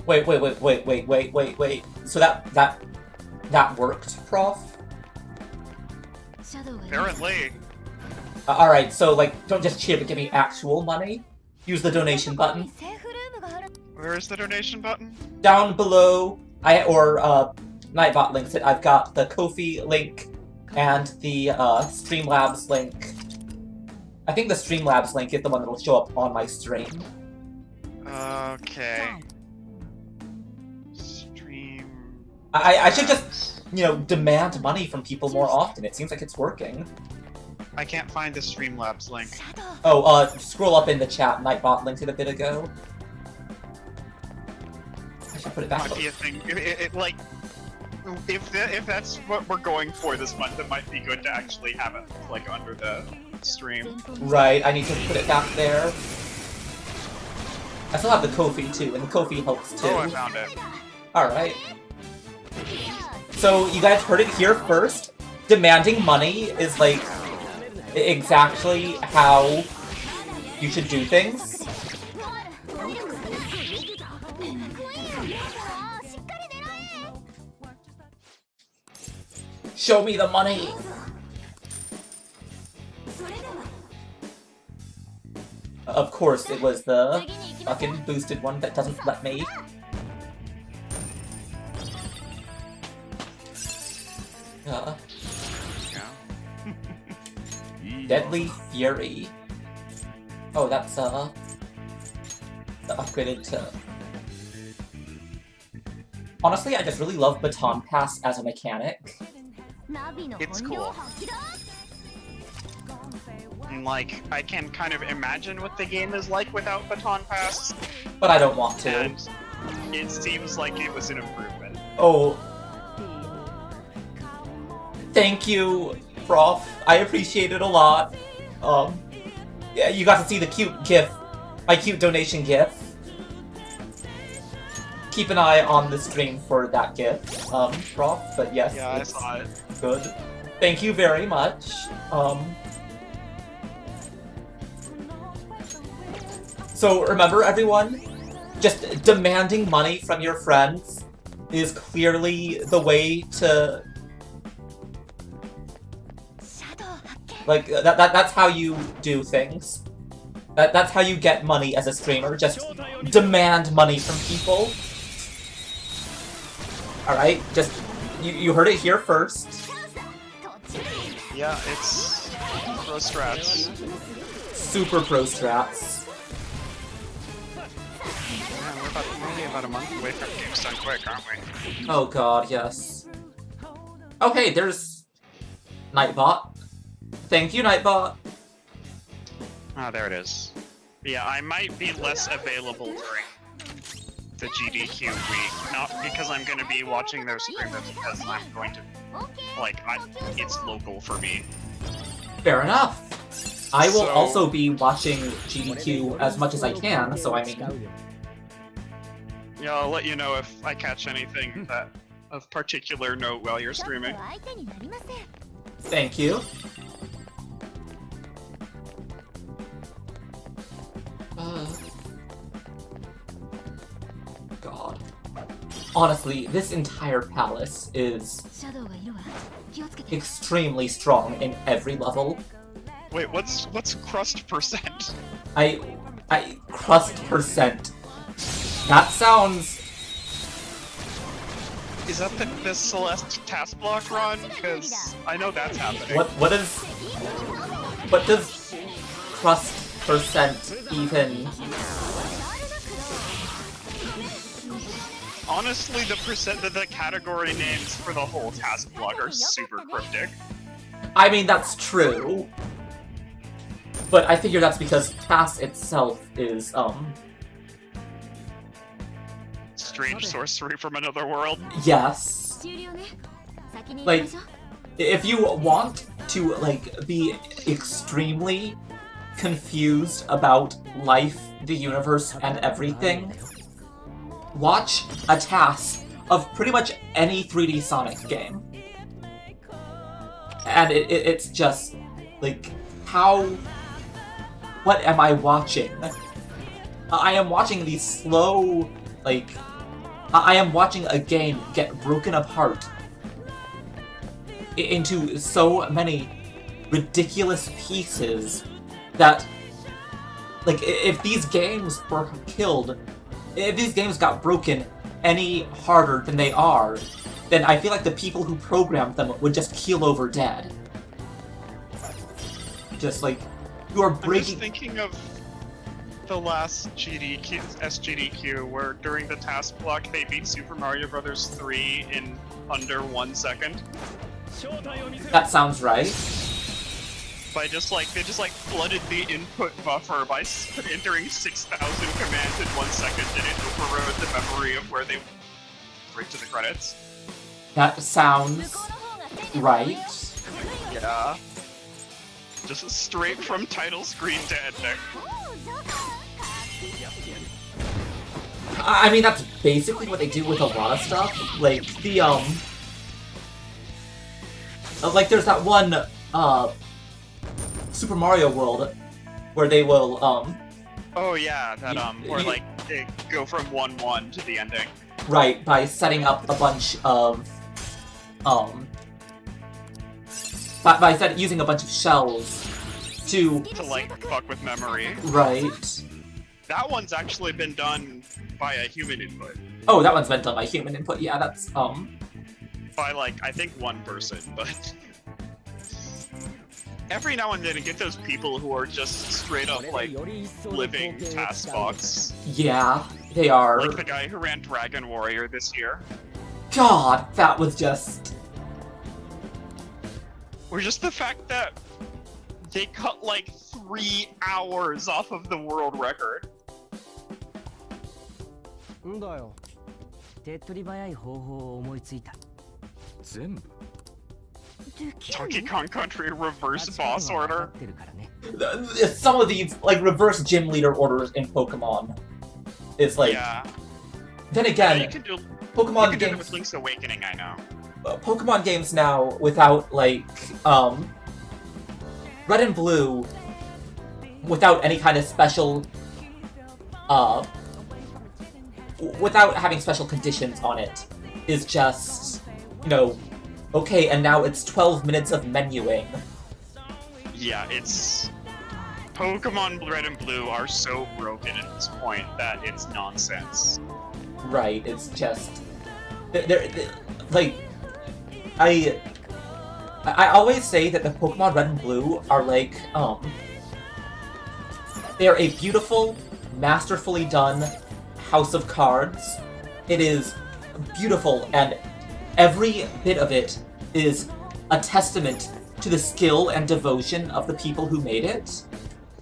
Wait. So that worked, Prof? Apparently. Alright, so like, don't just cheer, but give me actual money. Use the donation button. Where is the donation button? Down below, Nightbot links it. I've got the Ko-fi link and the Streamlabs link. I think the Streamlabs link is the one that will show up on my stream. Okay. Stream. I should just, demand money from people more often. It seems like it's working. I can't find the Streamlabs link. Oh, scroll up in the chat. Nightbot linked it a bit ago. I should put it back. Might be a thing. If that's what we're going for this month, it might be good to actually have it like under the stream. Right, I need to put it back there. I still have the Ko-fi too, and the Ko-fi helps too. Oh, I found it. Alright. So, you guys heard it here first. Demanding money is like exactly how you should do things. Show me the money! Of course, it was the fucking boosted one that doesn't let me. Deadly Fury. Oh, that's, the upgraded to... Honestly, I just really love Baton Pass as a mechanic. It's cool. And, like, I can kind of imagine what the game is like without Baton Pass. But I don't want to. And it seems like it was an improvement. Oh. Thank you, Prof. I appreciate it a lot. Yeah, you got to see the cute GIF. My cute donation GIF. Keep an eye on the stream for that GIF, Prof. But yes. Yeah, I saw it. Good. Thank you very much. So remember, everyone, just demanding money from your friends is clearly the way to... Like, that's how you do things. That's how you get money as a streamer, just demand money from people. Alright, just, you heard it here first. Yeah, it's pro strats. Super pro strats. Yeah, we're only about a month away from games done quick, aren't we? Oh god, yes. Okay, there's Nightbot. Thank you, Nightbot. Ah, there it is. Yeah, I might be less available during the GDQ week. Not because I'm going to be watching their stream, but because I'm going to... Like, it's local for me. Fair enough. I will also be watching GDQ as much as I can, so I mean... Yeah, I'll let you know if I catch anything that of particular note while you're streaming. Thank you. God. Honestly, this entire palace is extremely strong in every level. Wait, what's crust percent? I crust percent. That sounds... Is that the Celeste task block run? Because I know that's happening. What does crust percent even... Honestly, the category names for the whole task block are super cryptic. I mean, that's true. But I figure that's because TAS itself is, Strange sorcery from another world. yes. Like, if you want to, like, be extremely confused about life, the universe, and everything, watch a TAS of pretty much any 3D Sonic game. And it's just, like, what am I watching? I am watching these slow, like... I am watching a game get broken apart into so many ridiculous pieces that, like, if these games were killed, if these games got broken any harder than they are, then I feel like the people who programmed them would just keel over dead. Just like, you are breaking... I'm just thinking of the last SGDQ, where during the task block they beat Super Mario Bros. 3 in under 1 second. That sounds right. They just flooded the input buffer by entering 6,000 commands in 1 second, and it overrode the memory of where they went right to the credits. That sounds right. Yeah. Just straight from title screen to ending. I mean, that's basically what they do with a lot of stuff. Like, the, like, there's that one, Super Mario World where they will, Oh yeah, that, where, like, they go from 1-1 to the ending. Right, by setting up a bunch of, using a bunch of shells to, like, fuck with memory. Right. That one's actually been done by a human input. Oh, that one's been done by human input, yeah, that's, by, like, I think one person, but... Every now and then you get those people who are just straight up, like, living task bots. Yeah, they are. Like the guy who ran Dragon Warrior this year. God, that was just... Or just the fact that they cut, like, 3 hours off of the world record. んだよ。手っ取り早い方法を思いついた。全部 Donkey Kong Country reverse boss order. Some of these, like, reverse gym leader orders in Pokemon. It's like... Yeah. Then again, yeah, you can do, Pokemon you can games... do it with Link's Awakening, I know. Pokemon games now, without, like, Red and Blue, without any kind of special, without having special conditions on it, is just, you know, okay, and now it's 12 minutes of menuing. Yeah, it's... Pokemon Red and Blue are so broken at this point that it's nonsense. Right, it's just... They're like... I always say that the Pokemon Red and Blue are like, they're a beautiful, masterfully done house of cards. It is beautiful, and every bit of it is a testament to the skill and devotion of the people who made it.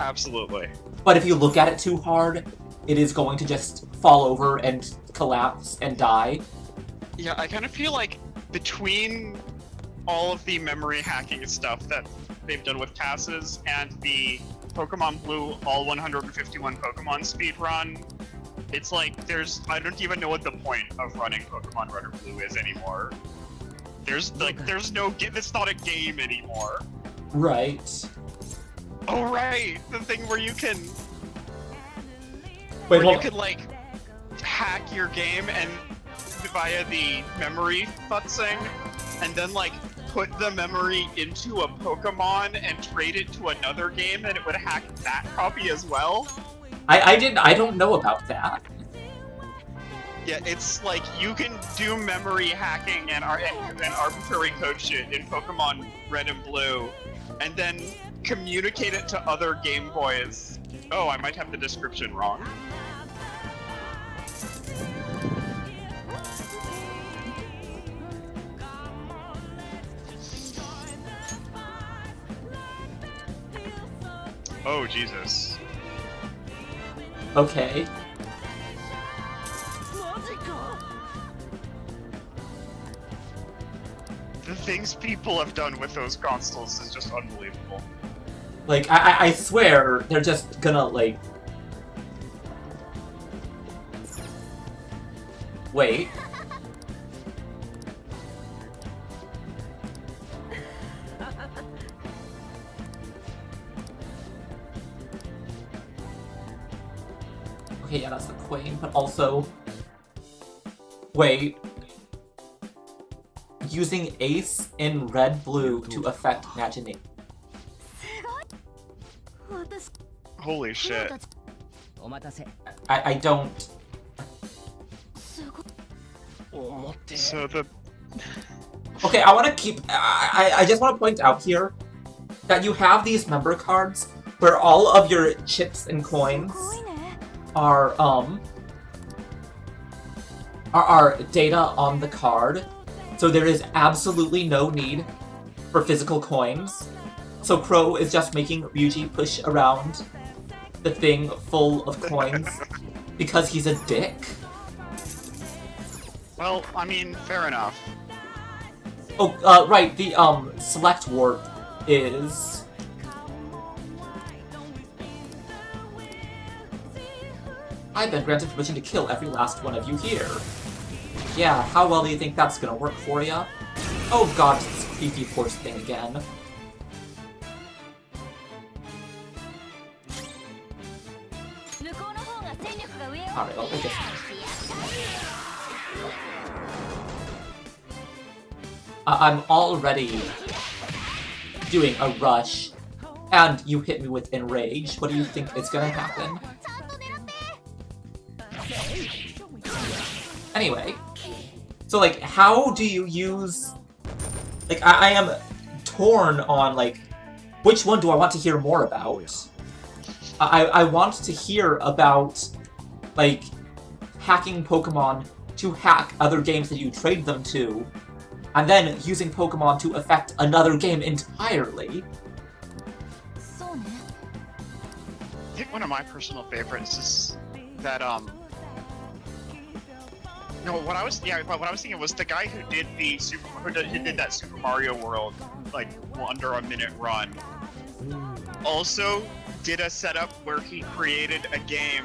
Absolutely. But if you look at it too hard, it is going to just fall over and collapse and die. Yeah, I kind of feel like between all of the memory hacking stuff that they've done with TASes and the Pokemon Blue all 151 Pokemon speedrun, It's like I don't even know what the point of running Pokemon Red or Blue is anymore. There's no it's not a game anymore. Right. Oh right, the thing where you can you can like hack your game and via the memory futzing, and then like put the memory into a Pokemon and trade it to another game, and it would hack that copy as well. I don't know about that. Yeah, it's like you can do memory hacking and arbitrary code shit in Pokemon Red and Blue, and then communicate it to other Game Boys. Oh, I might have the description wrong. Oh, Jesus. Okay. The things people have done with those consoles is just unbelievable. Like, I swear, they're just gonna, like... Wait. Okay, yeah, that's the Queen, but also... Wait. Using Ace in Red-Blue to affect Imagination. Holy shit. I don't... So the... Okay, I want to keep... I just want to point out here that you have these member cards where all of your chips and coins are data on the card, so there is absolutely no need for physical coins. So Crow is just making Ryuji push around the thing full of coins because he's a dick. Well, I mean, fair enough. Oh, right, the select warp is... I've been granted permission to kill every last one of you here. Yeah, how well do you think that's gonna work for ya? Oh god, it's this creepy horse thing again. Alright, I'll take this. I'm already doing a rush, and you hit me with Enrage. What do you think is gonna happen? Anyway, so like, how do you use... Like, I am torn on, like, which one do I want to hear more about? I want to hear about, like, hacking Pokemon to hack other games that you trade them to, and then using Pokemon to affect another game entirely. I think one of my personal favorites is that, no, what I was thinking was the guy who did that Super Mario World, like, under a minute run, also did a setup where he created a game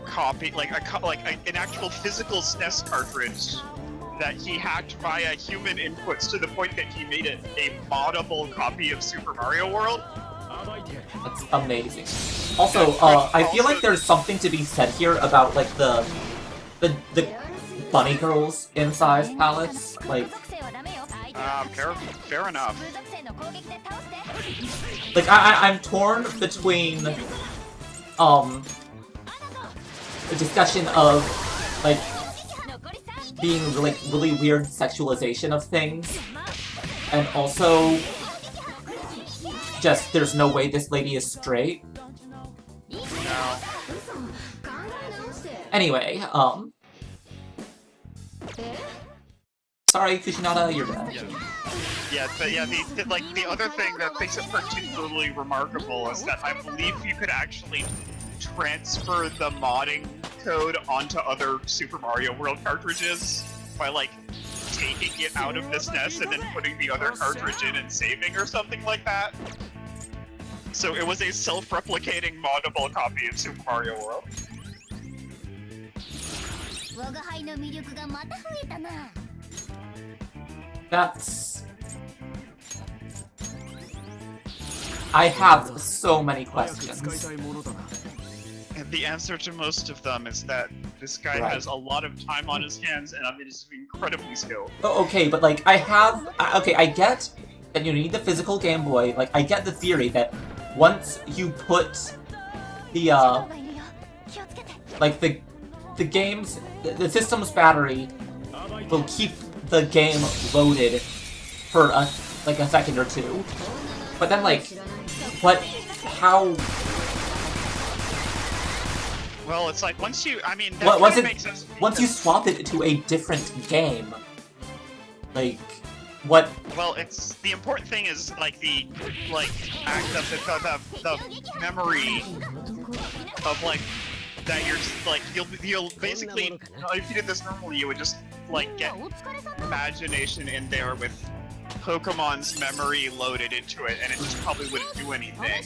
copy, like an actual physical SNES cartridge that he hacked via human inputs to the point that he made it a moddable copy of Super Mario World. That's amazing. Also, I feel like there's something to be said here about, like, the bunny girls in Sai's palace, like... Fair enough. Like, I'm torn between, the discussion of, like, being, like, really weird sexualization of things, and also just, there's no way this lady is straight. No. Anyway, sorry, Kushinada, you're dead. Yeah, the other thing that makes it particularly remarkable is that I believe you could actually transfer the modding code onto other Super Mario World cartridges by, like, taking it out of the SNES and then putting the other cartridge in and saving or something like that. So it was a self-replicating moddable copy of Super Mario World. That's... I have so many questions. And the answer to most of them is that this guy Right. has a lot of time on his hands and is incredibly skilled. Oh, okay, but like, I get that you need the physical Game Boy. Like, I get the theory that once you put the, like, the game's, the system's battery will keep the game loaded for a second or two. But then, like, how... Well, it's like once you, I mean, that What, kind of makes sense. once you swap it to a different game, like, what... Well, it's, the important thing is, like, the memory of, like, that you're, like, you'll basically, if you did this normally, you would just, like, get imagination in there with Pokemon's memory loaded into it, and it just probably wouldn't do anything.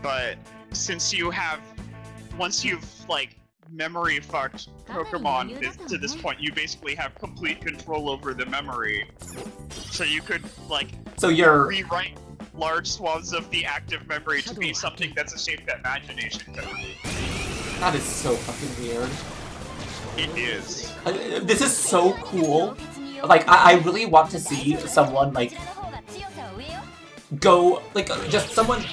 But since you have, once you've, like, memory fucked Pokemon to this point, you basically have complete control over the memory. So you could, like, So you're... rewrite large swaths of the active memory to be something that's a shape that imagination can read. That is so fucking weird. It is. This is so cool. Like, I really want to see someone, like, go, like, just someone,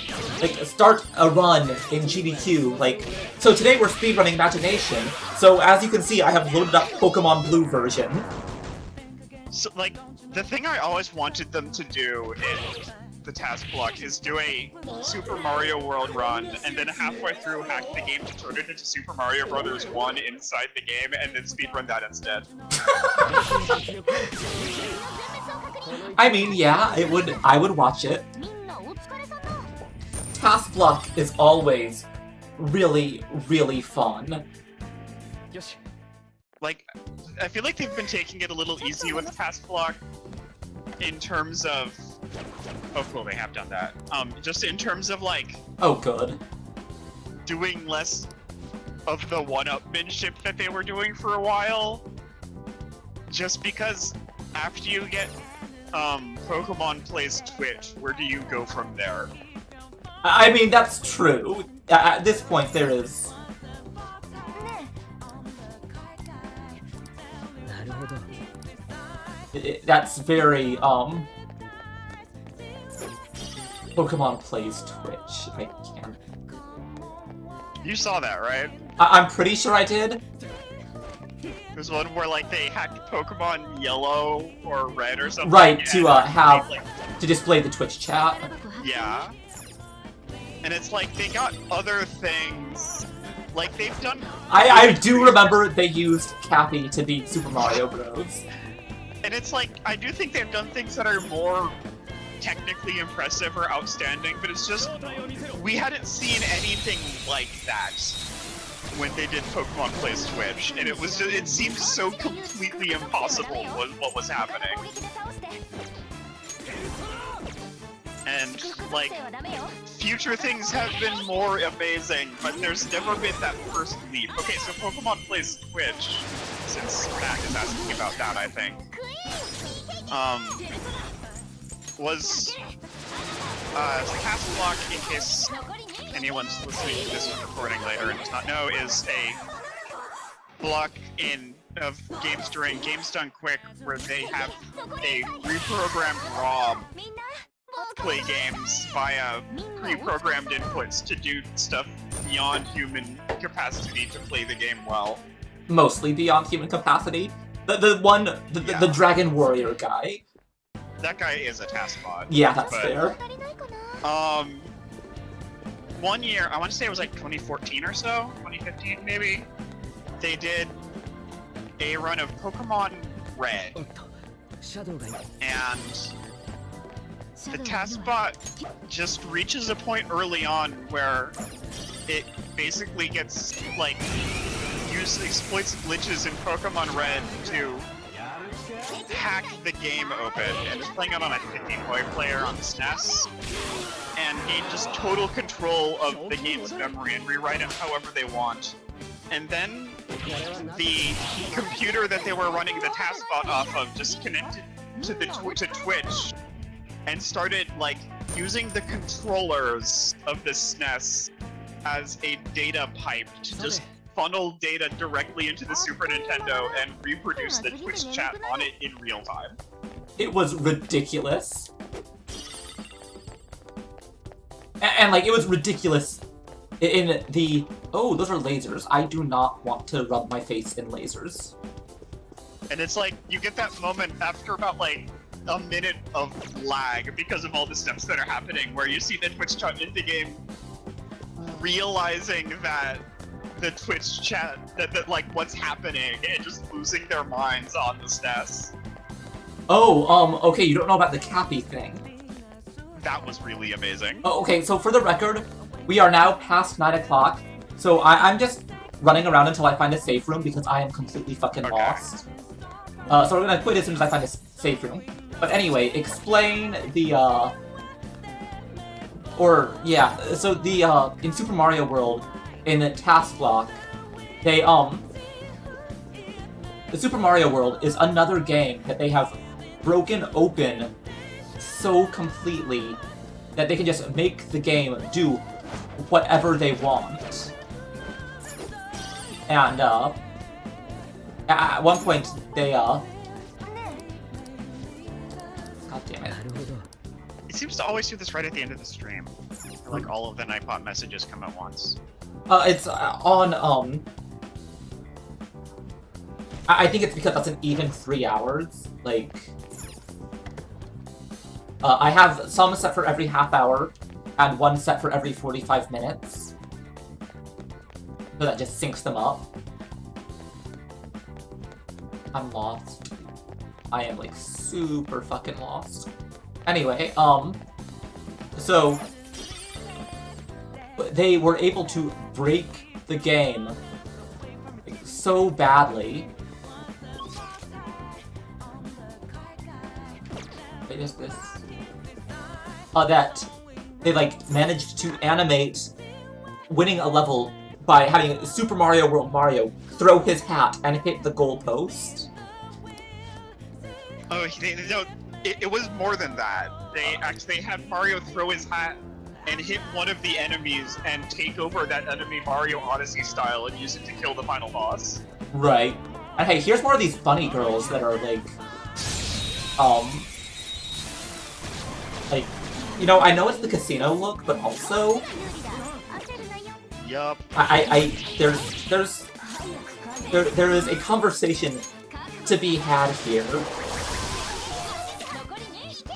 like, start a run in GDQ, like, so today we're speedrunning Imagination, so as you can see, I have loaded up Pokemon Blue version. So, like, the thing I always wanted them to do in the task block is do a Super Mario World run, and then halfway through hack the game to turn it into Super Mario Brothers 1 inside the game, and then speedrun that instead. I mean, yeah, I would watch it. Task block is always really, really fun. Like, I feel like they've been taking it a little easy with task block in terms of... Oh, cool, they have done that. Just in terms of, like... Oh, good. Doing less of the one-upmanship that they were doing for a while. Just because after you get, Pokemon plays Twitch, where do you go from there? I mean, that's true. At this point, there is... That's very, Pokemon plays Twitch. I can't... You saw that, right? I'm pretty sure I did. There's one where, like, they hacked Pokemon Yellow or Red or something. Right, to, have... like, to display the Twitch chat. yeah. And it's like, they got other things... Like, they've done... I do remember they used Cappy to beat Super Mario Bros. And it's like, I do think they've done things that are more technically impressive or outstanding, but it's just, we hadn't seen anything like that when they did Pokemon Plays Twitch, and it was just, it seemed so completely impossible what was happening. And, like, future things have been more amazing, but there's never been that first leap. Okay, so Pokemon Plays Twitch, since Matt is asking about that, I think, was, task block, in case anyone's listening to this recording later and does not know, is a block of games during Games Done Quick, where they have a reprogrammed ROM play games via pre-programmed inputs to do stuff beyond human capacity to play the game well. Mostly beyond human capacity. The Dragon Warrior guy. That guy is a task bot. Yeah, that's fair. One year, I want to say it was like 2014 or so, 2015 maybe, they did a run of Pokemon Red. And the task bot just reaches a point early on where it basically gets, like, exploits glitches in Pokemon Red to hack the game open, and is playing it on a Game Boy player on the SNES, and gain just total control of the game's memory and rewrite it however they want. and then the computer that they were running the task bot off of just connected to to Twitch and started like using the controllers of the SNES as a data pipe to just funnel data directly into the Super Nintendo and reproduce the Twitch chat on it in real time. It was ridiculous. And like, it was ridiculous in the... Oh, those are lasers. I do not want to rub my face in lasers. And it's like, you get that moment after about like a minute of lag because of all the steps that are happening, where you see the Twitch chat in the game realizing that the Twitch chat, that like what's happening, and just losing their minds on the SNES. Oh, okay, you don't know about the Cappy thing. That was really amazing. Oh, okay, so for the record, we are now past 9 o'clock, so I'm just running around until I find a safe room because I am completely fucking lost. So we're gonna quit as soon as I find a safe room. But anyway, explain the, so the, in Super Mario World, in the task block, they, the Super Mario World is another game that they have broken open so completely that they can just make the game do whatever they want. And, at one point, they, God damn it. It seems to always do this right at the end of the stream. Like, all of the Nightbot messages come at once. It's on, I think it's because that's an even 3 hours. Like, I have some set for every half hour, and one set for every 45 minutes. So that just syncs them up. I'm lost. I am, like, super fucking lost. Anyway, so they were able to break the game like, so badly. What is this? That they, like, managed to animate winning a level by having Super Mario World Mario throw his hat and hit the goalpost. Oh, no, it was more than that. They actually had Mario throw his hat and hit one of the enemies and take over that enemy Mario Odyssey style and use it to kill the final boss. Right. And hey, here's more of these bunny girls that are like, you know, I know it's the casino look, but also, yup. There is a conversation to be had here.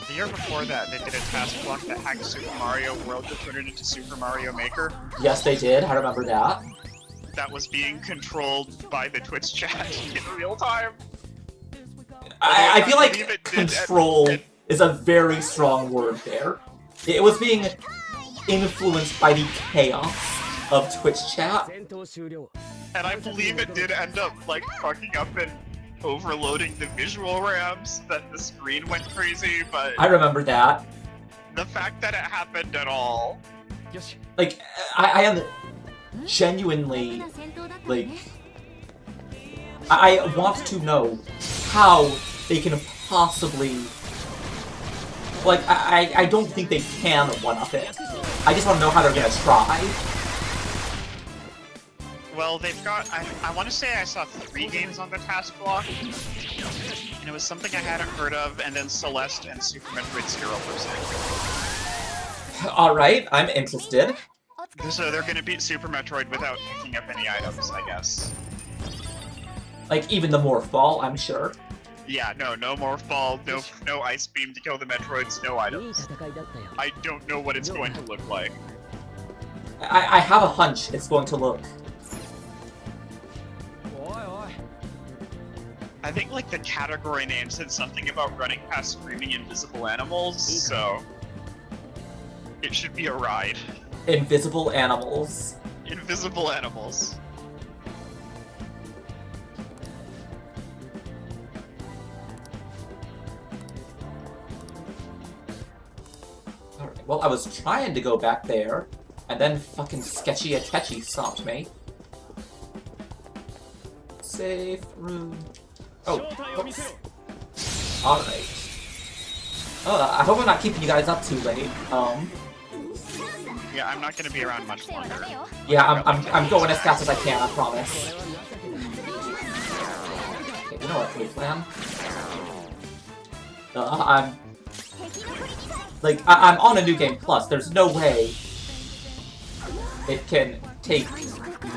The year before that, they did a task block that hacked Super Mario World to turn it into Super Mario Maker. Yes, they did. I remember that. That was being controlled by the Twitch chat in real time. I feel like control is a very strong word there. It was being influenced by the chaos of Twitch chat. And I believe it did end up, like, fucking up and overloading the visual RAMs, that the screen went crazy, but... I remember that. The fact that it happened at all... Like, I am genuinely, like... I want to know how they can possibly... Like, I don't think they can one-up it. I just want to know how they're gonna try. Well, they've got... I want to say I saw 3 games on the task block. And it was something I hadn't heard of, and then Celeste and Super Metroid 0%. Alright, I'm interested. So they're gonna beat Super Metroid without picking up any items, I guess. Like, even the Morph Ball, I'm sure. Yeah, no Morph Ball, no Ice Beam to kill the Metroids, no items. I don't know what it's going to look like. I have a hunch it's going to look... I think, like, the category name said something about running past screaming invisible animals, so... It should be a ride. Invisible animals. Invisible animals. Alright, well, I was trying to go back there, and then fucking Sketchy Akechi stopped me. Safe room. Oh, oops. Alright. I hope I'm not keeping you guys up too late. Yeah, I'm not gonna be around much longer. Yeah, I'm going as fast as I can, I promise. Okay, you know what, wait, plan? I'm on a new game plus. There's no way it can take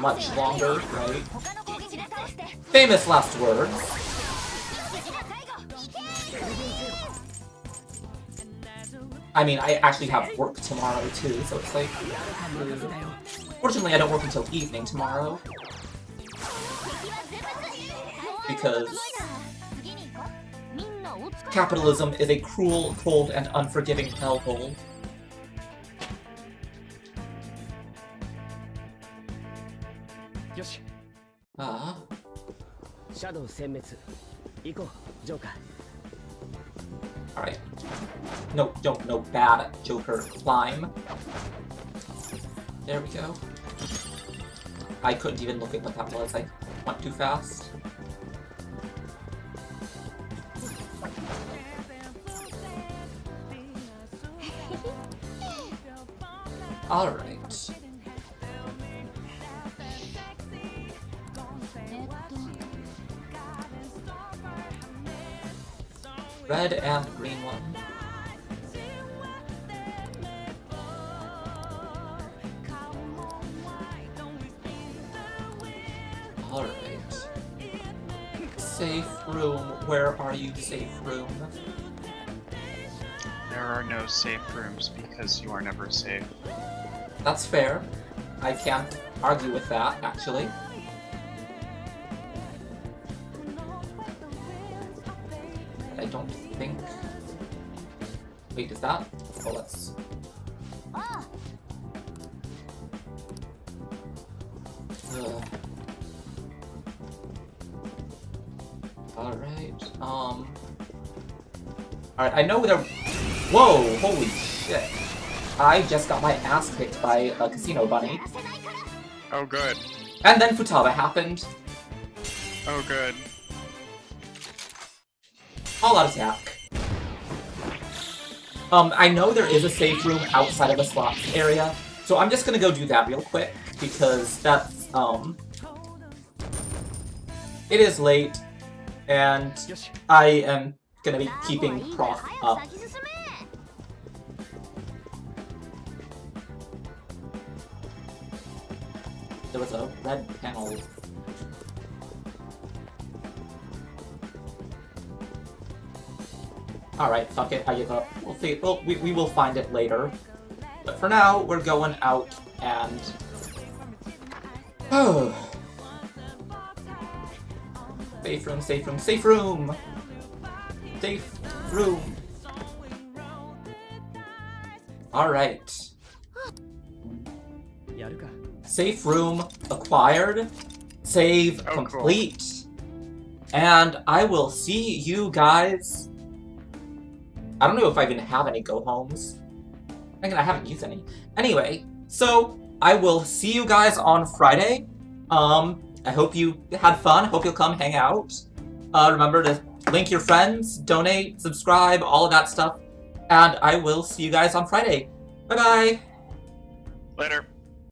much longer, right? Famous last words. I mean, I actually have work tomorrow too, so it's like... Fortunately, I don't work until evening tomorrow. Because... capitalism is a cruel, cold, and unforgiving hellhole. Alright. No bad Joker climb. There we go. I couldn't even look at what that was, I went too fast. Alright. Red and green one. Alright. Safe room. Where are you, safe room? There are no safe rooms because you are never safe. That's fair. I can't argue with that, actually. I don't think... Wait, is that? Oh, let's... Alright, Alright, I know there... Whoa! Holy shit. I just got my ass kicked by a casino bunny. Oh, good. And then Futaba happened. Oh, good. All-out attack. I know there is a safe room outside of the slots area, so I'm just gonna go do that real quick, because that's, it is late, and I am gonna be keeping Prof up. There was a red panel. Alright, fuck it, I give up. We'll see. Well, we will find it later. But for now, we're going out and... Oh. Safe room, safe room, safe room! Safe room! Alright. Safe room acquired. Save complete. Cool. And I will see you guys... I don't know if I even have any go-homes. I haven't used any. Anyway, so I will see you guys on Friday. I hope you had fun. Hope you'll come hang out. Remember to link your friends, donate, subscribe, all of that stuff. And I will see you guys on Friday. Bye-bye. Later.